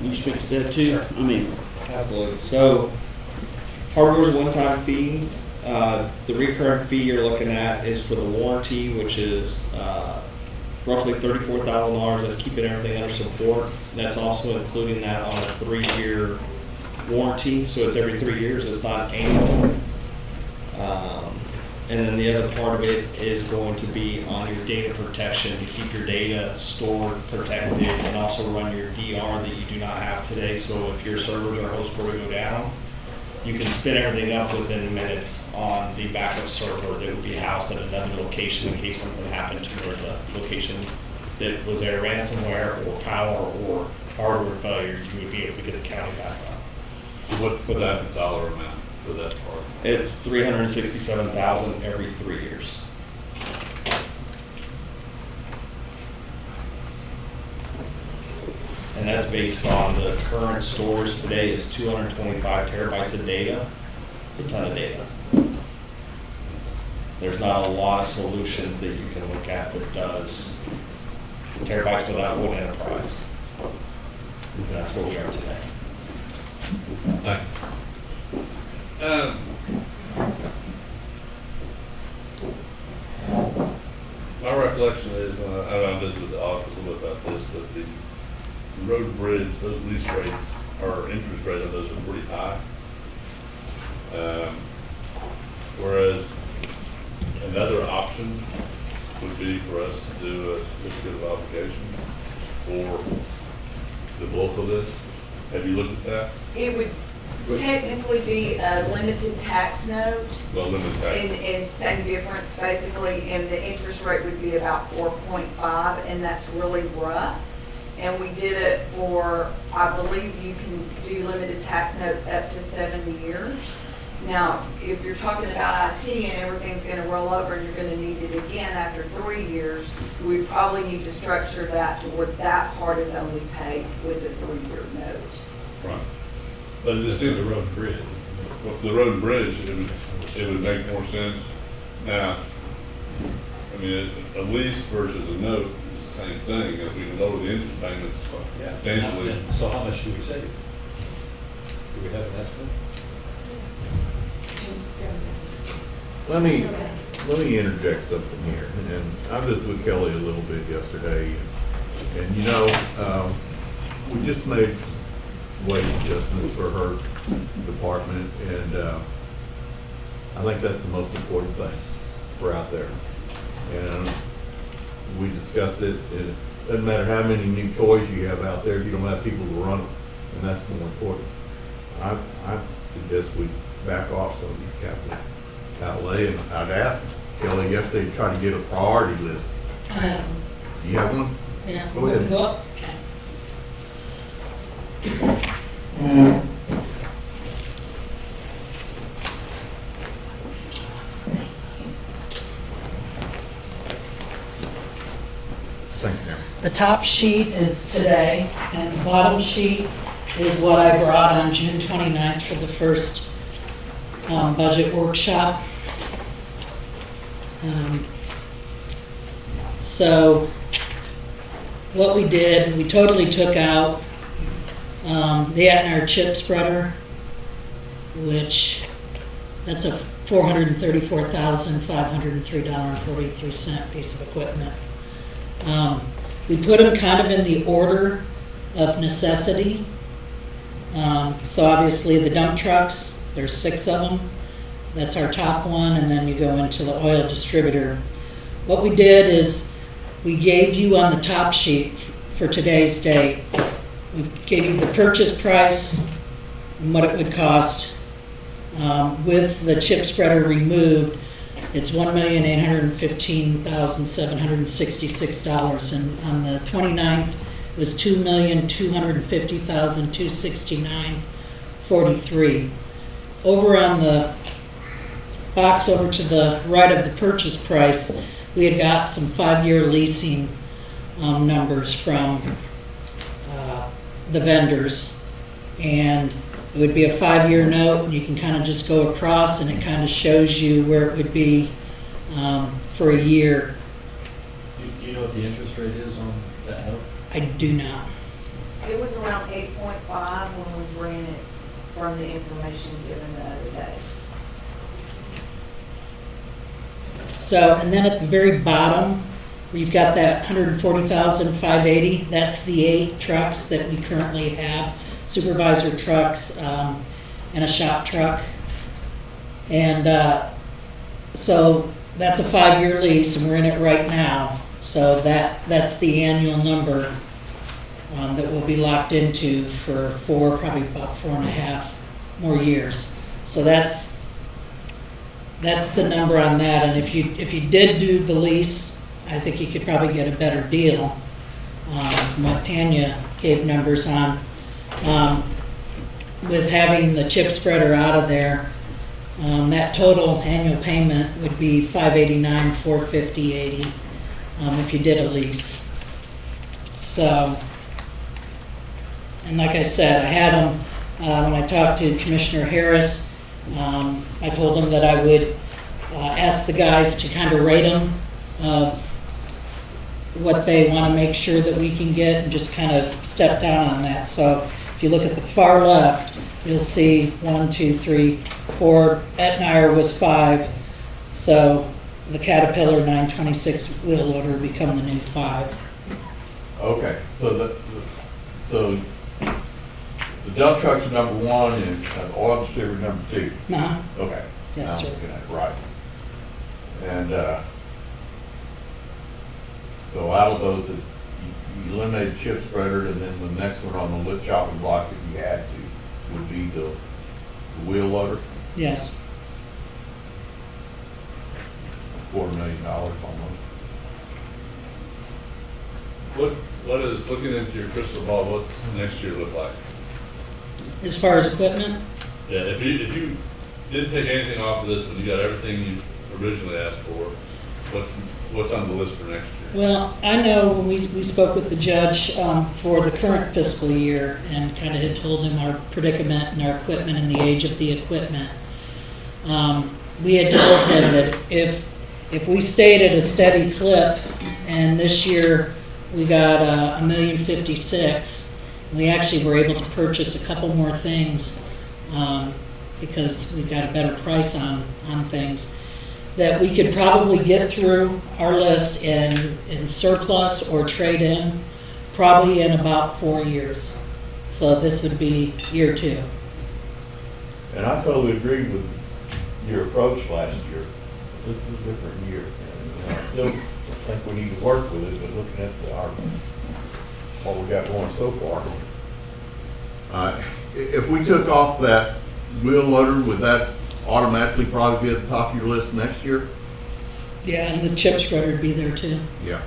Speaker 14: You speak to that too? I mean,
Speaker 15: Absolutely. So, hardware's a one-time fee. The recurring fee you're looking at is for the warranty, which is roughly $34,000. That's keeping everything under support. That's also including that on a 3-year warranty, so it's every 3 years. It's not annual. And then the other part of it is going to be on your data protection to keep your data stored, protected, and also run your DR that you do not have today. So if your servers or hosts were to go down, you can spin everything up within minutes on the backup server that would be housed at another location in case something happened to where the location that was there ransomware or power or hardware failures, you would be able to get the county back up.
Speaker 5: So what's that dollar amount for that part?
Speaker 15: It's $367,000 every 3 years. And that's based on the current storage today is 225 terabytes of data. It's a ton of data. There's not a lot of solutions that you can look at that does terabytes without one enterprise. And that's where we are today.
Speaker 5: Thanks. My recollection is, I visited the office a little bit about this, that the road and bridge, those lease rates, or interest rates on those are pretty high. Whereas another option would be for us to do a certificate of obligation for the bulk of this. Have you looked at that?
Speaker 4: It would technically be a limited tax note.
Speaker 5: Well, limited tax.
Speaker 4: And same difference basically, and the interest rate would be about 4.5, and that's really rough. And we did it for, I believe you can do limited tax notes up to 7 years. Now, if you're talking about IT and everything's gonna roll over and you're gonna need it again after 3 years, we probably need to structure that to where that part is only paid with a 3-year note.
Speaker 5: Right. But it seems the road and bridge. Well, for the road and bridge, it would make more sense. Now, I mean, a lease versus a note is the same thing. If we can lower the interest payments substantially.
Speaker 8: So how much do we save? Do we have an estimate?
Speaker 10: Let me interject something here, and I was with Kelly a little bit yesterday, and you know, we just made wage adjustments for her department, and I think that's the most important thing for out there. And we discussed it. It doesn't matter how many new toys you have out there if you don't have people to run them, and that's more important. I suggest we back off some of these capital outlay, and I'd asked Kelly yesterday to try to get a priority list.
Speaker 6: I have,
Speaker 10: Do you have one?
Speaker 6: yeah.
Speaker 10: Go ahead.
Speaker 6: Go up. Okay.
Speaker 3: Thank you.
Speaker 6: The top sheet is today, and the bottom sheet is what I brought on June 29th for the first budget workshop. So what we did, we totally took out the Atnar chip spreader, which that's a $434,503.43 piece of equipment. We put them kind of in the order of necessity. So obviously the dump trucks, there's 6 of them. That's our top one, and then you go into the oil distributor. What we did is we gave you on the top sheet for today's date, we gave you the purchase price and what it would cost. With the chip spreader removed, it's $1,815,766, and on the 29th, it was $2,250,269.43. Over on the box over to the right of the purchase price, we had got some 5-year leasing numbers from the vendors, and it would be a 5-year note, and you can kind of just go across, and it kind of shows you where it would be for a year.
Speaker 8: Do you know what the interest rate is on that note?
Speaker 6: I do not.
Speaker 4: It was around 8.5 when we ran it from the information given the other day.
Speaker 6: So, and then at the very bottom, we've got that $140,580. That's the 8 trucks that we currently have, supervisor trucks and a shop truck. And so that's a 5-year lease, and we're in it right now. So that's the annual number that we'll be locked into for probably about 4.5 more years. So that's the number on that. And if you did do the lease, I think you could probably get a better deal from what Tanya gave numbers on. With having the chip spreader out of there, that total annual payment would be $589, $450.80 if you did a lease. So, and like I said, I had them when I talked to Commissioner Harris. I told him that I would ask the guys to kind of rate them of what they want to make sure that we can get, and just kind of step down on that. So if you look at the far left, you'll see 1, 2, 3, 4. Atnar was 5, so the Caterpillar 926 wheel loader would become the new 5.
Speaker 10: Okay, so the dump trucks are number 1 and the oil distributor number 2.
Speaker 6: Uh-huh.
Speaker 10: Okay.
Speaker 6: Yes,
Speaker 10: Now I'm
Speaker 6: sir.
Speaker 10: looking at it right. And so out of those, you eliminated chip spreader, and then the next one on the lip chopping block, if you had to, would be the wheel loader,
Speaker 6: Yes.
Speaker 10: $250,000 almost.
Speaker 5: What is, looking into your crystal ball, what's next year look like?
Speaker 6: As far as equipment,
Speaker 5: Yeah, if you didn't take anything off of this, but you got everything you originally asked for, what's on the list for next year?
Speaker 6: well, I know when we spoke with the judge for the current fiscal year, and kind of had told him our predicament and our equipment and the age of the equipment. We had told him that if we stayed at a steady clip, and this year we got $1,056,000, we actually were able to purchase a couple more things because we got a better price on things, that we could probably get through our list in surplus or trade in probably in about 4 years. So this would be year 2.
Speaker 10: And I totally agree with your approach last year. This is a different year. And I still think we need to work with it, but looking at what we got going so far. If we took off that wheel loader, would that automatically probably be at the top of your list next year?
Speaker 6: Yeah, and the chip spreader would be there too.
Speaker 10: Yeah.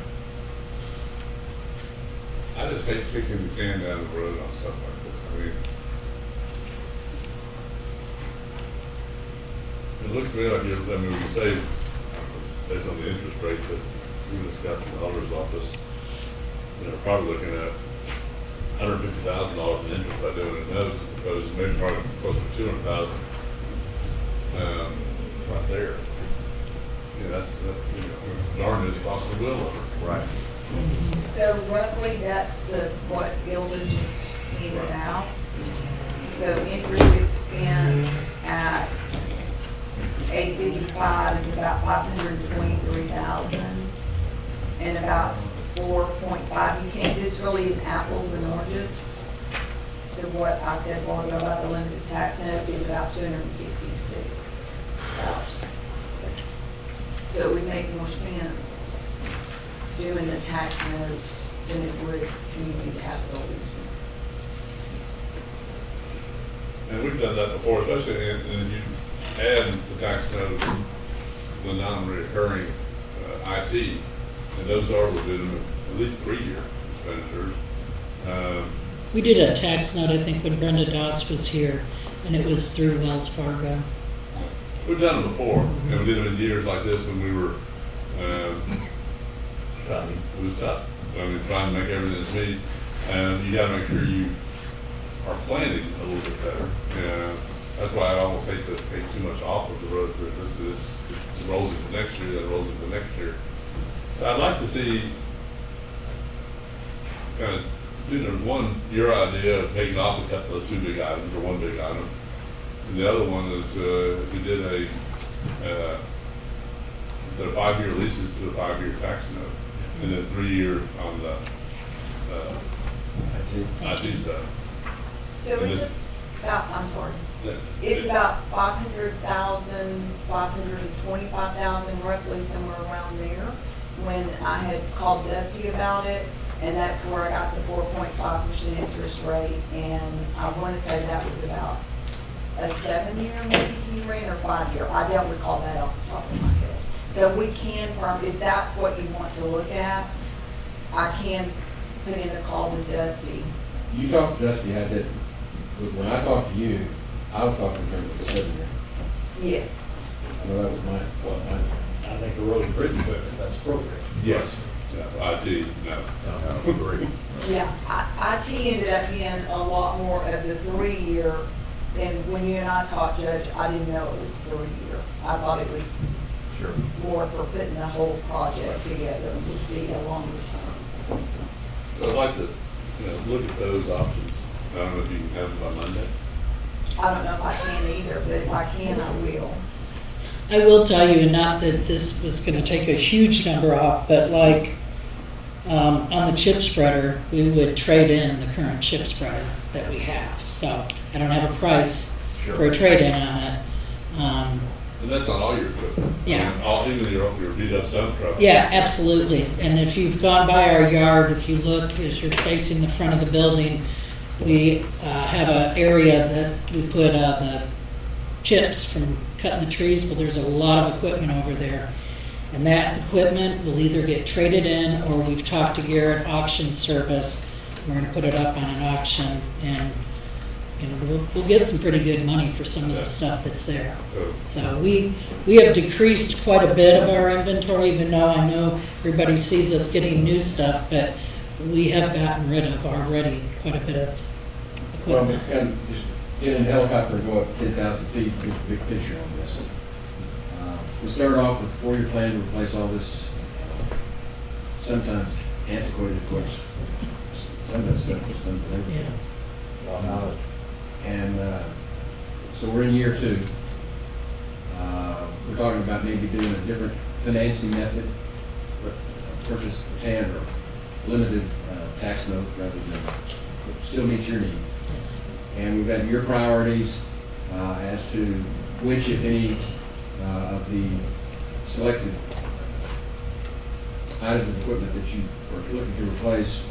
Speaker 5: I just hate kicking the can down the road on stuff like this. I mean, it looks to me like you're, I mean, we can save, based on the interest rate that we discussed in the auditor's office, you know, probably looking at $150,000 in interest by doing it notes, as opposed to maybe probably closer to $200,000, right there. Yeah, that's, you know, it's darn near the cost of the wheel over.
Speaker 3: Right.
Speaker 4: So roughly, that's what Gilda just handed out. So interest expense at 855 is about 523,000, and about 4.5. You can't, this really is apples and oranges to what I said while ago about the limited tax note is about 266,000. So it would make more sense doing the tax note than it would using capital leasing.
Speaker 5: And we've done that before, especially, and you add the tax note, the non-recurring IT, and those are legitimate, at least 3-year expenditures.
Speaker 6: We did a tax note, I think, when Brenda Doss was here, and it was through Wells Fargo.
Speaker 5: We've done it before, and we did it in years like this when we were, it was tough. I mean, trying to make everything as meet, and you gotta make sure you are planning a little bit better. And that's why I almost hate to take too much off of the road for this, because it rolls into next year, then rolls into next year. So I'd like to see kind of, you know, one, your idea of taking off a couple of 2 big items or 1 big item. And the other one is, if we did a 5-year leases to a 5-year tax note, and then 3-year on the IT stuff.
Speaker 4: So
Speaker 5: And
Speaker 4: it's
Speaker 5: then-
Speaker 4: about, I'm sorry,
Speaker 5: Yeah.
Speaker 4: it's about 500,000, 525,000, roughly somewhere around there. When I had called Dusty about it, and that's where I got the 4.5% interest rate, and I want to say that was about a 7-year maybe he ran, or 5-year. I don't recall that off the top of my head. So we can, if that's what you want to look at, I can put in a call to Dusty.
Speaker 1: You talked to Dusty, I didn't. But when I talked to you, I was talking to her for 7 years.
Speaker 4: Yes.
Speaker 1: Well, that was
Speaker 8: I think the road and bridge equipment, that's appropriate.
Speaker 5: Yes. Yeah, IT, no.
Speaker 3: I agree.
Speaker 4: Yeah, IT ended up being a lot more of the 3-year, and when you and I talked, Judge, I didn't know it was 3-year. I thought it was
Speaker 3: Sure.
Speaker 4: more for putting the whole project together, would be a longer term.
Speaker 5: So I'd like to, you know, look at those options. I don't know if you can have them by Monday.
Speaker 4: I don't know if I can either, but if I can, I will.
Speaker 6: I will tell you, not that this was gonna take a huge number off, but like, on the chip spreader, we would trade in the current chip spreader that we have. So I don't have a price for a trade-in on it.
Speaker 5: And that's not all your equipment.
Speaker 6: Yeah.
Speaker 5: I mean, all, even your beat up dump truck.
Speaker 6: Yeah, absolutely. And if you've gone by our yard, if you look, as you're facing the front of the building, we have an area that we put the chips from cutting the trees. Well, there's a lot of equipment over there. And that equipment will either get traded in, or we've talked to Garrett Auction Service. We're gonna put it up on an auction, and, you know, we'll get some pretty good money for some of the stuff that's there. So we have decreased quite a bit of our inventory, even though I know everybody sees us getting new stuff, but we have gotten rid of already quite a bit of
Speaker 1: Well,
Speaker 6: equipment.
Speaker 1: and just get in a helicopter and go up 10,000 feet, get the big picture on this. We started off with a 4-year plan to replace all this sometimes antiquated equipment. Some of that stuff was unbelievable.
Speaker 6: Yeah.
Speaker 10: Well, now,
Speaker 1: And so we're in year 2. We're talking about maybe doing a different financing method, purchase tan or limited tax note rather than, still meet your needs.
Speaker 6: Yes.
Speaker 1: And we've got your priorities as to which, if any, of the selected items of equipment that you are looking to replace,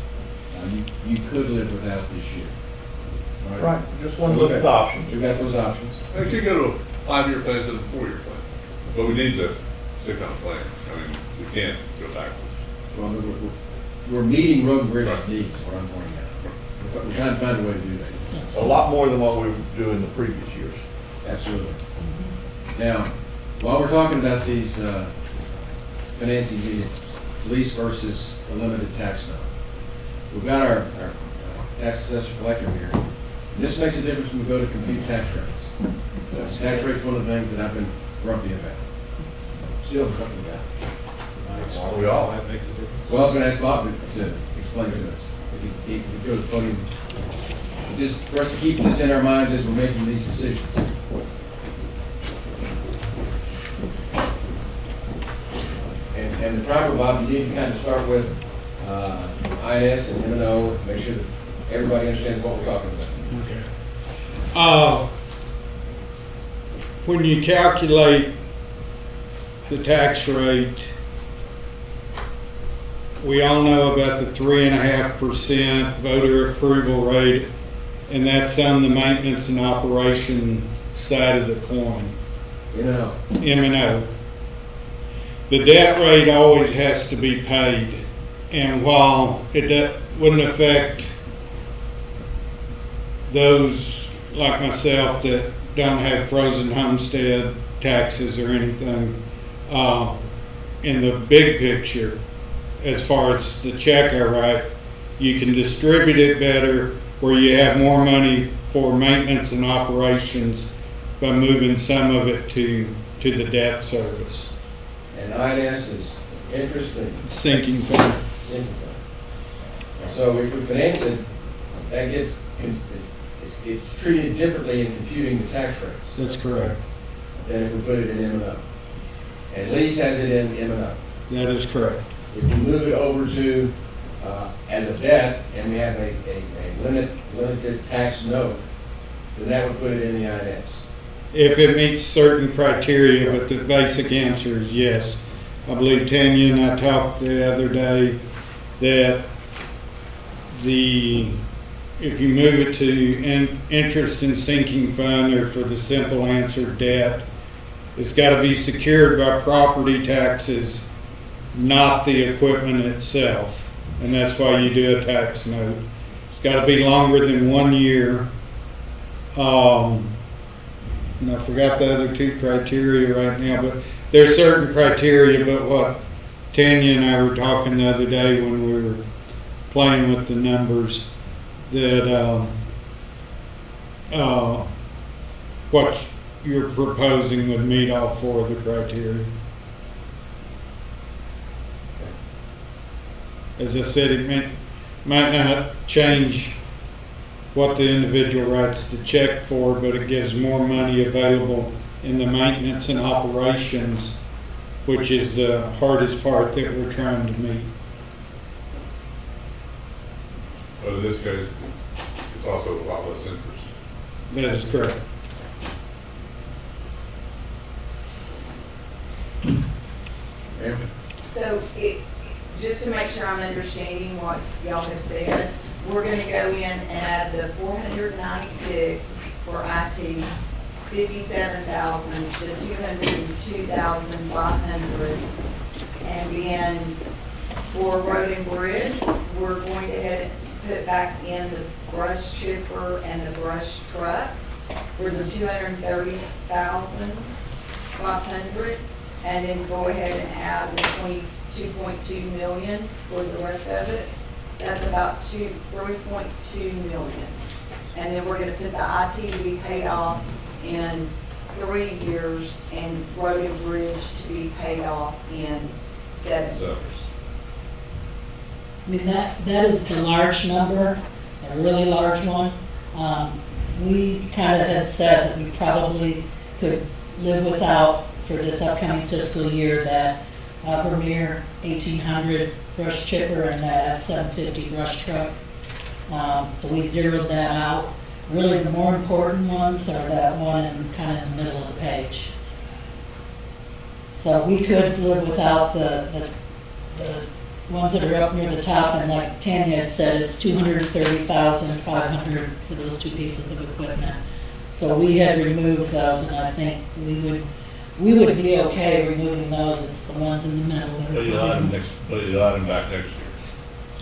Speaker 1: you could live without this year.
Speaker 10: right, just want to look at the options.
Speaker 1: We've got those options.
Speaker 5: We could go to a 5-year plan instead of a 4-year plan, but we need to stick on a plan. I mean, we can't go backwards.
Speaker 1: Well, we're meeting road and bridges needs, is what I'm pointing out. We're trying to find a way to do that.
Speaker 6: Yes.
Speaker 3: A lot more than what we were doing the previous years.
Speaker 1: Absolutely. Now, while we're talking about these financing vehicles, lease versus a limited tax note, we've got our tax assessor collector here. This makes a difference when we go to compute tax rates. Tax rate's one of the things that I've been grumpy about. Still grumpy about.
Speaker 3: We all.
Speaker 8: That makes a difference.
Speaker 1: Well, I was gonna ask Bob to explain to us, if he could go to the podium. Just for us to keep this in our minds as we're making these decisions. And the driver, Bob, you need to kind of start with INS and M&O, make sure that everybody understands what we're talking about.
Speaker 16: Okay. When you calculate the tax rate, we all know about the 3.5% voter approval rate, and that's on the maintenance and operation side of the coin. M&O. The debt rate always has to be paid, and while it wouldn't affect those like myself that don't have frozen homestead taxes or anything, in the big picture, as far as the check I write, you can distribute it better where you have more money for maintenance and operations by moving some of it to the debt service.
Speaker 1: And INS is interest and
Speaker 16: Sinking fund.
Speaker 1: sinking fund. So if we finance it, that gets, it's treated differently in computing the tax rates
Speaker 16: That's correct.
Speaker 1: than if we put it in M&O. And lease has it in M&O.
Speaker 16: That is correct.
Speaker 1: If we move it over to, as a debt, and we have a limited tax note, then that would put it in the INS.
Speaker 16: If it meets certain criteria, but the basic answer is yes. I believe Tanya and I talked the other day that if you move it to interest and sinking fund, or for the simple answer, debt, it's got to be secured by property taxes, not the equipment itself. And that's why you do a tax note. It's got to be longer than 1 year. And I forgot the other two criteria right now, but there's certain criteria, but what Tanya and I were talking the other day when we were playing with the numbers, that what you're proposing would meet all four of the criteria. As I said, it might not change what the individual writes the check for, but it gives more money available in the maintenance and operations, which is the hardest part that we're trying to meet.
Speaker 5: But in this case, it's also a lot less interest.
Speaker 16: That is correct.
Speaker 4: So just to make sure I'm understanding what y'all have said, we're gonna go in and add the 496 for IT, 57,000, the 202,500. And then for road and bridge, we're going to head put back in the brush chipper and the brush truck for the 230,500. And then go ahead and add the 22.2 million for the rest of it. That's about 3.2 million. And then we're gonna put the IT to be paid off in 3 years and road and bridge to be paid off in 7 years.
Speaker 6: I mean, that is the large number, a really large one. We kind of had said that we probably could live without, for this upcoming fiscal year, that Vermeer 1800 brush chipper and that F750 brush truck. So we zeroed that out. Really, the more important ones are that one kind of in the middle of the page. So we could live without the ones that are up near the top, and like Tanya had said, it's 230,500 for those two pieces of equipment. So we had removed those, and I think we would be okay removing those. It's the ones in the middle that
Speaker 5: But
Speaker 6: are.
Speaker 5: you'll add them back next year.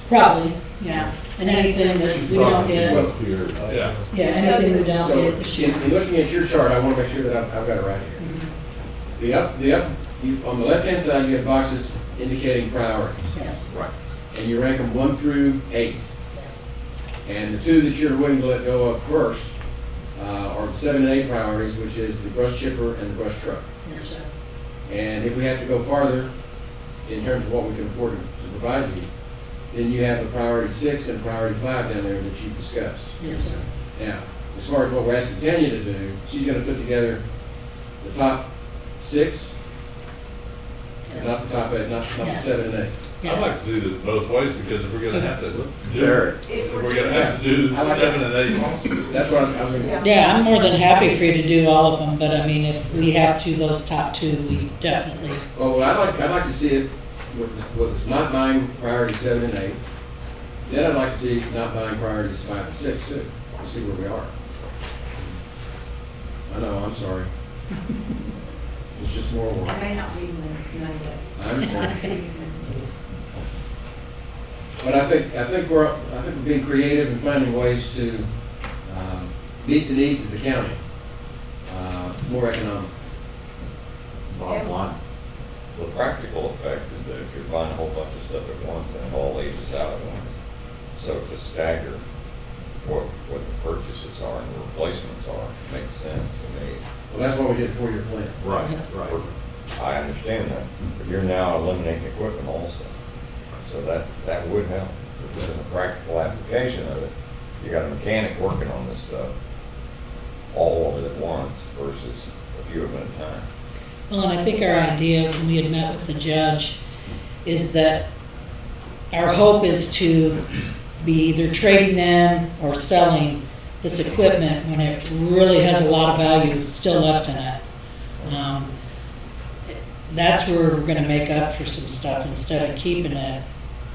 Speaker 6: Probably, yeah. And anything that we don't get,
Speaker 5: Yeah.
Speaker 6: yeah, anything we don't
Speaker 1: So,
Speaker 6: get, the ship.
Speaker 1: in looking at your chart, I want to make sure that I've got it right here. On the left-hand side, you have boxes indicating priorities,
Speaker 6: Yes,
Speaker 3: Right.
Speaker 1: and you rank them 1 through 8.
Speaker 6: yes,
Speaker 1: And the two that you're willing to let go of first are the 7 and 8 priorities, which is the brush chipper and the brush truck.
Speaker 6: yes, sir.
Speaker 1: And if we have to go farther in terms of what we can afford to provide you, then you have a priority 6 and priority 5 down there that you discussed.
Speaker 6: Yes, sir.
Speaker 1: Now, as far as what we're asking Tanya to do, she's gonna put together the top 6,
Speaker 6: Yes.
Speaker 1: not the top 8, not the
Speaker 6: Yes.
Speaker 1: 7 and 8.
Speaker 5: I'd
Speaker 6: Yes.
Speaker 5: like to do this both ways, because if we're gonna have to do,
Speaker 3: Derek.
Speaker 5: if we're gonna have to do
Speaker 1: I like
Speaker 5: 7 and 8 also.
Speaker 1: That's what I was gonna.
Speaker 6: Yeah, I'm more than happy for you to do all of them, but I mean, if we have to, those top two, we definitely,
Speaker 1: Well, I'd like to see it with not buying priority 7 and 8. Then I'd like to see not buying priorities 5 and 6 too, to see where we are. I know, I'm sorry. It's just more work.
Speaker 4: I may not be Monday.
Speaker 1: I understand. But I think we're being creative and finding ways to meet the needs of the county, more economic.
Speaker 3: Bottom line.
Speaker 17: The practical effect is that if you're buying a whole bunch of stuff at once, then it all ages out at once. So to stagger what the purchases are and the replacements are makes sense to me.
Speaker 1: Well, that's why we did a 4-year plan.
Speaker 3: Right, right.
Speaker 17: I understand that, but you're now eliminating equipment also. So that would help. But in the practical application of it, you got a mechanic working on this stuff, all of it at once versus a few of them at a time.
Speaker 6: well, and I think our idea when we had met with the judge is that our hope is to be either trading in or selling this equipment when it really has a lot of value still left in it. That's where we're gonna make up for some stuff instead of keeping it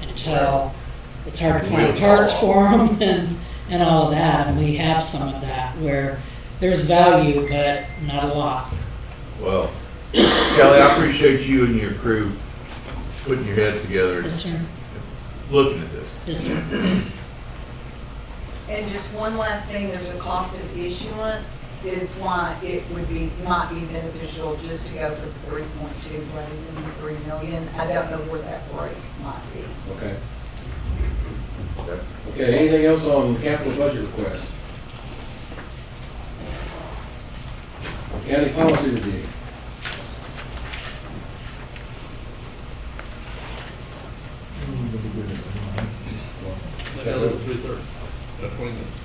Speaker 6: until it's hard to find parts for them and all of that. And we have some of that where there's value, but not a lot.
Speaker 3: Well, Kelly, I appreciate you and your crew putting your heads together and
Speaker 6: Yes, sir.
Speaker 3: looking at this.
Speaker 6: Yes, sir.
Speaker 4: And just one last thing, there's a cost of issuance, is why it might be beneficial just to go for 3.2 rather than the 3 million. I don't know where that break might be.
Speaker 1: Okay.
Speaker 3: Okay.
Speaker 1: Okay, anything else on capital budget request? County policy review.
Speaker 5: That's 3:30. That's 20 minutes.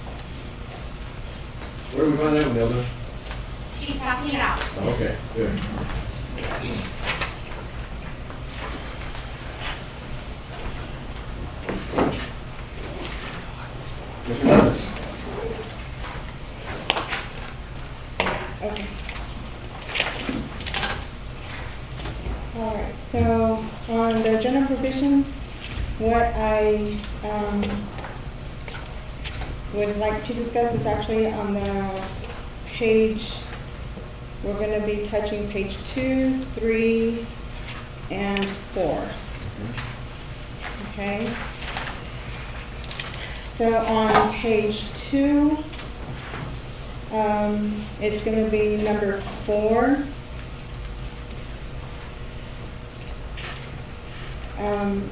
Speaker 1: Where do we find that one, Nelda?
Speaker 12: She's passing it out.
Speaker 1: Okay, good. Mr. Thomas?
Speaker 18: Okay. All right, so on the general provisions, what I would like to discuss is actually on the page, we're gonna be touching page 2, 3, and 4. Okay? So on page 2, it's gonna be number 4.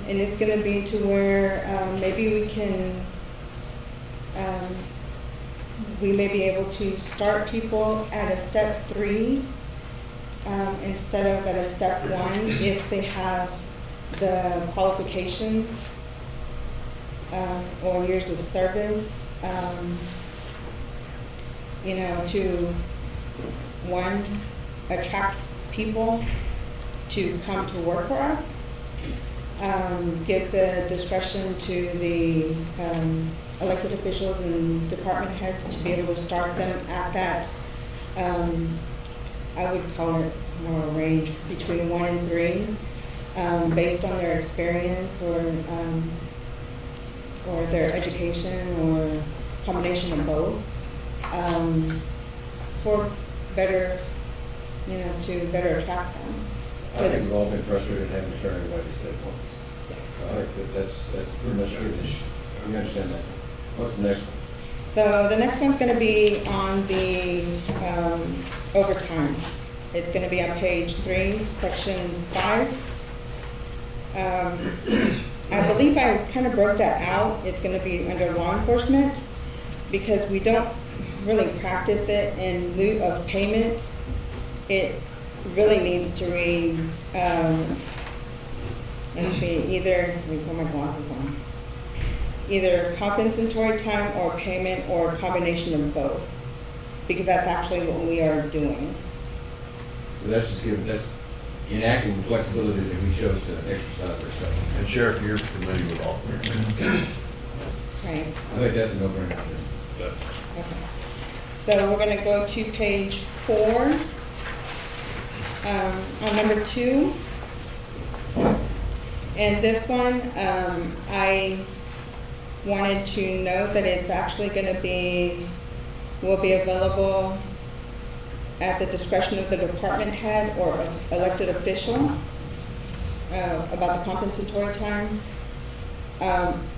Speaker 18: And it's gonna be to where, maybe we can, we may be able to start people at a step 3, instead of at a step 1 if they have the qualifications, or years of service, you know, to, one, attract people to come to work for us. Give the discretion to the elected officials and department heads to be able to start them at that, I would call it more a range between 1 and 3, based on their experience or their education or combination of both, for better, to better attract them.
Speaker 1: I think we've all been frustrated having to turn everybody to step ones. All right, that's pretty much it. We understand that. What's the next one?
Speaker 18: So the next one's gonna be on the overtime. It's gonna be on page 3, section 5. I believe I kind of broke that out. It's gonna be under law enforcement because we don't really practice it in lieu of payment. It really needs to read, let me see, let me put my glasses on. Either compensatory time or payment or a combination of both, because that's actually what we are doing.
Speaker 1: So that's enacting the flexibility that we chose to exercise ourselves.
Speaker 3: And Sheriff, you're familiar with all that.
Speaker 18: Right.
Speaker 1: I think that's a no-brainer.
Speaker 5: Yeah.
Speaker 18: Okay. So we're gonna go to page 4, on number 2. And this one, I wanted to note that it's actually will be available at the discretion of the department head or elected official about the compensatory time.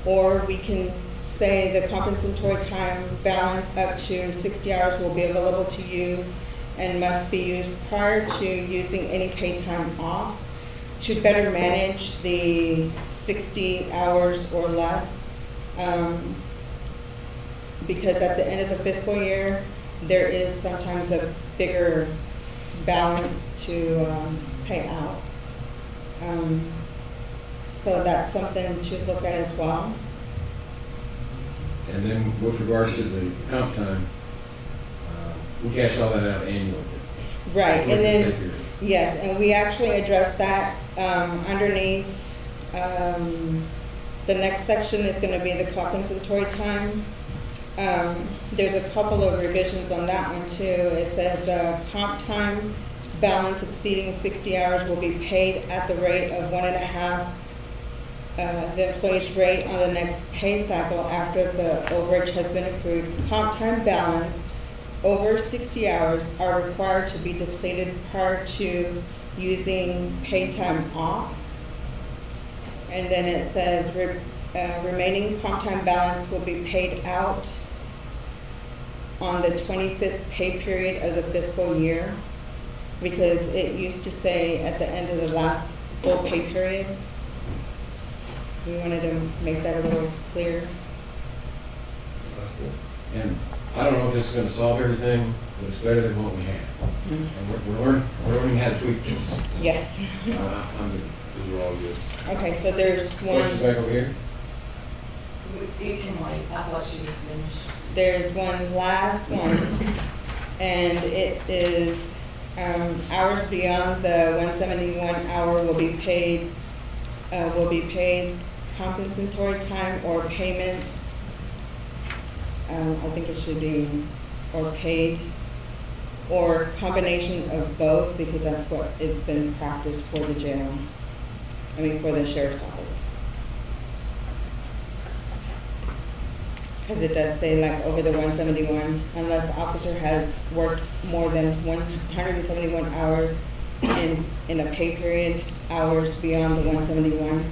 Speaker 18: Or we can say the compensatory time balance up to 60 hours will be available to use and must be used prior to using any paid time off to better manage the 60 hours or less. Because at the end of the fiscal year, there is sometimes a bigger balance to pay out. So that's something to look at as well.
Speaker 1: And then with regard to the comp time, we cash all that out annually.
Speaker 18: Right, and
Speaker 1: With the
Speaker 18: then,
Speaker 1: pay period.
Speaker 18: yes, and we actually addressed that underneath. The next section is gonna be the compensatory time. There's a couple of revisions on that one too. It says comp time balance exceeding 60 hours will be paid at the rate of 1.5 the employee's rate on the next pay cycle after the overage has been accrued. Comp time balance over 60 hours are required to be depleted prior to using paid time off. And then it says remaining comp time balance will be paid out on the 25th pay period of the fiscal year, because it used to say at the end of the last full pay period. We wanted to make that a little clearer.
Speaker 1: And I don't know if this is gonna solve everything, but it's better than what we have.
Speaker 18: Mm-hmm.
Speaker 1: And we're learning how to tweak this.
Speaker 18: Yes.
Speaker 1: I'm good.
Speaker 5: These are all good.
Speaker 18: Okay, so there's
Speaker 1: Questions
Speaker 18: one,
Speaker 1: back over here?
Speaker 4: You can wait, I thought she was finished.
Speaker 18: there's one last one, and it is, hours beyond the 171 hour will be paid compensatory time or payment. I think it should be, or paid, or combination of both, because that's what it's been practiced for the jail. For the sheriff's office. Because it does say like over the 171, unless the officer has worked more than 171 hours in a pay period, hours beyond the 171.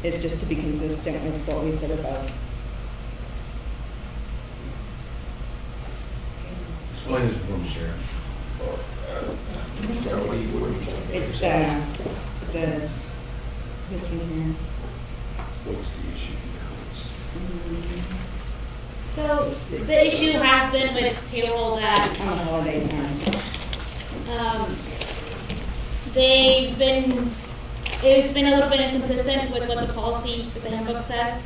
Speaker 18: It's just to be consistent with what we said above.
Speaker 1: Explain this for me, Sheriff.
Speaker 18: It's this one here.
Speaker 7: What's the issue?
Speaker 12: So the issue has been with payroll that
Speaker 18: On the holiday time.
Speaker 12: It's been a little bit inconsistent with what the policy, with the handbook says.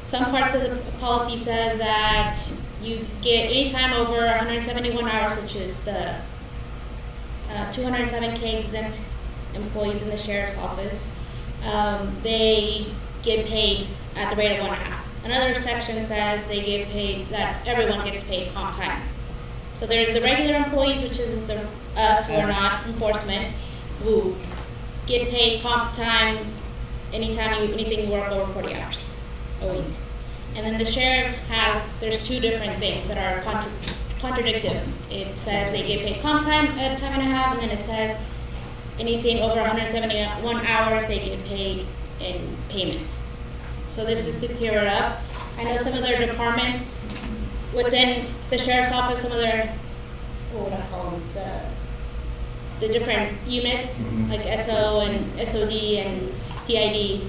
Speaker 12: Some parts of the policy says that you get any time over 171 hours, which is the 207K exempt employees in the sheriff's office. They get paid at the rate of 1.5. Another section says they get paid, that everyone gets paid comp time. So there's the regular employees, which is us who are not enforcement, who get paid comp time anything you work over 40 hours a week. And then the sheriff there's two different things that are contradictive. It says they get paid comp time at time and a half, and then it says anything over 171 hours, they get paid in payment. So this is to clear it up. I know some of their departments within the sheriff's office, some of their, what would I call them, the different units, like SO and SOD and CID,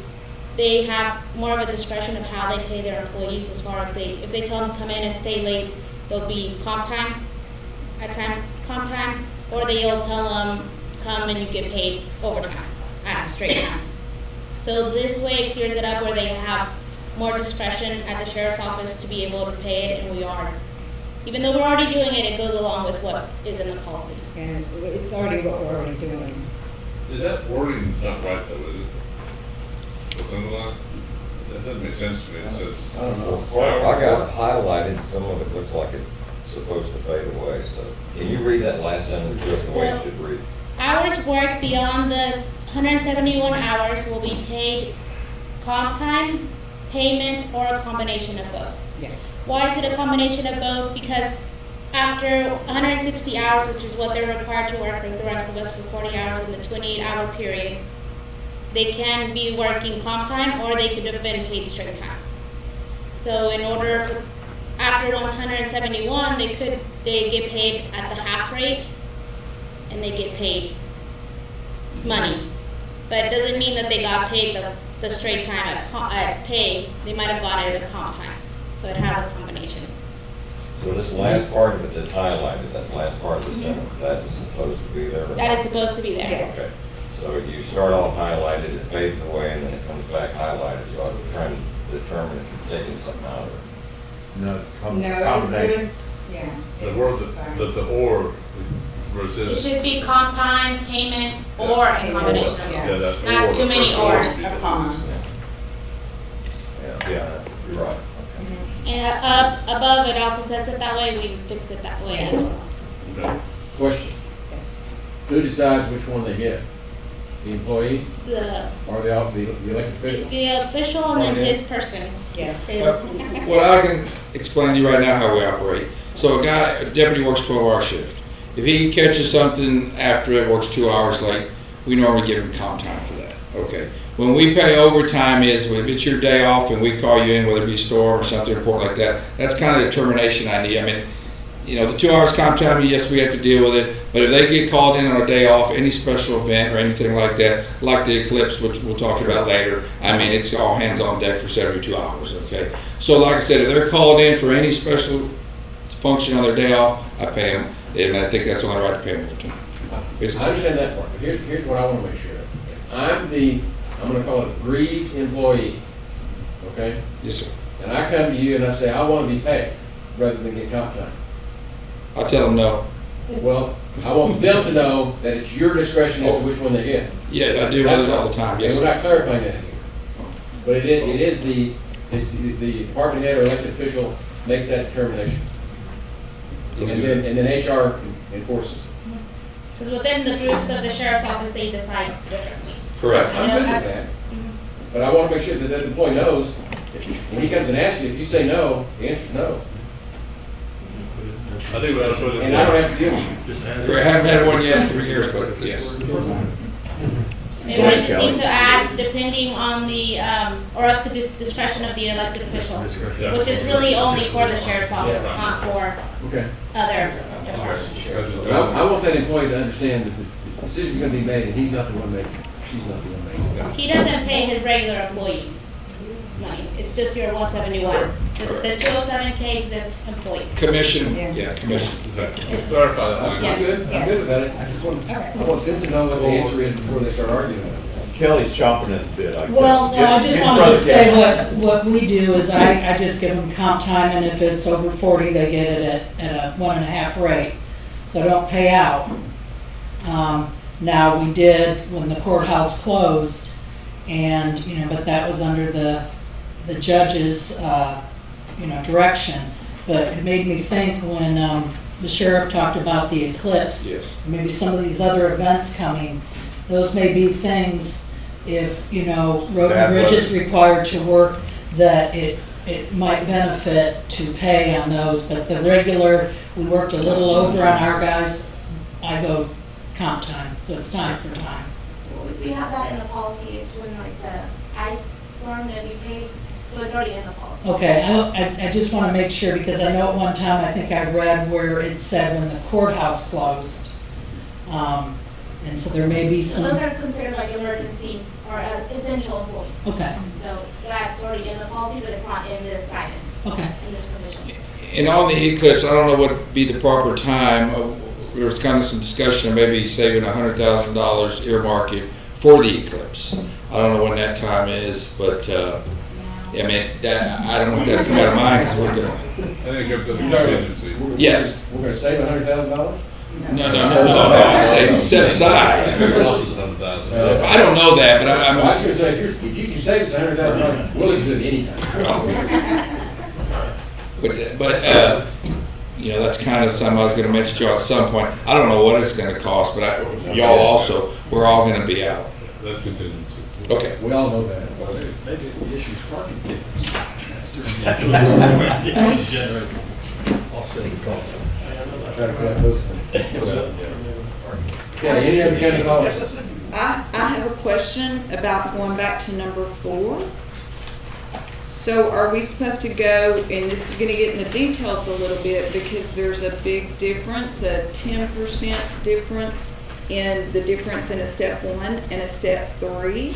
Speaker 12: they have more of a discretion of how they pay their employees as far as if they tell them to come in and stay late, there'll be comp time, or they'll tell them, come and you get paid overtime at straight time. So this way it clears it up where they have more discretion at the sheriff's office to be able to pay it, and we are. Even though we're already doing it, it goes along with what is in the policy.
Speaker 18: And it's already what we're already doing.
Speaker 5: Is that wording not right though, is it? What's underlined? That doesn't make sense to me. It says.
Speaker 1: I don't know.
Speaker 17: Well, I got it highlighted, some of it looks like it's supposed to fade away, so. Can you read that last sentence just the way it should read?
Speaker 12: Hours worked beyond the 171 hours will be paid comp time, payment, or a combination of both.
Speaker 18: Yeah.
Speaker 12: Why is it a combination of both? Because after 160 hours, which is what they're required to work, like the rest of us for 40 hours in the 28-hour period, they can be working comp time or they could have been paid straight time. So in order for, after 171, they get paid at the half rate and they get paid money. But it doesn't mean that they got paid the straight time at pay. They might have got it at comp time. So it has a combination.
Speaker 17: So this last part of it that's highlighted, that last part of the sentence, that is supposed to be there?
Speaker 12: That is supposed to be there.
Speaker 18: Yes.
Speaker 17: Okay, so you start off highlighted, it fades away, and then it comes back highlighted, so I was trying to determine if you're taking something out of it.
Speaker 10: No, it's
Speaker 18: No, it was, yeah.
Speaker 5: The word, the or, where it
Speaker 12: It
Speaker 5: says.
Speaker 12: should be comp time, payment, or a combination of
Speaker 18: Yeah.
Speaker 5: Yeah,
Speaker 12: both.
Speaker 5: that
Speaker 12: Not
Speaker 5: or,
Speaker 12: too many
Speaker 5: the first
Speaker 12: ors.
Speaker 5: or would be
Speaker 18: A comma.
Speaker 17: Yeah, you're right.
Speaker 12: And above it also says it that way, we fix it that way as well.
Speaker 5: Okay.
Speaker 1: Question. Who decides which one they get? The employee
Speaker 12: The
Speaker 1: or the elected official?
Speaker 12: the official and then his person.
Speaker 18: Yes.
Speaker 12: Is-
Speaker 7: Well, I can explain to you right now how we operate. So a deputy works 12-hour shift. If he catches something after it, works 2 hours late, we normally give him comp time for that, okay? When we pay overtime is, if it's your day off and we call you in, whether it be storm or something important like that, that's kind of the termination I need. I mean, you know, the 2 hours comp time, yes, we have to deal with it, but if they get called in on a day off, any special event or anything like that, like the eclipse, which we'll talk about later, I mean, it's all hands on deck for 72 hours, okay? So like I said, if they're called in for any special function on their day off, I pay them, and I think that's the only right to pay them overtime.
Speaker 1: I understand that part, but here's what I want to make sure of. I'm going to call it a grieved employee, okay?
Speaker 7: Yes, sir.
Speaker 1: And I come to you and I say, I want to be paid rather than get comp time.
Speaker 7: I tell them no.
Speaker 1: Well, I want them to know that it's your discretion as to which one they get.
Speaker 7: Yeah, I do with it all the time, yes,
Speaker 1: And
Speaker 7: sir.
Speaker 1: we're not clarifying that here. But it's the department head or elected official makes that determination.
Speaker 7: Yes,
Speaker 1: And
Speaker 7: sir.
Speaker 1: then HR enforces.
Speaker 12: Because within the groups of the sheriff's office, they decide differently.
Speaker 7: Correct.
Speaker 1: I'm good with that. But I want to make sure that employee knows, when he comes and asks you, if you say no, the answer's no.
Speaker 5: I think what I was putting.
Speaker 1: And I don't have to deal with it.
Speaker 7: I haven't had one yet in 3 years, but yes.
Speaker 12: Maybe we just need to add depending on the, or up to this discretion of the elected official, which is really only for the sheriff's office, not for
Speaker 1: Okay.
Speaker 12: other.
Speaker 1: But I want that employee to understand that the decision's going to be made and he's not the one making it. She's not the one making it.
Speaker 12: He doesn't pay his regular employees money, it's just your 171. It's the 207K exempt employees.
Speaker 7: Commission,
Speaker 18: Yeah.
Speaker 7: yeah, commission.
Speaker 5: Clarify that line.
Speaker 1: I'm good with that. I just want, I want them to know what the answer is before they start arguing about it.
Speaker 10: Kelly's chomping at the bit. I guess.
Speaker 6: Well, no, I just
Speaker 10: Get in
Speaker 6: wanted
Speaker 10: front
Speaker 6: to
Speaker 10: of
Speaker 6: say
Speaker 10: Kelly.
Speaker 6: what we do is I just give them comp time, and if it's over 40, they get it at a 1.5 rate. So I don't pay out. Now, we did when the courthouse closed, and, you know, but that was under the judge's, direction. But it made me think when the sheriff talked about the eclipse,
Speaker 7: Yes.
Speaker 6: maybe some of these other events coming, those may be things, if, road and bridge is required to work, that it might benefit to pay on those, but the regular, we worked a little over on our guys, I go comp time, so it's time for time.
Speaker 12: We have that in the policy, it's when like the ice storm that we paid, so it's already in the policy.
Speaker 6: Okay, I just want to make sure, because I know at one time, I think I read where it said when the courthouse closed. And so there may be
Speaker 12: So
Speaker 6: some.
Speaker 12: those are considered like emergency or as essential employees.
Speaker 6: Okay.
Speaker 12: So that's already in the policy, but it's not in this guidance.
Speaker 6: Okay.
Speaker 12: In this provision.
Speaker 7: And on the eclipse, I don't know what would be the proper time. There was kind of some discussion of maybe saving $100,000 earmark it for the eclipse. I don't know when that time is, but I mean, that, I don't want that to come out of mine because we're gonna.
Speaker 5: I think it's a contingency.
Speaker 7: Yes.
Speaker 1: We're gonna save $100,000?
Speaker 7: No. I say set aside. I don't know that, but I'm.
Speaker 1: Well, I was gonna say, if you can save us $100,000, we'll listen to it anytime.
Speaker 7: But you know, that's kind of something I was going to mention to y'all at some point. I don't know what it's going to cost, but y'all also, we're all going to be out.
Speaker 5: That's contingency.
Speaker 7: Okay.
Speaker 1: We all know that.
Speaker 8: Maybe the issue's parking tickets. Generate offsetting costs.
Speaker 1: Try to cut those things. Okay, any other county policies?
Speaker 13: I have a question about going back to number 4. So are we supposed to go, and this is gonna get in the details a little bit, because there's a big difference, a 10% difference in the difference in a step 1 and a step 3.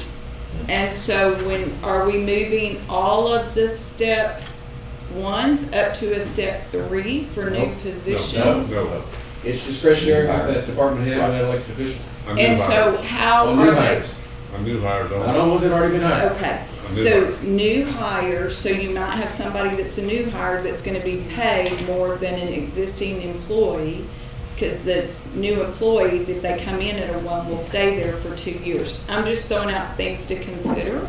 Speaker 13: And so are we moving all of the step 1s up to a step 3 for new positions?
Speaker 5: No.
Speaker 1: It's discretionary by that department head and that elected official.
Speaker 13: And so how
Speaker 1: On
Speaker 13: are
Speaker 1: new
Speaker 13: they?
Speaker 1: hires.
Speaker 5: On new hires,
Speaker 1: Not on ones that already been hired.
Speaker 13: Okay,
Speaker 5: A new
Speaker 13: so
Speaker 5: hire.
Speaker 13: new hire, so you might have somebody that's a new hire that's gonna be paid more than an existing employee, because the new employees, if they come in at a 1, will stay there for 2 years. I'm just throwing out things to consider.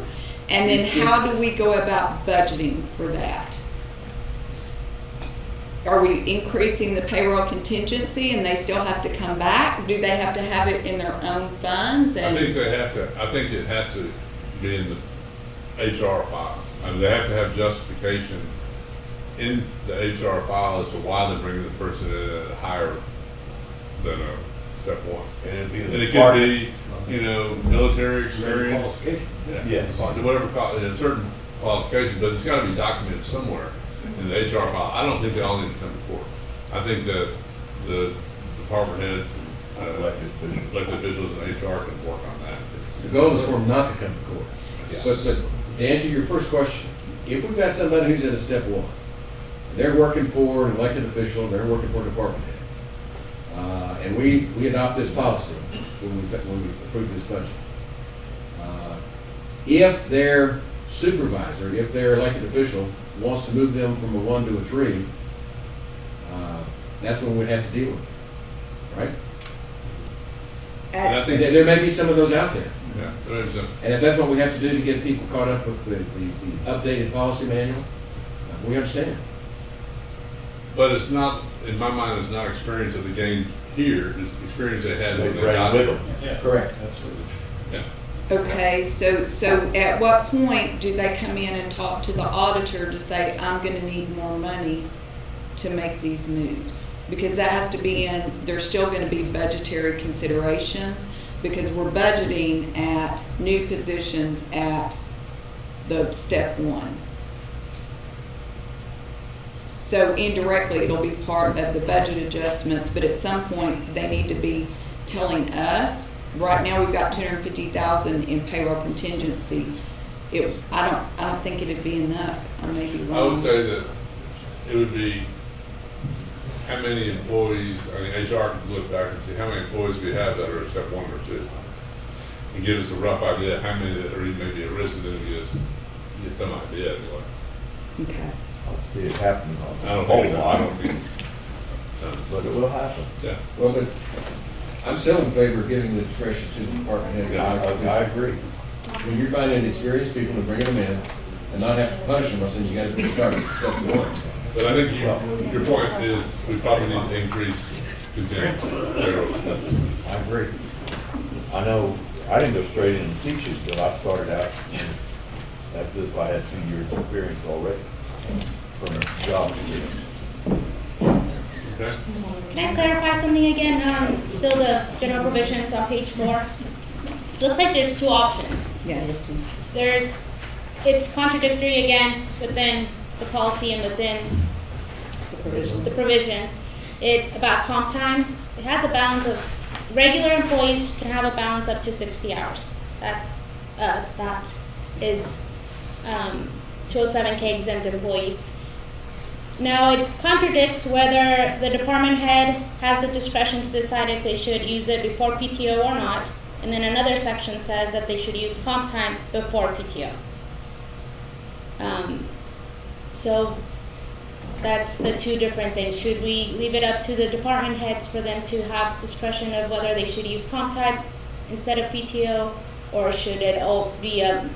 Speaker 13: And then how do we go about budgeting for that? Are we increasing the payroll contingency and they still have to come back? Do they have to have it in their own funds?
Speaker 5: I
Speaker 13: And
Speaker 5: think they have to, I think it has to be in the HR file. I mean, they have to have justification in the HR file as to why they're bringing the person in at a higher than a step 1.
Speaker 10: And it'd be
Speaker 5: And
Speaker 10: the
Speaker 5: it could
Speaker 10: department.
Speaker 5: be, you know, military experience.
Speaker 1: Qualifications.
Speaker 10: Yes.
Speaker 5: Whatever, certain qualifications, but it's gotta be documented somewhere in the HR file. I don't think they all need to come to court. I think that the department heads, elected officials and HR can work on that.
Speaker 1: The goal is for them not to come to court. But to answer your first question, if we've got somebody who's at a step 1, they're working for an elected official, they're working for a department head, and we adopt this policy when we approve this budget. If their supervisor, if their elected official wants to move them from a 1 to a 3, that's when we'd have to deal with it, right?
Speaker 5: And I think
Speaker 1: There may be some of those out there.
Speaker 5: Yeah, there is a,
Speaker 1: And if that's what we have to do to get people caught up with the updated policy manual, we understand.
Speaker 5: but it's not, in my mind, it's not experience that they gained here, it's experience they had when they
Speaker 10: bring
Speaker 5: got
Speaker 10: with
Speaker 5: there.
Speaker 10: them.
Speaker 8: Yeah.
Speaker 1: Correct.
Speaker 8: Absolutely.
Speaker 5: Yeah.
Speaker 13: okay, so at what point do they come in and talk to the auditor to say, I'm gonna need more money to make these moves? Because that has to be in, there's still gonna be budgetary considerations, because we're budgeting at new positions at the step 1. So indirectly, it'll be part of the budget adjustments, but at some point, they need to be telling us. Right now, we've got 250,000 in payroll contingency. I don't think it'd be enough. I may be wrong.
Speaker 5: I would say that it would be how many employees, I mean, HR could look back and see how many employees we have that are at step 1 or 2. And give us a rough idea how many that are maybe at risk, and then get some idea anyway.
Speaker 13: Okay.
Speaker 10: I see it happening.
Speaker 5: I don't think, I don't think,
Speaker 10: But it will happen.
Speaker 5: yeah.
Speaker 1: Well, but I'm still in favor of giving the discretion to the department head.
Speaker 10: I agree.
Speaker 1: When you're finding experienced people and bringing them in and not have to punish them by saying you gotta start at step 1.
Speaker 5: But I think your point is, we probably need to increase contingency.
Speaker 10: I agree. I know, I didn't go straight into teaching until I started out, as if I had 2 years experience already from a job experience.
Speaker 5: Okay.
Speaker 12: Can I clarify something again? Still the general provisions on page 4. It looks like there's two options.
Speaker 18: Yeah, yes,
Speaker 12: There's, it's contradictory again within the policy and within the provisions. It, about comp time, it has a balance of, regular employees can have a balance up to 60 hours. That's us, that is 207K exempt employees. Now, it contradicts whether the department head has the discretion to decide if they should use it before PTO or not. And then another section says that they should use comp time before PTO. So that's the two different things. Should we leave it up to the department heads for them to have discretion of whether they should use comp time instead of PTO? Or should it all be a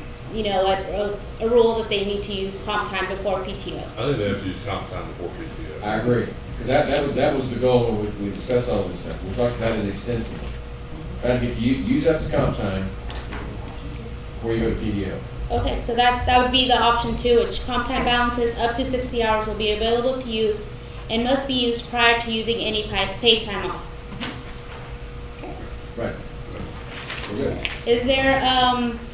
Speaker 12: rule that they need to use comp time before PTO?
Speaker 5: I think they have to use comp time before PTO.
Speaker 1: I agree, because that was the goal when we discussed all this stuff. We talked about it extensively. Trying to get you, use up the comp time before you go to PTO.
Speaker 12: Okay, so that would be the option 2, which comp time balances up to 60 hours will be available to use and must be used prior to using any paid time off.
Speaker 1: Right. We're good.
Speaker 12: Is there,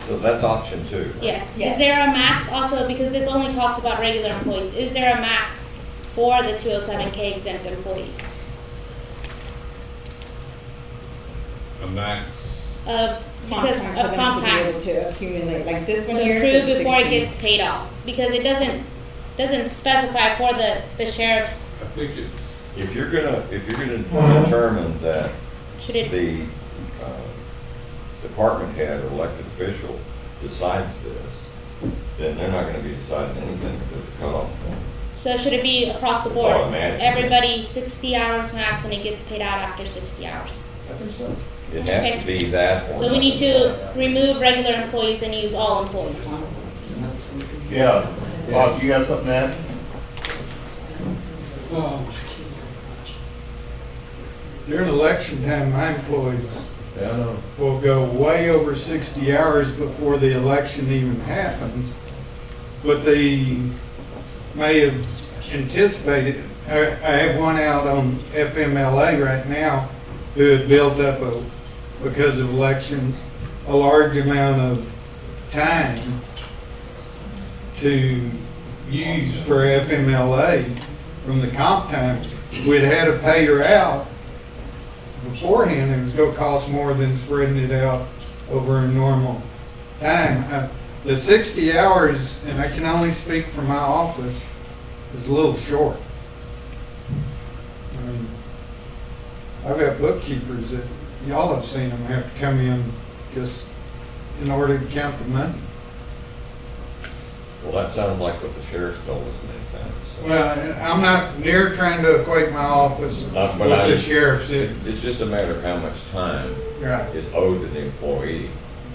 Speaker 17: So that's option 2.
Speaker 12: yes, is there a max also, because this only talks about regular employees, is there a max for the 207K exempt employees?
Speaker 18: Uh,
Speaker 5: A max.
Speaker 18: comp
Speaker 12: Because
Speaker 18: time
Speaker 12: of
Speaker 18: for them
Speaker 12: comp
Speaker 18: to be
Speaker 12: time.
Speaker 18: able to accumulate, like this one
Speaker 12: To
Speaker 18: here
Speaker 12: approve
Speaker 18: says
Speaker 12: before it
Speaker 18: 60.
Speaker 12: gets paid off, because it doesn't specify for the sheriff's,
Speaker 5: I think it's,
Speaker 17: If you're gonna determine that
Speaker 12: should it,
Speaker 17: the department head or elected official decides this, then they're not gonna be deciding anything because the cutoff point.
Speaker 12: so should it be across the
Speaker 17: It's
Speaker 12: board?
Speaker 17: automatic.
Speaker 12: Everybody 60 hours max and it gets paid out after 60 hours.
Speaker 1: I think so.
Speaker 17: It has to be that. or
Speaker 12: So we need to remove regular employees and use all employees.
Speaker 15: Yeah, Bob, you got something to add?
Speaker 16: During election time, my employees
Speaker 1: Yeah, I know.
Speaker 16: will go way over 60 hours before the election even happens. But they may have anticipated, I have one out on FMLA right now who had built up because of elections, a large amount of time to use for FMLA from the comp time. We'd had to pay her out beforehand. It was gonna cost more than spreading it out over a normal time. The 60 hours, and I can only speak for my office, is a little short. I mean, I've got bookkeepers that, y'all have seen them have to come in just in order to count the money.
Speaker 17: Well, that sounds like what the sheriff's told us many times. So.
Speaker 16: Well, I'm not near trying to equate my office with
Speaker 17: But
Speaker 16: the sheriff's.
Speaker 17: It's just a matter of how much time
Speaker 16: Right.
Speaker 17: is owed to the employee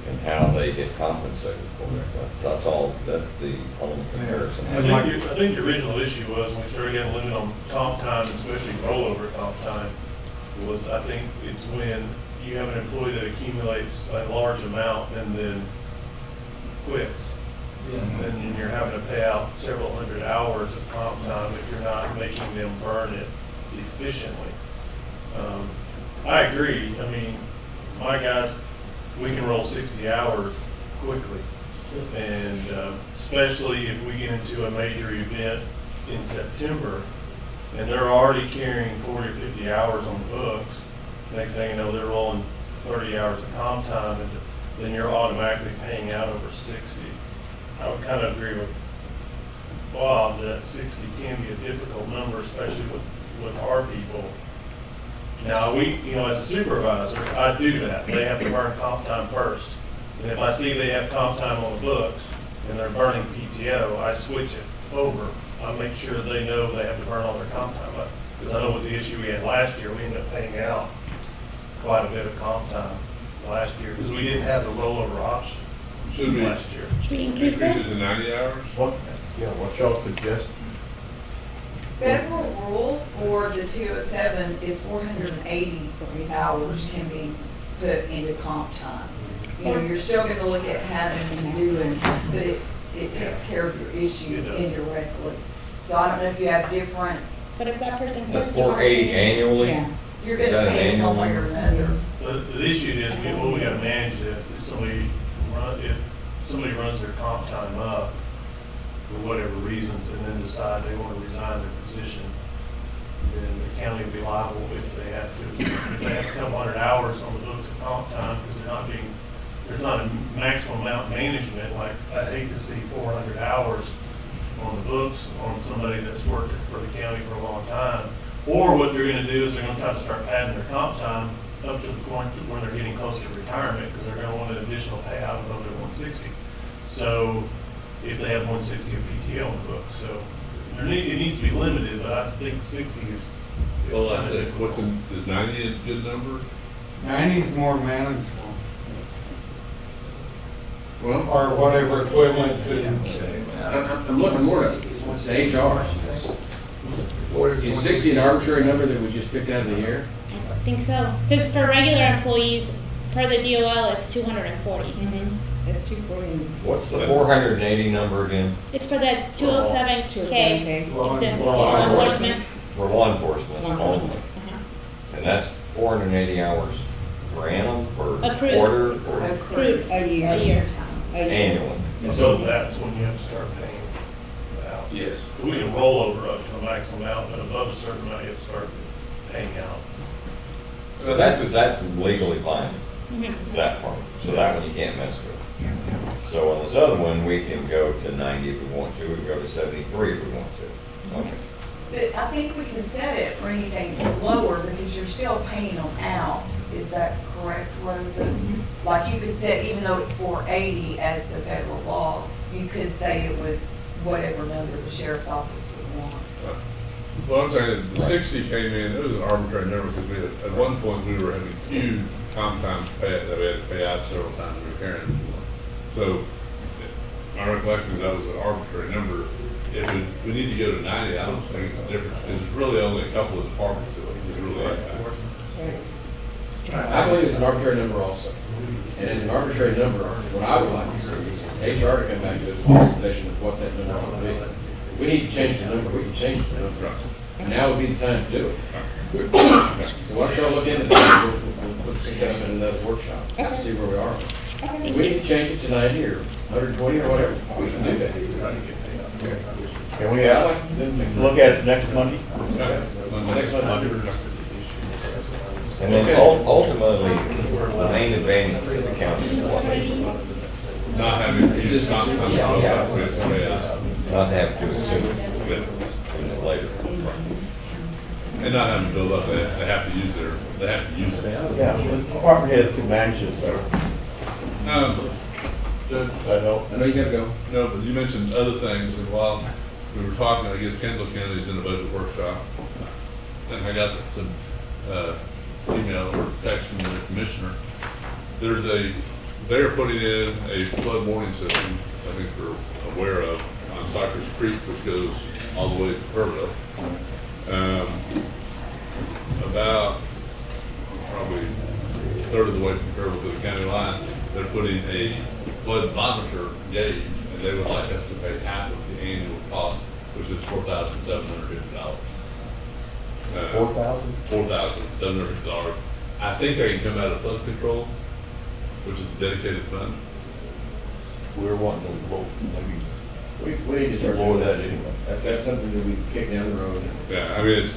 Speaker 17: and how they get compensated for it. That's all, that's the only comparison.
Speaker 16: And like-
Speaker 9: I think the original issue was when we started getting a limit on comp time, especially rollover comp time, was I think it's when you have an employee that accumulates a large amount and then quits. And then you're having to pay out several hundred hours of comp time if you're not making them burn it efficiently. I agree. I mean, my guys, we can roll 60 hours quickly. And especially if we get into a major event in September and they're already carrying 40 or 50 hours on the books, next thing you know, they're rolling 30 hours of comp time, and then you're automatically paying out over 60. I would kind of agree with Bob that 60 can be a difficult number, especially with our people. Now, as a supervisor, I do that. They have to burn comp time first. And if I see they have comp time on the books and they're burning PTO, I switch it over. I make sure they know they have to burn all their comp time. Because I know with the issue we had last year, we ended up paying out quite a bit of comp time last year because we didn't have the rollover option
Speaker 5: should we
Speaker 9: last year.
Speaker 12: Should we increase
Speaker 5: increase
Speaker 12: it?
Speaker 5: it to 90 hours?
Speaker 3: What y'all suggest?
Speaker 4: Federal rule for the 207 is 480 hours can be put into comp time. You know, you're still gonna look at having to do it, but it takes care of your issue indirectly. So I don't know if you have different
Speaker 12: But if that person
Speaker 17: That's
Speaker 12: quits, they won't
Speaker 17: 480
Speaker 12: finish.
Speaker 17: annually?
Speaker 18: Yeah.
Speaker 4: You're
Speaker 17: Is that
Speaker 4: gonna
Speaker 17: an
Speaker 4: pay them
Speaker 17: annual
Speaker 4: one way or
Speaker 17: number?
Speaker 4: another.
Speaker 9: The issue is, we gotta manage it. If somebody runs their comp time up for whatever reasons and then decide they wanna resign their position, then the county will be liable if they have to. If they have a couple hundred hours on the books of comp time, because there's not a maximum amount of management, like, I'd hate to see 400 hours on the books on somebody that's worked for the county for a long time. Or what they're gonna do is they're gonna try to start padding their comp time up to the point where they're getting close to retirement, because they're gonna want an additional payout above their 160. So, if they have 160 of PTO on the book, so it needs to be limited, but I think 60 is
Speaker 5: Well,
Speaker 9: kind of difficult.
Speaker 5: is 90 a good number?
Speaker 16: 90 is more manageable,
Speaker 1: Well,
Speaker 16: or whatever equivalent to.
Speaker 1: I'm looking more at HR. Is 60 an arbitrary number that we just picked out of the air?
Speaker 12: I think so. Because for regular employees, per the DOL, it's 240.
Speaker 18: It's 240.
Speaker 17: What's the 480 number again?
Speaker 12: It's for the 207K
Speaker 18: 207K.
Speaker 12: exempt
Speaker 17: Law
Speaker 12: law
Speaker 17: enforcement.
Speaker 12: enforcement.
Speaker 17: For law enforcement
Speaker 18: Law enforcement.
Speaker 17: only. And that's 480 hours per annum, per
Speaker 12: Accrued.
Speaker 17: quarter, or
Speaker 12: Accrued.
Speaker 18: A year.
Speaker 12: A year.
Speaker 17: annually?
Speaker 9: And so that's when you have to start paying out.
Speaker 3: Yes.
Speaker 9: We can roll over up to a maximum amount, but above a certain amount, you have to start paying out.
Speaker 17: So that's legally binding,
Speaker 12: Mhm.
Speaker 17: that part. So that one you can't mess with. So on this other one, we can go to 90 if we want to, we can go to 73 if we want to. Okay.
Speaker 4: But I think we can set it for anything lower because you're still paying them out. Is that correct, Rosa? Like you could set, even though it's 480 as the federal law, you could say it was whatever number the sheriff's office would want.
Speaker 5: Well, I'm saying the 60 came in, it was an arbitrary number because at one point we were having huge comp time pay that we had to pay out several times we were carrying it for. So my recollection is that was an arbitrary number. If we need to go to 90, I don't think it's a difference. It's really only a couple of departments that it's really impact.
Speaker 1: I believe it's an arbitrary number also. And as an arbitrary number, what I would like to see is HR to come back to us with a suggestion of what that number ought to be. If we need to change the number, we can change the number. And now would be the time to do it. So why don't y'all look into that, we'll put some stuff in another workshop, to see where we are. If we need to change it to 90 or 120 or whatever, we can do that. Can we,
Speaker 10: Look at it next Monday.
Speaker 1: next one?
Speaker 17: And then ultimately, the main advantage for the county is what?
Speaker 5: Not having, it's just not,
Speaker 17: Not have to assume it later.
Speaker 5: and not having to build up, they have to use it.
Speaker 10: Yeah, the department heads can manage it better.
Speaker 5: Judge,
Speaker 10: That help?
Speaker 1: I know you gotta go.
Speaker 5: no, but you mentioned other things, and while we were talking, I guess Kendall County's in a budget workshop. And I got some, email or text from the commissioner. They're putting in a flood warning system, I think we're aware of, on Cypress Creek, which goes all the way to Kerrville. About probably a third of the way from Kerrville to the county line, they're putting a flood monitor gauge, and they would like us to pay half of the annual cost, which is $4,750. $4,750. I think they can come out of flood control, which is a dedicated fund.
Speaker 10: We're wanting to vote, maybe
Speaker 1: We need to start
Speaker 10: lower
Speaker 1: doing
Speaker 10: that
Speaker 1: that.
Speaker 10: anyway.
Speaker 1: That's something that we kick down the road.
Speaker 5: Yeah, I mean,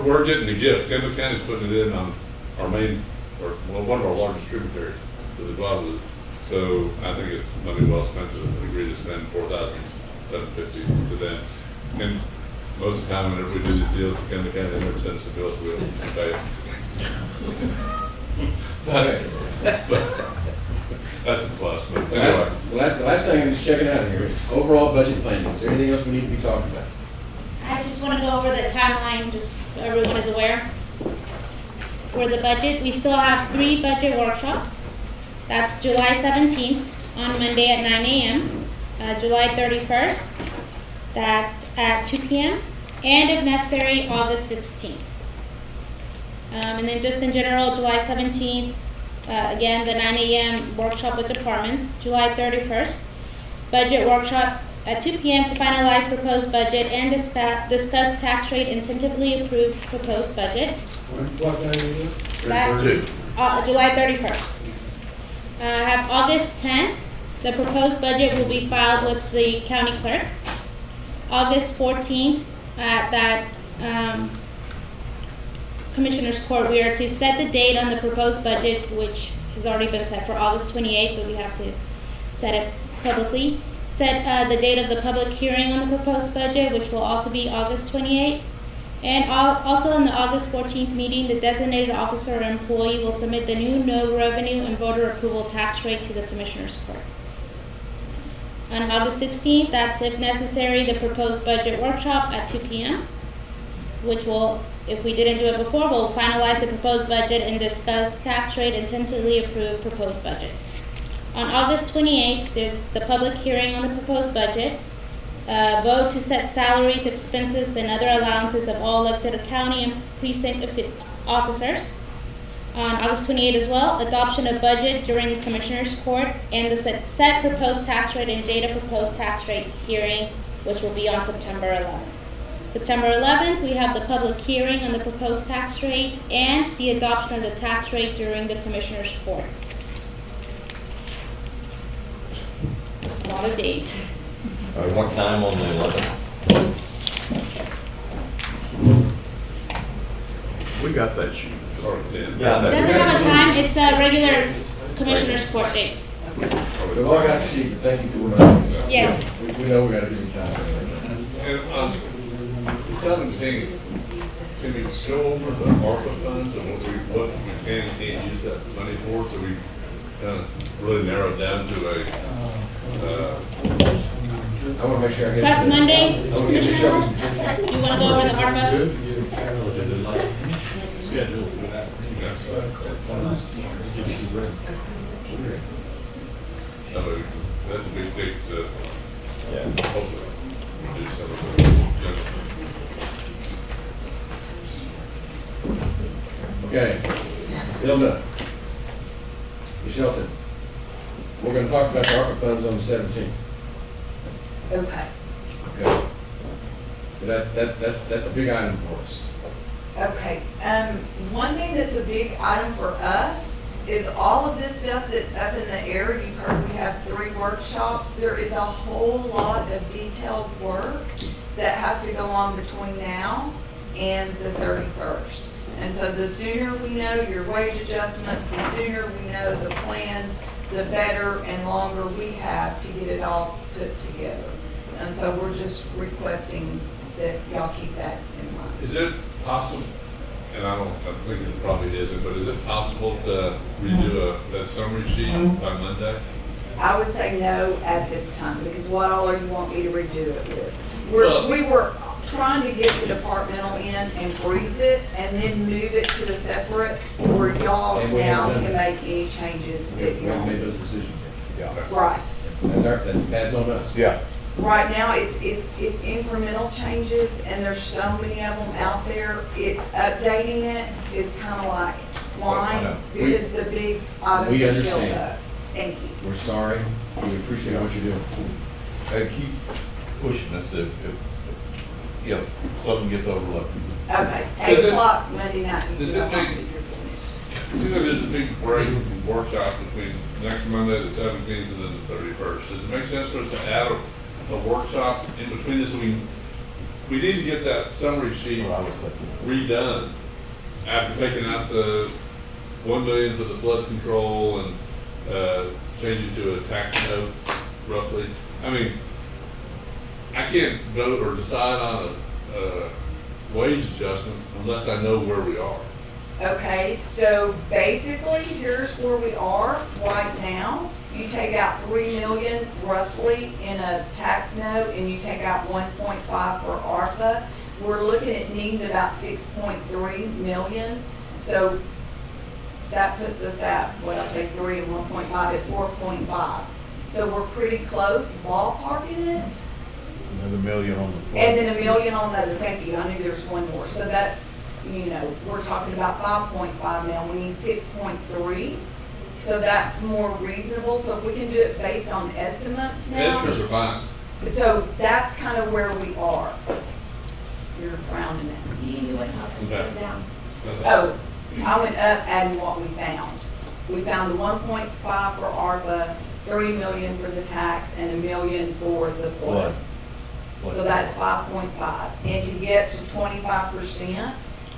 Speaker 5: we're getting a gift. Kendall County's putting it in on our main, or one of our largest tributaries to the Guadalupe. So I think it's money well spent to agree to spend $4,750 to them. And most of the time, whenever we do these deals, Kendall County, they never send us a bill, so we don't pay it. But that's the plus. But anyway,
Speaker 1: The last thing I'm just checking out here is overall budget planning. Is there anything else we need to be talking about?
Speaker 12: I just want to go over the timeline, just so everyone is aware. For the budget, we still have 3 budget workshops. That's July 17th on Monday at 9 a.m., July 31st, that's at 2 p.m., and if necessary, August 16th. And then just in general, July 17th, again, the 9 a.m. workshop with departments. July 31st, budget workshop at 2 p.m. to finalize proposed budget and discuss tax rate and tentatively approve proposed budget.
Speaker 11: What day is it?
Speaker 12: That, July 31st. I have August 10th. The proposed budget will be filed with the county clerk. August 14th, at that Commissioners Court, we are to set the date on the proposed budget, which has already been set for August 28th, but we have to set it publicly. Set the date of the public hearing on the proposed budget, which will also be August 28th. And also in the August 14th meeting, the designated officer or employee will submit the new no revenue and voter approval tax rate to the Commissioners Court. On August 16th, that's if necessary, the proposed budget workshop at 2 p.m., which will, if we didn't do it before, we'll finalize the proposed budget and discuss tax rate and tentatively approve proposed budget. On August 28th, it's the public hearing on the proposed budget. Vote to set salaries, expenses, and other allowances of all elected county and precinct officers. On August 28th as well, adoption of budget during the Commissioners Court and the set proposed tax rate and date of proposed tax rate hearing, which will be on September 11th. September 11th, we have the public hearing on the proposed tax rate and the adoption of the tax rate during the Commissioners Court. A lot of dates.
Speaker 17: What time on the 11th?
Speaker 3: We got that sheet.
Speaker 12: It doesn't have a time, it's a regular Commissioners Court date.
Speaker 1: We've all got the sheet, but thank you for reminding us.
Speaker 12: Yes.
Speaker 1: We know we got to do some time.
Speaker 5: And on the 17th, can we go over the ARPA funds and what we can and can't use that money for? So we kind of really narrowed down to a,
Speaker 1: I want to make sure I get.
Speaker 12: So that's Monday,
Speaker 1: I want to get the
Speaker 12: Commissioner
Speaker 1: shovels.
Speaker 12: Ross? You want to go over the ARPA?
Speaker 8: Schedule for that.
Speaker 5: That's a big fix that, hopefully, we do some of the,
Speaker 1: Okay, Hilda, Ms. Shelton, we're going to talk about the ARPA funds on the 17th.
Speaker 4: Okay.
Speaker 1: Okay. But that's a big item for us.
Speaker 4: Okay, one thing that's a big item for us is all of this stuff that's up in the air. You've heard we have 3 workshops. There is a whole lot of detailed work that has to go on between now and the 31st. And so the sooner we know your wage adjustments, the sooner we know the plans, the better and longer we have to get it all put together. And so we're just requesting that y'all keep that in mind.
Speaker 5: is it possible, and I think it probably isn't, but is it possible to redo that summary sheet by Monday?
Speaker 4: I would say no at this time, because what all are you want me to redo it with?
Speaker 5: Well-
Speaker 4: We were trying to get the departmental in and freeze it, and then move it to a separate, where y'all
Speaker 1: And we
Speaker 4: now
Speaker 1: haven't
Speaker 4: can
Speaker 1: done
Speaker 4: make any changes
Speaker 1: We
Speaker 4: that
Speaker 1: haven't
Speaker 4: you
Speaker 1: made
Speaker 4: want.
Speaker 1: those decisions
Speaker 10: Yeah.
Speaker 4: Right.
Speaker 1: That's on us.
Speaker 10: Yeah.
Speaker 4: Right now, it's incremental changes, and there's so many of them out there. It's updating it is kind of like,
Speaker 1: I
Speaker 4: why?
Speaker 1: know.
Speaker 4: Because the big items
Speaker 1: We
Speaker 4: are still
Speaker 1: understand.
Speaker 4: up. Thank you.
Speaker 1: We're sorry. We appreciate what you're doing.
Speaker 10: Hey, keep pushing us if something gets overlooked.
Speaker 4: Okay,
Speaker 5: Does
Speaker 4: 8
Speaker 5: it-
Speaker 4: o'clock Monday night. you
Speaker 5: does
Speaker 4: can
Speaker 5: it
Speaker 4: come
Speaker 5: make-
Speaker 4: if you're finished.
Speaker 5: See, there's a big break workshop between next Monday, the 17th, and then the 31st. Does it make sense for us to add a workshop in between this? We need to get that summary sheet
Speaker 10: I was thinking.
Speaker 5: redone after taking out the 1 million for the flood control and changing to a tax note roughly. I mean, I can't vote or decide on a wage adjustment unless I know where we are.
Speaker 4: Okay, so basically, here's where we are right now. You take out 3 million roughly in a tax note, and you take out 1.5 for ARPA. We're looking at needing about 6.3 million. So that puts us at, what I say, 3 and 1.5 at 4.5. So we're pretty close ballparking it.
Speaker 10: Another million on the floor.
Speaker 4: And then $1 million on the other, thank you, I knew there was one more. So that's, we're talking about 5.5 now, we need 6.3. So that's more reasonable, so if we can do it based on estimates now.
Speaker 5: Estimates are fine.
Speaker 4: So that's kind of where we are. You're rounding it.
Speaker 12: You went up instead of down.
Speaker 4: Oh, I went up adding what we found. We found the 1.5 for ARPA, 3 million for the tax, and $1 million for the flood. So that's 5.5. And to get to 25%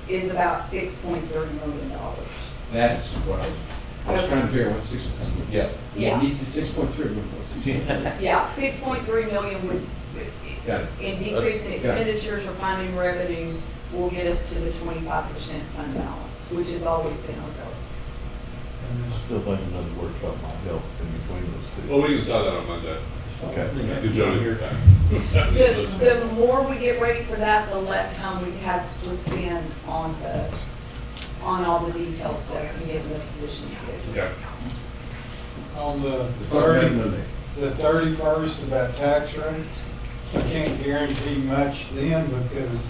Speaker 4: is about $6.3 million.
Speaker 1: That's what I was trying to figure out what 6 was.
Speaker 10: Yeah.
Speaker 4: Yeah.
Speaker 1: You need 6.3.
Speaker 4: Yeah, 6.3 million would,
Speaker 1: Got it.
Speaker 4: in decrease in
Speaker 1: Got it.
Speaker 4: expenditures or finding revenues, will get us to the 25% fund balance, which has always been our goal.
Speaker 3: I still think another workshop might help in between those two.
Speaker 5: Well, we can decide that on Monday.
Speaker 3: Okay.
Speaker 5: Give Jody your time.
Speaker 4: The more we get ready for that, the less time we have to spend on all the detail stuff and getting the position scheduled.
Speaker 5: Okay.
Speaker 16: On the
Speaker 1: Monday.
Speaker 16: 30, the 31st about tax rates, I can't guarantee much then because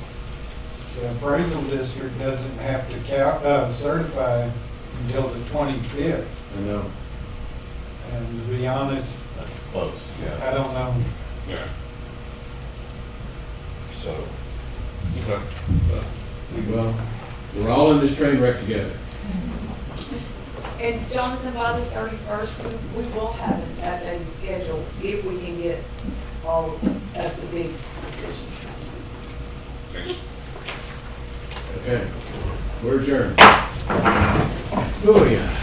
Speaker 16: the appraisal district doesn't have to certify until the 25th.
Speaker 1: I know.
Speaker 16: And to be honest,
Speaker 3: That's close, yeah.
Speaker 16: I don't know.
Speaker 5: Yeah.
Speaker 10: So,
Speaker 5: Okay.
Speaker 1: Well, we're all in this train wreck together.
Speaker 4: And Jonathan, by the 31st, we will have an updated schedule if we can get all of the big decisions.
Speaker 1: Okay. We're adjourned.
Speaker 10: oh yeah.